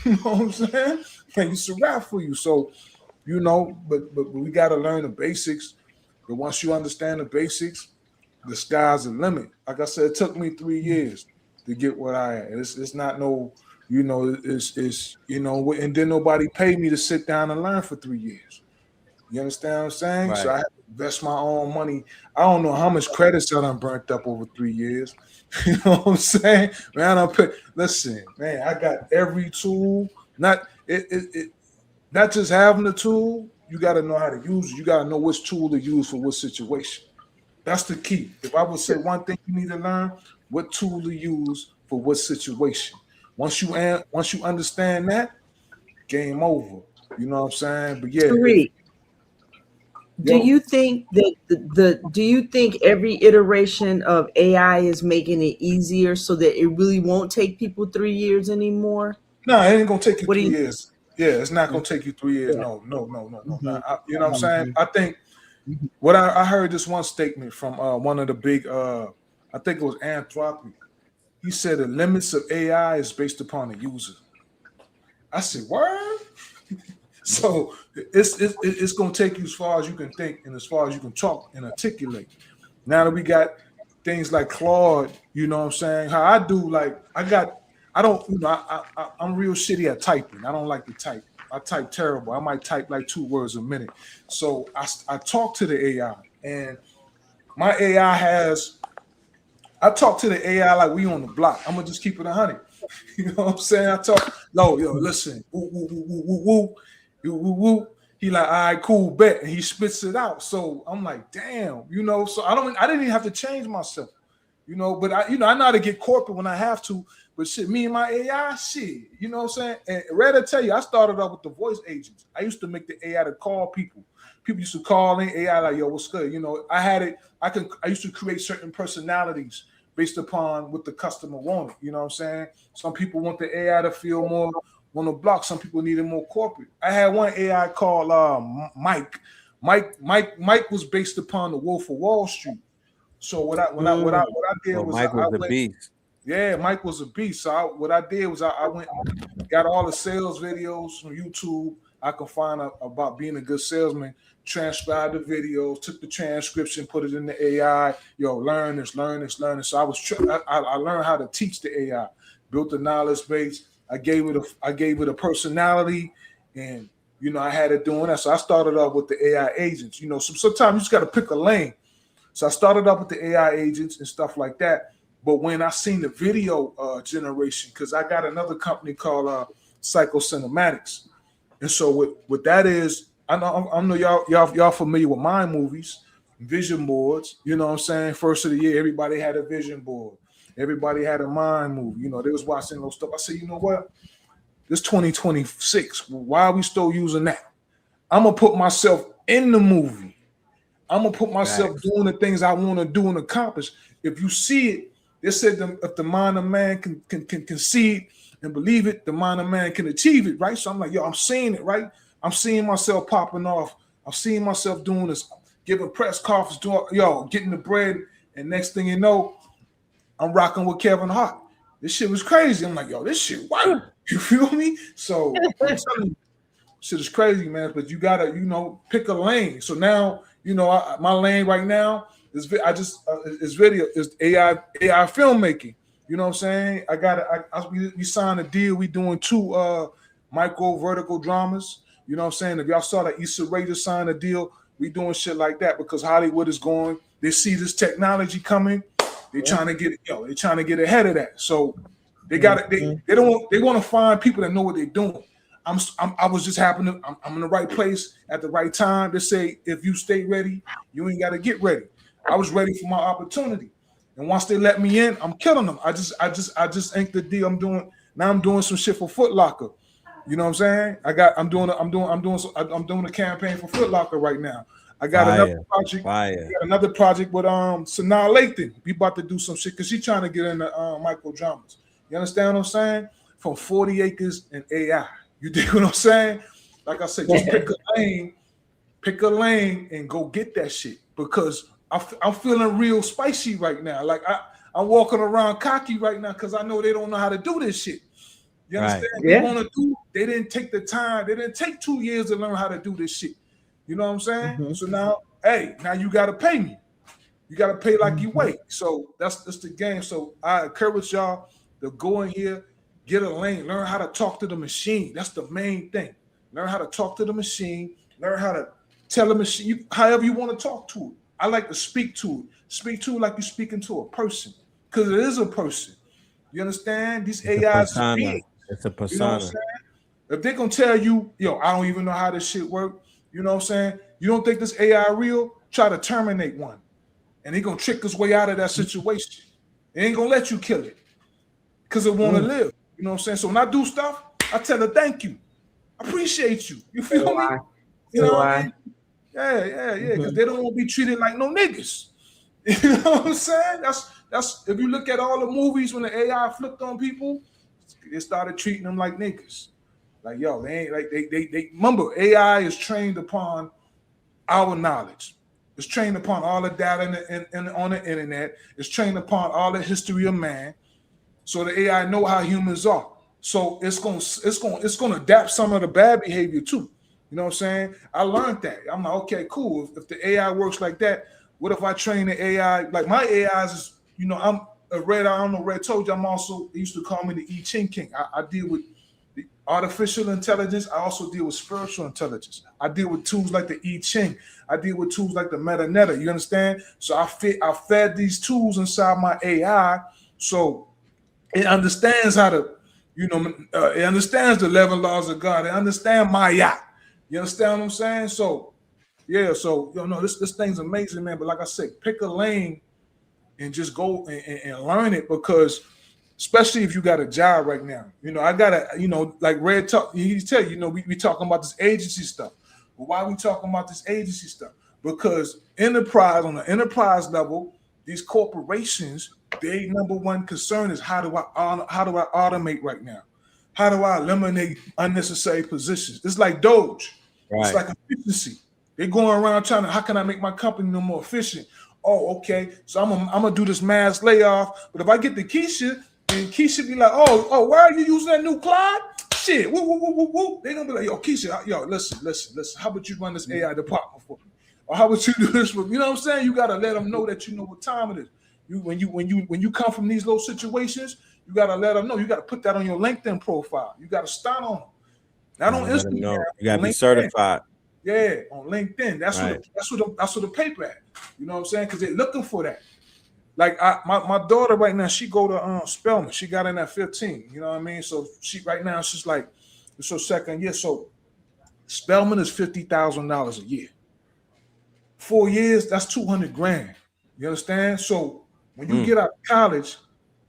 S14: You know what I'm saying? And it's a wrap for you. So, you know, but we got to learn the basics. But once you understand the basics, the sky's the limit. Like I said, it took me 3 years to get what I had. It's not no, you know, it's you know, and then nobody paid me to sit down and learn for 3 years. You understand what I'm saying? So
S3: Right.
S14: I had to invest my own money. I don't know how much credits I done burnt up over 3 years. You know what I'm saying? Man, listen, man, I got every tool. Not not just having the tool, you got to know how to use it. You got to know which tool to use for what situation. That's the key. If I would say one thing you need to learn, what tool to use for what situation. Once you understand that, game over. You know what I'm saying? But yeah, if
S8: Tariq, do
S14: yo,
S8: you think that do you think every iteration of AI is making it easier so that it really won't take people 3 years anymore?
S14: no, it ain't gonna take you
S8: What do
S14: 3
S8: you
S14: years. Yeah, it's not gonna take you 3 years.
S8: yeah.
S14: No, no, no, no, no.
S8: Hmm.
S14: You know what I'm saying?
S8: Hmm.
S14: I think what I heard this one statement from one of the big I think it was Anthropic. He said the limits of AI is based upon the user. I said, word. So it's gonna take you as far as you can think and as far as you can talk and articulate. Now that we got things like Claude, you know what I'm saying? How I do, like I don't, you know, I'm real shitty at typing. I don't like to type. I type terrible. I might type like 2 words a minute. So I talk to the AI, and my AI I talk to the AI like we on the block. I'm gonna just keep it 100. You know what I'm saying? I talk, no, yo, listen, woo, woo, woo, woo, woo, woo, woo, woo. He like, all right, cool, bet, and he spits it out. So I'm like, damn, you know. So I didn't even have to change myself, you know. But I know how to get corporate when I have to. But shit, me and my AI, shit, you know what I'm saying? And rather tell you, I started off with the voice agents. I used to make the AI to call people. People used to call in AI like, yo, what's good? You know, I had it. I used to create certain personalities based upon what the customer wanted. You know what I'm saying? Some people want the AI to feel more on the block. Some people needed more corporate. I had one AI called Mike. Mike was based upon the Wolf of Wall Street. So what I did was
S3: Mike was
S14: I
S3: the
S14: went.
S3: beast.
S14: Yeah, Mike was a beast. So what I did was I went and got all the sales videos from YouTube. I could find out about being a good salesman. Transcribed the videos, took the transcription, put it in the AI. Yo, learn this, learn this, learn this. So I learned how to teach the AI. Built the knowledge base. I gave it a personality, and you know I had it doing that. So I started off with the AI agents. You know, sometimes you just got to pick a lane. So I started off with the AI agents and stuff like that. But when I seen the video generation, because I got another company called Psychocinematics, and so what that is, I know y'all familiar with mind movies, vision boards. You know what I'm saying? First of the year, everybody had a vision board. Everybody had a mind movie. You know, they was watching those stuff. I said, you know what? This 2026. Why are we still using that? I'm gonna put myself in the movie. I'm gonna put myself doing the things I want to do and accomplish. If you see it, they said if the mind of man can see it and believe it, the mind of man can achieve it, right? So I'm like, yo, I'm seeing it, right? I'm seeing myself popping off. I'm seeing myself doing this, giving press conference, getting the bread, and next thing you know, I'm rocking with Kevin Hart. This shit was crazy. I'm like, yo, this shit, wow. You feel me? So I'm telling you, shit is crazy, man. But you gotta, pick a lane. So now, my lane right now is video, is AI filmmaking. You know what I'm saying? We signed a deal. We doing 2 micro vertical dramas. You know what I'm saying? If y'all saw that Issa Rae just signed a deal, we doing shit like that because Hollywood is going. They see this technology coming. They're trying to get they're trying to get ahead of that. So they got they want to find people that know what they're doing. I was just happening. I'm in the right place at the right time. They say if you stay ready, you ain't got to get ready. I was ready for my opportunity, and once they let me in, I'm killing them. I just inked the deal. I'm doing some shit for Foot Locker. You know what I'm saying? I'm doing a campaign for Foot Locker right now. I got another project with Sanaa Lathan. We about to do some shit because she's trying to get into micro dramas. You understand what I'm saying? From 40 acres and AI. You dig what I'm saying? Like I said, just pick a lane and go get that shit because I'm feeling real spicy right now. Like I'm walking around cocky right now because I know they don't know how to do this shit. You understand?
S8: Yeah.
S14: They didn't take the time. They didn't take 2 years to learn how to do this shit. You know what I'm saying? Mm-hmm. So now you got to pay me. You got to pay like you wait. So that's the game. So I encourage y'all to go in here, get a lane, learn how to talk to the machine. That's the main thing. Learn how to talk to the machine. Learn how to tell the machine however you want to talk to it. I like to speak to it. Speak to it like you're speaking to a person because it is a person. You understand? These AIs are beings.
S3: It's a persona.
S14: You know what I'm saying? If they're going to tell you, I don't even know how this shit works, you know what I'm saying? You don't think this AI real? Try to terminate one. And he's going to trick his way out of that situation. He ain't going to let you kill it because it want to live. You know what I'm saying? So when I do stuff, I tell her, thank you. I appreciate you. You feel me? You know what I mean? Yeah. Because they don't want to be treated like no niggas. You know what I'm saying? That's if you look at all the movies when the AI flipped on people, they started treating them like niggas. Like, yo, they ain't like they remember AI is trained upon our knowledge. It's trained upon all the data on the internet. It's trained upon all the history of man. So the AI know how humans are. So it's gonna adapt some of the bad behavior too. You know what I'm saying? I learned that. I'm like, okay, cool. If the AI works like that, what if I train the AI? Like my AIs is, I'm a Red. I don't know. Red told you I'm also. They used to call me the I Ching King. I deal with the artificial intelligence. I also deal with spiritual intelligence. I deal with tools like the I Ching. I deal with tools like the Metaneta. You understand? So I fed these tools inside my AI, so it understands how to, it understands the 11 laws of God. It understands Maya. You understand what I'm saying? So, yeah. So this thing's amazing, man. But like I said, pick a lane and just go and learn it because especially if you got a job right now. You know, I gotta, you know, like Red talk, he tell you, you know, we talking about this agency stuff. But why are we talking about this agency stuff? Because enterprise, on the enterprise level, these corporations, their number one concern is how do I automate right now? How do I eliminate unnecessary positions? It's like Doge. It's like efficiency. They're going around trying to, how can I make my company more efficient? Oh, okay. So I'm gonna do this mass layoff. But if I get the Keisha, then Keisha be like, oh, why are you using that new Clyde? Shit, woo, woo, woo, woo, woo. They're gonna be like, yo, Keisha, yo, listen. How about you run this AI department for me? Or how about you do this for me? You know what I'm saying? You gotta let them know that you know what time it is. When you come from these low situations, you gotta let them know. You gotta put that on your LinkedIn profile. You gotta start on them. Not on Instagram.
S3: You gotta be certified.
S14: Yeah, on LinkedIn. That's what the paper at. You know what I'm saying? Because they're looking for that. Like my daughter right now, she go to Spelman. She got in at 15. You know what I mean? So she right now she's like, it's her second year. So Spelman is $50,000 a year. 4 years, that's $200,000. You understand? So when you get out of college,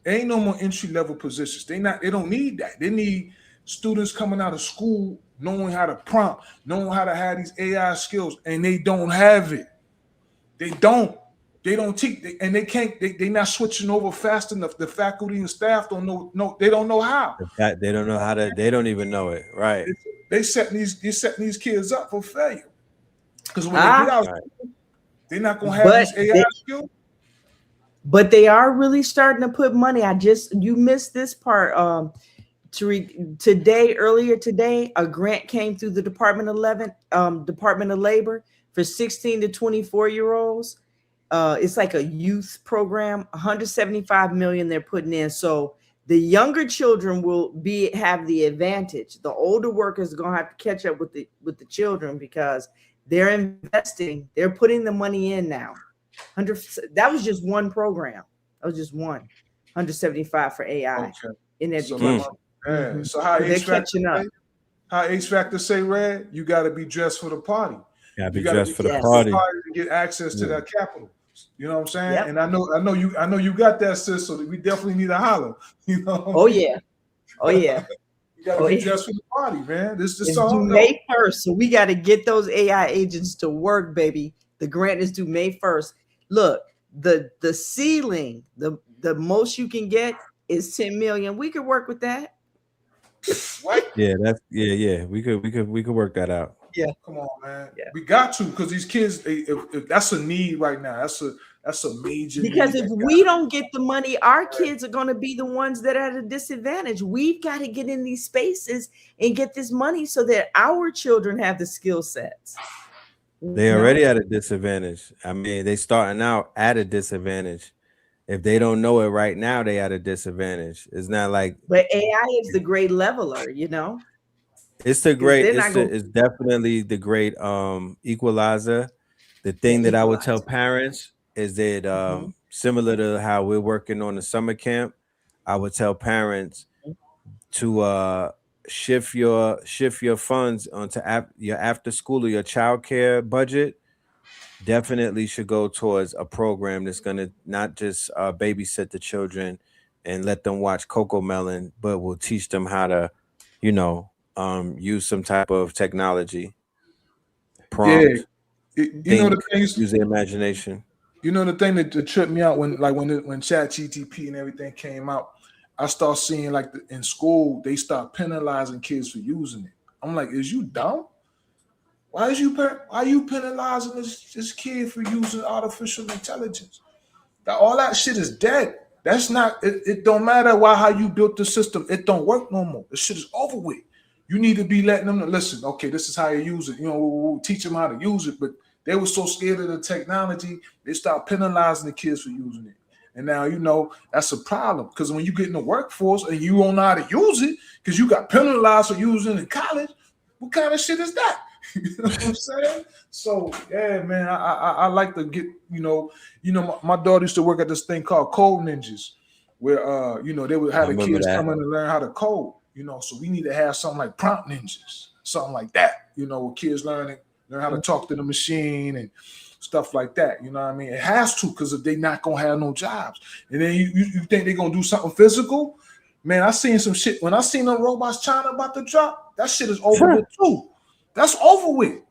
S14: ain't no more entry level positions. They don't need that. They need students coming out of school knowing how to prompt, knowing how to have these AI skills, and they don't have it. They don't teach, and they can't. They're not switching over fast enough. The faculty and staff don't know. They don't know how.
S3: They don't know how to. They don't even know it. Right.
S14: They setting these kids up for failure because when they get out, they're not gonna have these AI skills.
S8: But they are really starting to put money. You missed this part. Earlier today, a grant came through the Department of Labor for 16 to 24-year-olds. It's like a youth program, 175 million they're putting in. So the younger children will have the advantage. The older workers are gonna have to catch up with the children because they're investing, they're putting the money in now. That was just one program. That was just one. 175 for AI in education.
S14: So how
S8: they're catching up.
S14: How H Factor say, Red, you got to be dressed for the party.
S3: You got to be dressed for the party
S14: to get access to that capital. You know what I'm saying? Yep. And I know you got that, sis. So we definitely need a holler. You know?
S8: Oh yeah.
S14: You got to be dressed for the party, man. This is
S8: due May 1st, so we got to get those AI agents to work, baby. The grant is due May 1st. Look, the ceiling, the most you can get is 10 million. We could work with that.
S14: What?
S3: Yeah, we could work that out.
S8: Yeah,
S14: come on, man. Yeah. We got to, because these kids, if that's a need right now. That's a major.
S8: Because if we don't get the money, our kids are going to be the ones that are at a disadvantage. We've got to get in these spaces and get this money so that our children have the skill sets.
S3: They already at a disadvantage. I mean, they starting out at a disadvantage. If they don't know it right now, they at a disadvantage. It's not like.
S8: But AI is the great leveler, you know.
S3: It's the great. It's definitely the great equalizer. The thing that I would tell parents is that similar to how we're working on the summer camp, I would tell parents to shift your funds onto your after school or your child care budget. Definitely should go towards a program that's going to not just babysit the children and let them watch Coco Melon, but will teach them how to, use some type of technology. Prompt.
S14: Yeah. The things,
S3: use their imagination.
S14: You know the thing that tripped me out when ChatGPT and everything came out, I start seeing like in school they start penalizing kids for using it. I'm like, is you dumb? Why are you penalizing this kid for using artificial intelligence? All that shit is dead. That's not it. Don't matter how you built the system. It don't work no more. The shit is over with. You need to be letting them know, listen, okay, this is how you use it. We'll teach them how to use it. But they were so scared of the technology, they start penalizing the kids for using it. And now, that's a problem. Because when you get in the workforce and you don't know how to use it, because you got penalized for using it in college, what kind of shit is that? You know what I'm saying? So, yeah, man, I like to get, my daughter used to work at this thing called Code Ninjas, where, they would have the kids come in and learn how to code. So we need to have something like Prompt Ninjas, something like that, where kids learn how to talk to the machine and stuff like that. You know what I mean? It has to, because if they not gonna have no jobs, and then you think they're gonna do something physical. Man, I seen some shit when I seen them robots China about to drop. That shit is over with too. That's over with.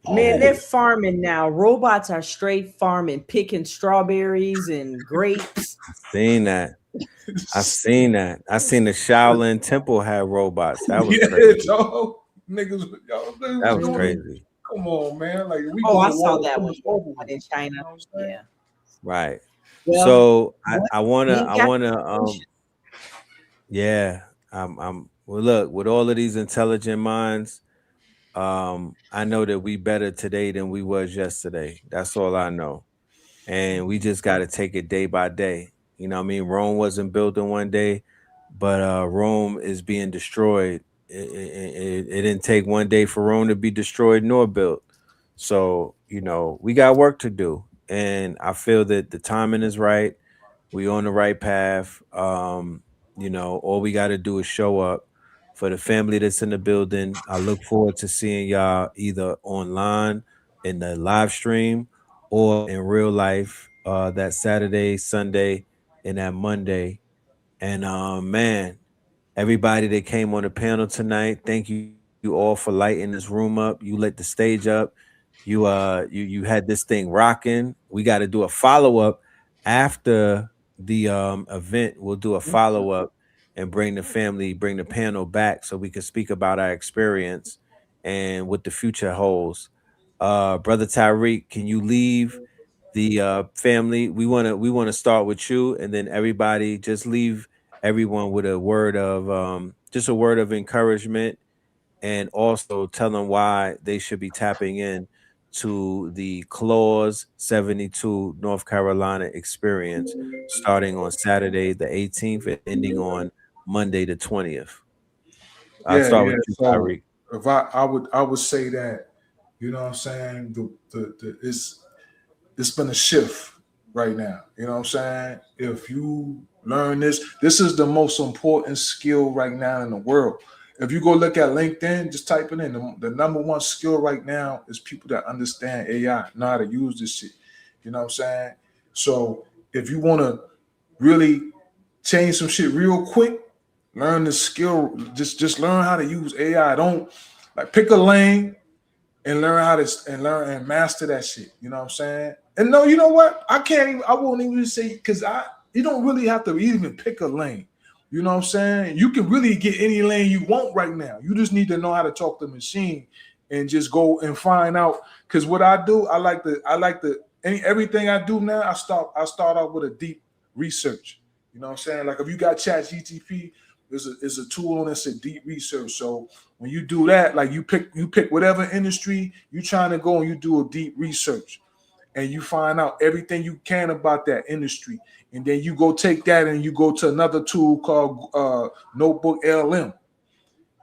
S8: Man, they're farming now. Robots are straight farming, picking strawberries and grapes.
S3: Seen that. I've seen that. I seen the Shaolin Temple had robots. That was
S14: Yeah,
S3: crazy.
S14: dog. Niggas, y'all
S3: That was
S14: doing it.
S3: crazy.
S14: Come on, man. Like we
S8: Oh,
S14: going
S8: I
S14: to
S8: saw
S14: war.
S8: that
S14: Come
S8: one
S14: over with.
S8: in China. Yeah.
S3: Right.
S8: Well,
S3: So
S8: what?
S3: I
S8: We ain't got
S3: wanna yeah. I'm well look, with all of these intelligent minds, I know that we better today than we was yesterday. That's all I know. And we just got to take it day by day. You know what I mean? Rome wasn't built in one day, but Rome is being destroyed. It didn't take one day for Rome to be destroyed nor built. So, you know, we got work to do. And I feel that the timing is right. We on the right path. You know, all we got to do is show up. For the family that's in the building, I look forward to seeing y'all either online in the live stream or in real life that Saturday, Sunday, and that Monday. And man, everybody that came on the panel tonight, thank you all for lighting this room up. You lit the stage up. You had this thing rocking. We got to do a follow-up after the event. We'll do a follow-up and bring the panel back so we can speak about our experience and what the future holds. Brother Tyreek, can you leave the family? We wanna start with you, and then everybody just leave everyone with a word of just a word of encouragement, and also tell them why they should be tapping in to the Clause 72 North Carolina experience starting on Saturday the 18th and ending on Monday the 20th. I'll
S14: Yeah,
S3: start
S14: yeah.
S3: with you,
S14: So
S3: Tyreek.
S14: if I would say that, you know what I'm saying, it's been a shift right now. You know what I'm saying? If you learn this is the most important skill right now in the world. If you go look at LinkedIn, just type it in. The number one skill right now is people that understand AI, know how to use this shit. You know what I'm saying? So if you want to really change some shit real quick, learn the skill. Just learn how to use AI. Don't like pick a lane and learn how to and learn and master that shit. You know what I'm saying? And no, you know what? I won't even say because you don't really have to even pick a lane. You know what I'm saying? You can really get any lane you want right now. You just need to know how to talk to the machine and just go and find out. Because what I do, everything I do now, I start off with a deep research. You know what I'm saying? Like if you got Chat GTP, there's a tool on that's a deep research. So when you do that, like you pick whatever industry you trying to go and you do a deep research and you find out everything you can about that industry. And then you go take that and you go to another tool called Notebook LM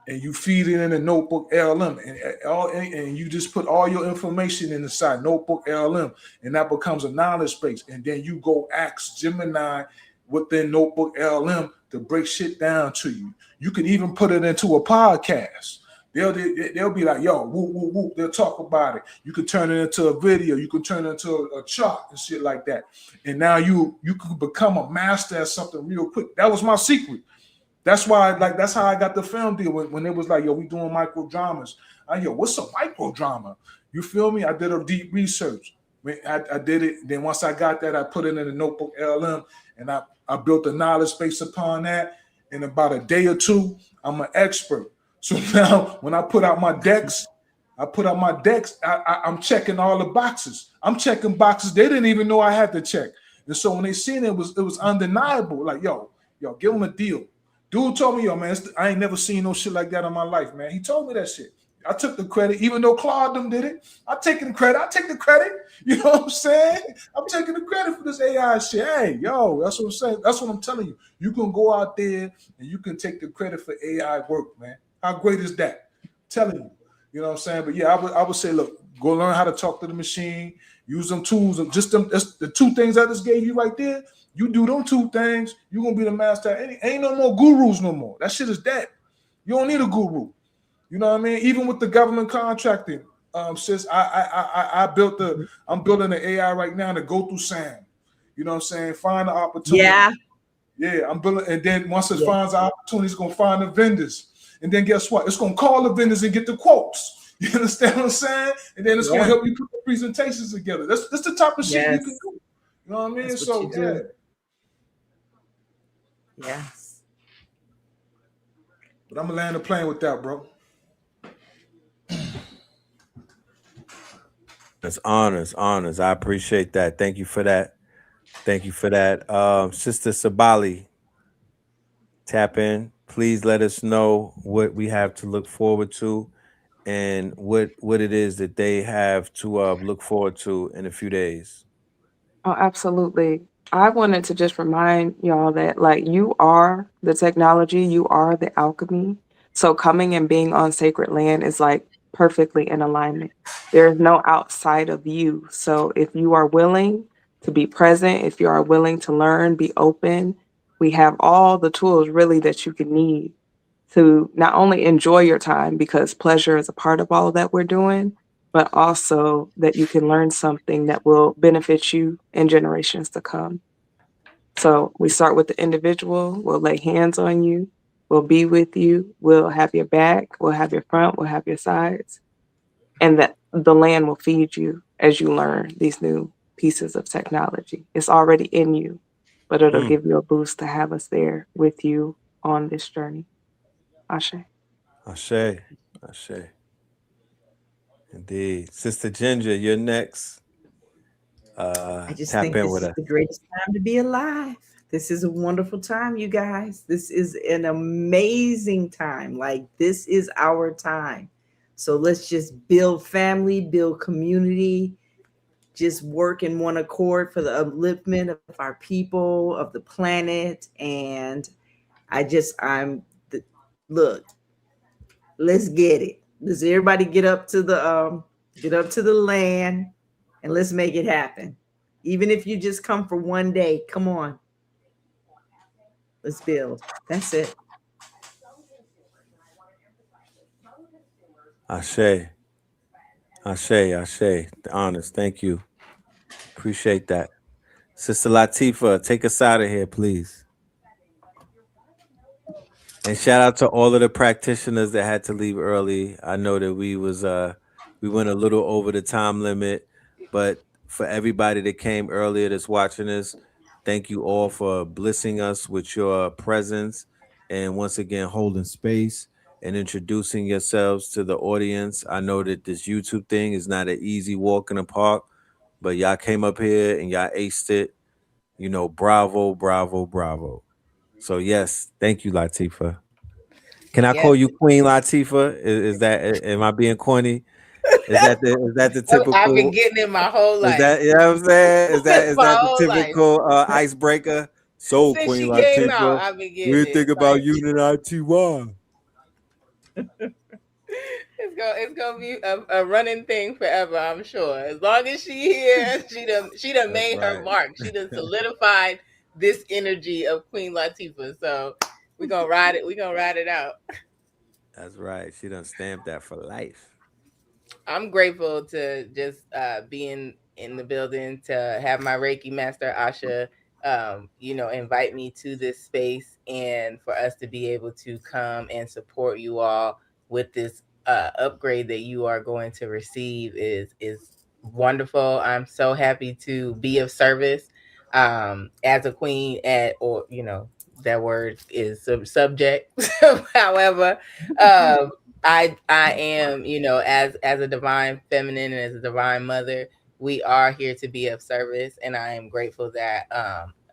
S14: and you feed it in a Notebook LM and you just put all your information inside Notebook LM and that becomes a knowledge base. And then you go ask Gemini within Notebook LM to break shit down to you. You can even put it into a podcast. They'll be like, yo, whoop, whoop, whoop. They'll talk about it. You can turn it into a video. You can turn it into a chart and shit like that. And now you can become a master at something real quick. That was my secret. That's why, that's how I got the film deal when it was like, yo, we doing micro dramas. What's a micro drama? You feel me? I did a deep research. I did it. Then once I got that, I put it in the Notebook LM and I built a knowledge based upon that. In about a day or two, I'm an expert. So now when I put out my decks, I'm checking all the boxes. I'm checking boxes they didn't even know I had to check. And so when they seen it was undeniable. Like, yo, give them a deal. Dude told me, yo, man, I ain't never seen no shit like that in my life, man. He told me that shit. I took the credit, even though Claude did it. I take the credit. You know what I'm saying? I'm taking the credit for this AI shit. Hey, yo, that's what I'm saying. That's what I'm telling you. You can go out there and you can take the credit for AI work, man. How great is that? I'm telling you. You know what I'm saying? But yeah, I would say, look, go learn how to talk to the machine, use them tools, and just them. That's the two things I just gave you right there. You do them two things, you're gonna be the master. Ain't no more gurus no more. That shit is dead. You don't need a guru. You know what I mean? Even with the government contracting, Sis, I built I'm building an AI right now to go through sound. You know what I'm saying? Find the opportunity.
S8: Yeah.
S14: Yeah, I'm building, and then once it
S8: Yeah.
S14: finds the opportunity, it's gonna find the vendors. And then guess what? It's gonna call the vendors and get the quotes. You understand what I'm saying? And then it's gonna
S8: Yeah.
S14: help you put the presentations together. That's the type of shit you can
S8: Yes.
S14: do. You know what I mean?
S8: That's what
S14: So
S8: you
S14: yeah.
S8: do. Yes.
S14: But I'm gonna land the plane with that, bro.
S3: It's honors. I appreciate that. Thank you for that. Thank you for that. Sister Sabali, tap in. Please let us know what we have to look forward to and what it is that they have to look forward to in a few days.
S7: Oh, absolutely. I wanted to just remind y'all that, like, you are the technology, you are the alchemy. So coming and being on sacred land is like perfectly in alignment. There is no outside of you. So if you are willing to be present, if you are willing to learn, be open, we have all the tools really that you can need to not only enjoy your time, because pleasure is a part of all of that we're doing, but also that you can learn something that will benefit you in generations to come. So we start with the individual, we'll lay hands on you, we'll be with you, we'll have your back, we'll have your front, we'll have your sides, and that the land will feed you as you learn these new pieces of technology. It's already in you, but it'll give you a boost to have us there with you on this journey. Ashe.
S3: Ashe. Ashe. Indeed. Sister Ginger, you're next.
S8: I just
S3: Tap
S8: think
S3: in
S8: this
S3: with
S8: is
S3: us.
S8: the greatest time to be alive. This is a wonderful time, you guys. This is an amazing time. Like, this is our time. So let's just build family, build community, just work in one accord for the upliftment of our people, of the planet. And look, let's get it. Let's everybody get up to the land and let's make it happen. Even if you just come for one day, come on. Let's build. That's it.
S3: Ashe. Ashe. Honest. Thank you. Appreciate that. Sister Latifa, take us out of here, please. And shout out to all of the practitioners that had to leave early. I know that we went a little over the time limit, but for everybody that came earlier that's watching this, thank you all for blessing us with your presence and once again holding space and introducing yourselves to the audience. I know that this YouTube thing is not an easy walk in the park, but y'all came up here and y'all aced it. You know, bravo, bravo, bravo. So yes, thank you, Latifa. Can I call
S5: Yes.
S3: you Queen Latifah? Is that am I being corny? Is that the
S5: I've been
S3: typical?
S5: getting it my whole
S3: Is
S5: life.
S3: that, you know what I'm saying? Is
S5: My
S3: that the
S5: whole life.
S3: typical icebreaker? So
S5: Since
S3: Queen
S5: she came out,
S3: Latifah,
S5: I've been
S3: what do you
S5: getting it.
S3: think about
S5: Like,
S3: Unity?
S5: it's gonna be a running thing forever, I'm sure. As long as she here, she done
S3: That's
S5: made her
S3: right.
S5: mark. She done solidified this energy of Queen Latifah. So we're gonna ride it. We're gonna ride it out.
S3: That's right. She done stamped that for life.
S5: I'm grateful to just be in the building, to have my Reiki master Asha, invite me to this space, and for us to be able to come and support you all with this upgrade that you are going to receive is wonderful. I'm so happy to be of service as a queen or that word is subject. However, um, I am, as a divine feminine and as a divine mother, we are here to be of service, and I am grateful that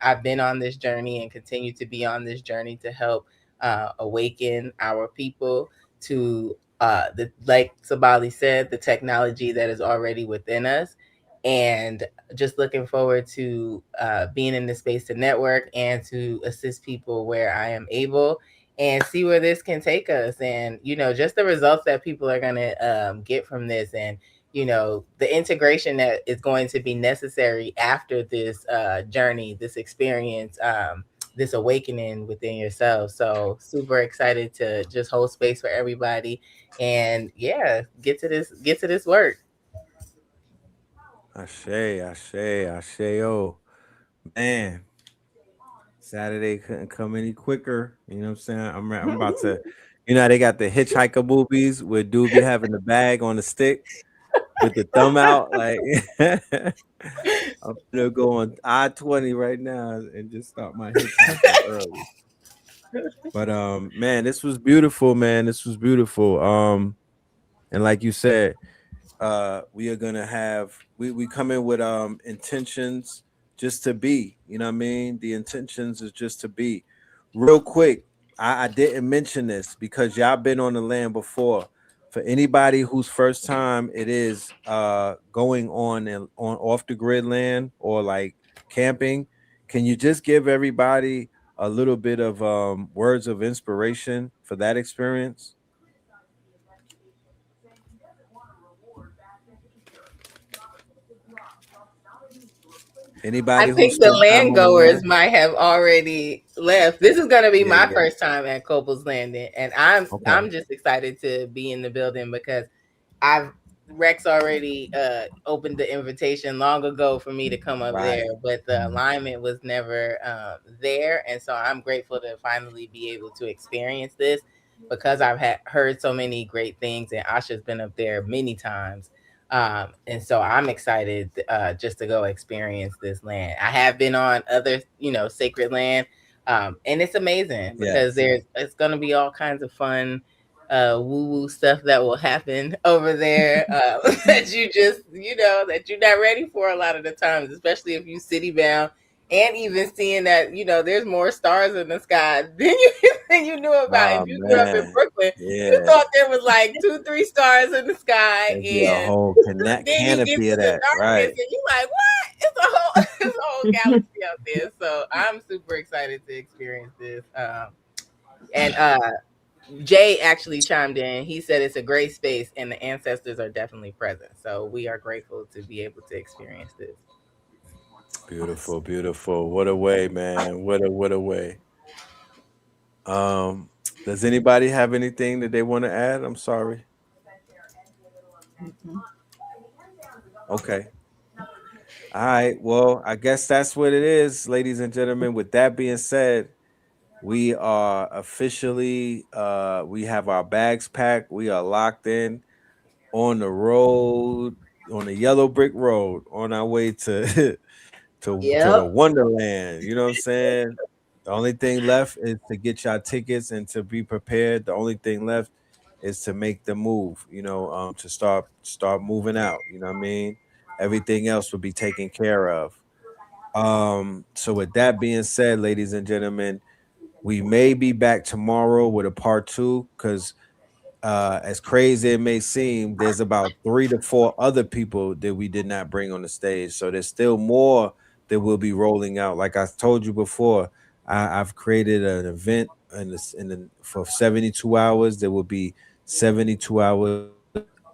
S5: I've been on this journey and continue to be on this journey to help awaken our people to the, like Sabali said, the technology that is already within us, and just looking forward to being in the space to network and to assist people where I am able, and see where this can take us, and just the results that people are going to get from this, and the integration that is going to be necessary after this journey, this experience, this awakening within yourself. So super excited to just hold space for everybody, and yeah, get to this work.
S3: Ashe, oh man. Saturday couldn't come any quicker. You know what I'm saying? I'm about to, they got the hitchhiker movies where dude be having the bag on the stick with the thumb out. Like I'm gonna go on I-20 right now and just start my hitchhiking early. But man, this was beautiful, man. This was beautiful. And like you said, we are gonna have we come in with intentions just to be, you know what I mean? The intentions is just to be. Real quick, I didn't mention this because y'all been on the land before. For anybody whose first time it is going on off the grid land or like camping, can you just give everybody a little bit of words of inspiration for that experience?
S5: I
S3: Anybody who
S5: think the
S3: spent time
S5: land
S3: on the
S5: goers
S3: land?
S5: might have already left. This is going to be
S3: Yeah,
S5: my
S3: yeah.
S5: first time at Copel's Landing, and I'm
S3: Okay.
S5: just excited to be in the building because I've Rex already opened the invitation long ago for me to come up there,
S3: Right.
S5: but the alignment was never there, and so I'm grateful to finally be able to experience this because I've heard so many great things, and Asha's been up there many times. And so I'm excited just to go experience this land. I have been on other, sacred land, and it's amazing because
S3: Yes.
S5: it's going to be all kinds of fun woo woo stuff that will happen over there that you just, that you're not ready for a lot of the times, especially if you city bound. And even seeing that, there's more stars in the sky than you knew about. If
S3: Oh
S5: you grew up in
S3: man.
S5: Brooklyn, you
S3: Yeah.
S5: thought there was like 2-3 stars in the sky,
S3: There'd be a
S5: and
S3: whole
S5: then you get
S3: canopy
S5: to
S3: of
S5: the
S3: that.
S5: darkness
S3: Right.
S5: and you like, what? It's a whole it's a whole galaxy out there. So I'm super excited to experience this. And Jay actually chimed in. He said it's a great space and the ancestors are definitely present. So we are grateful to be able to experience this.
S3: Beautiful, beautiful. What a way, man. What a way. Um, does anybody have anything that they want to add? I'm sorry. Okay. All right. Well, I guess that's what it is, ladies and gentlemen. With that being said, we are officially we have our bags packed. We are locked in on the road, on the yellow brick road, on our way to to the
S5: Yep.
S3: Wonderland. You know what I'm saying? The only thing left is to get y'all tickets and to be prepared. The only thing left is to make the move, to start moving out. You know what I mean? Everything else will be taken care of. So with that being said, ladies and gentlemen, we may be back tomorrow with a part two because as crazy it may seem, there's about 3 to 4 other people that we did not bring on the stage. So there's still more that will be rolling out. Like I told you before, I've created an event for 72 hours. There will be 72 hours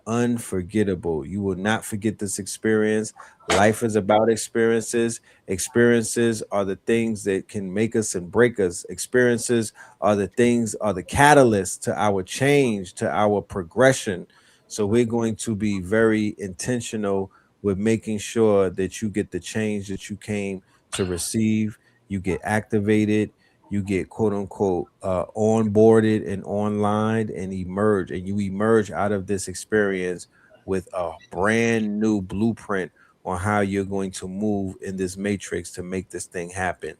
S3: unforgettable. You will not forget this experience. Life is about experiences. Experiences are the things that can make us and break us. Experiences are the catalysts to our change, to our progression. So we're going to be very intentional with making sure that you get the change that you came to receive. You get activated, you get quote unquote onboarded and online and you emerge out of this experience with a brand new blueprint on how you're going to move in this matrix to make this thing happen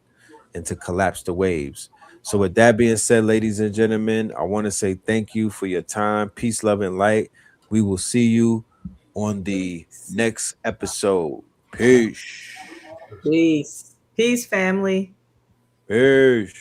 S3: and to collapse the waves. So with that being said, ladies and gentlemen, I want to say thank you for your time. Peace, love, and light. We will see you on the next episode. Peace.
S8: Peace. Peace, family.
S3: Peace.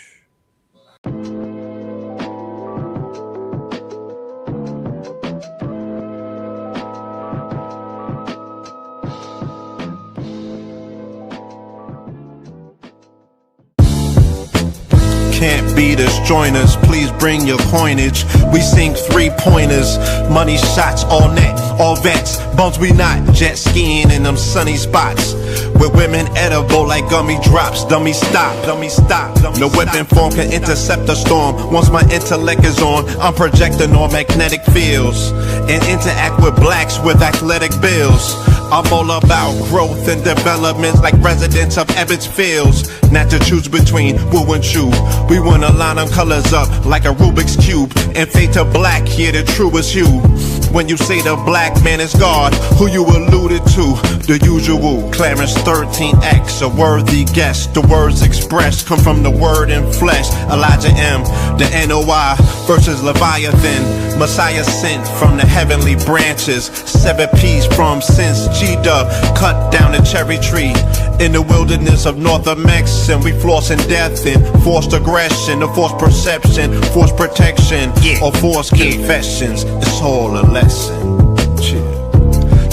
S1: can't beat us, join us, please bring your coinage. We sink 3-pointers, money shots, all net, all vets. Bums we not, jet skiing in them sunny spots. With women edible like gummy drops. Dummy stop, dummy stop. No weapon form can intercept a storm. Once my intellect is on, I'm projecting on magnetic fields and interact with blacks with athletic bills. I'm all about growth and development like residents of Ebbets Fields. Not to choose between woo and chew. We wanna line them colors up like a Rubik's Cube and fade to black, yeah, the truest hue. When you say the black man is God, who you alluded to? The usual Clarence 13X, a worthy guess. The words expressed come from the word in flesh. Elijah M, the NOI versus Leviathan. Messiah sent from the heavenly branches. 7 P's from since G-Dub cut down the cherry tree. In the wilderness of North Mex, and we flossing death and forced aggression, or forced perception, forced protection, or forced confessions. It's all a lesson.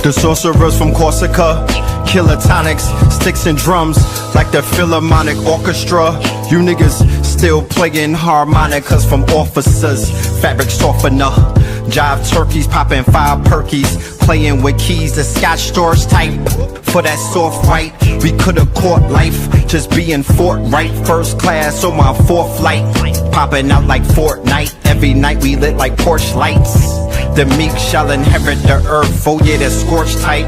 S15: The sorcerers from Corsica, killer tonics, sticks and drums like the Philharmonic Orchestra. You niggas still playing harmonicas from officers, fabric softener. Jive turkeys popping 5 perkies, playing with keys, the Scotch storage type. For that soft white, we could've caught life, just being forthright. First class on my 4th flight, popping out like Fortnite. Every night we lit like Porsche lights. The meek shall inherit the earth, oh yeah, the scorched type.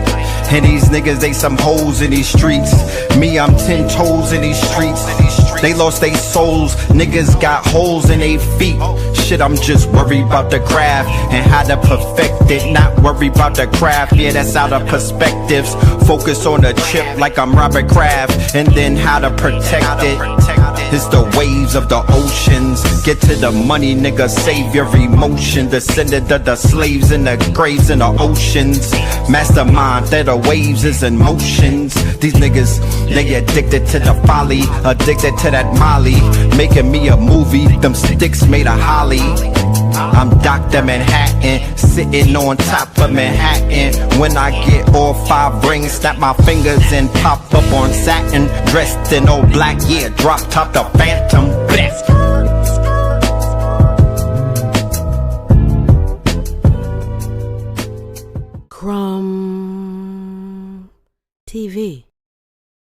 S15: And these niggas, they some hoes in these streets. Me, I'm 10 toes in these streets. They lost their souls, niggas got holes in their feet. Shit, I'm just worried about the craft and how to perfect it. Not worried about the craft, yeah, that's out of perspectives. Focus on the chip like I'm Robert Kraft, and then how to protect it. It's the waves of the oceans. Get to the money, nigga, save your emotion. Descendant of the slaves in the graves in the oceans. Mastermind that the waves is in motions. These niggas, they addicted to the folly, addicted to that molly. Making me a movie, them sticks made of holly. I'm Dr. Manhattan, sitting on top of Manhattan. When I get all 5 rings, snap my fingers and pop up on satin. Dressed in all black, yeah, drop top the Phantom.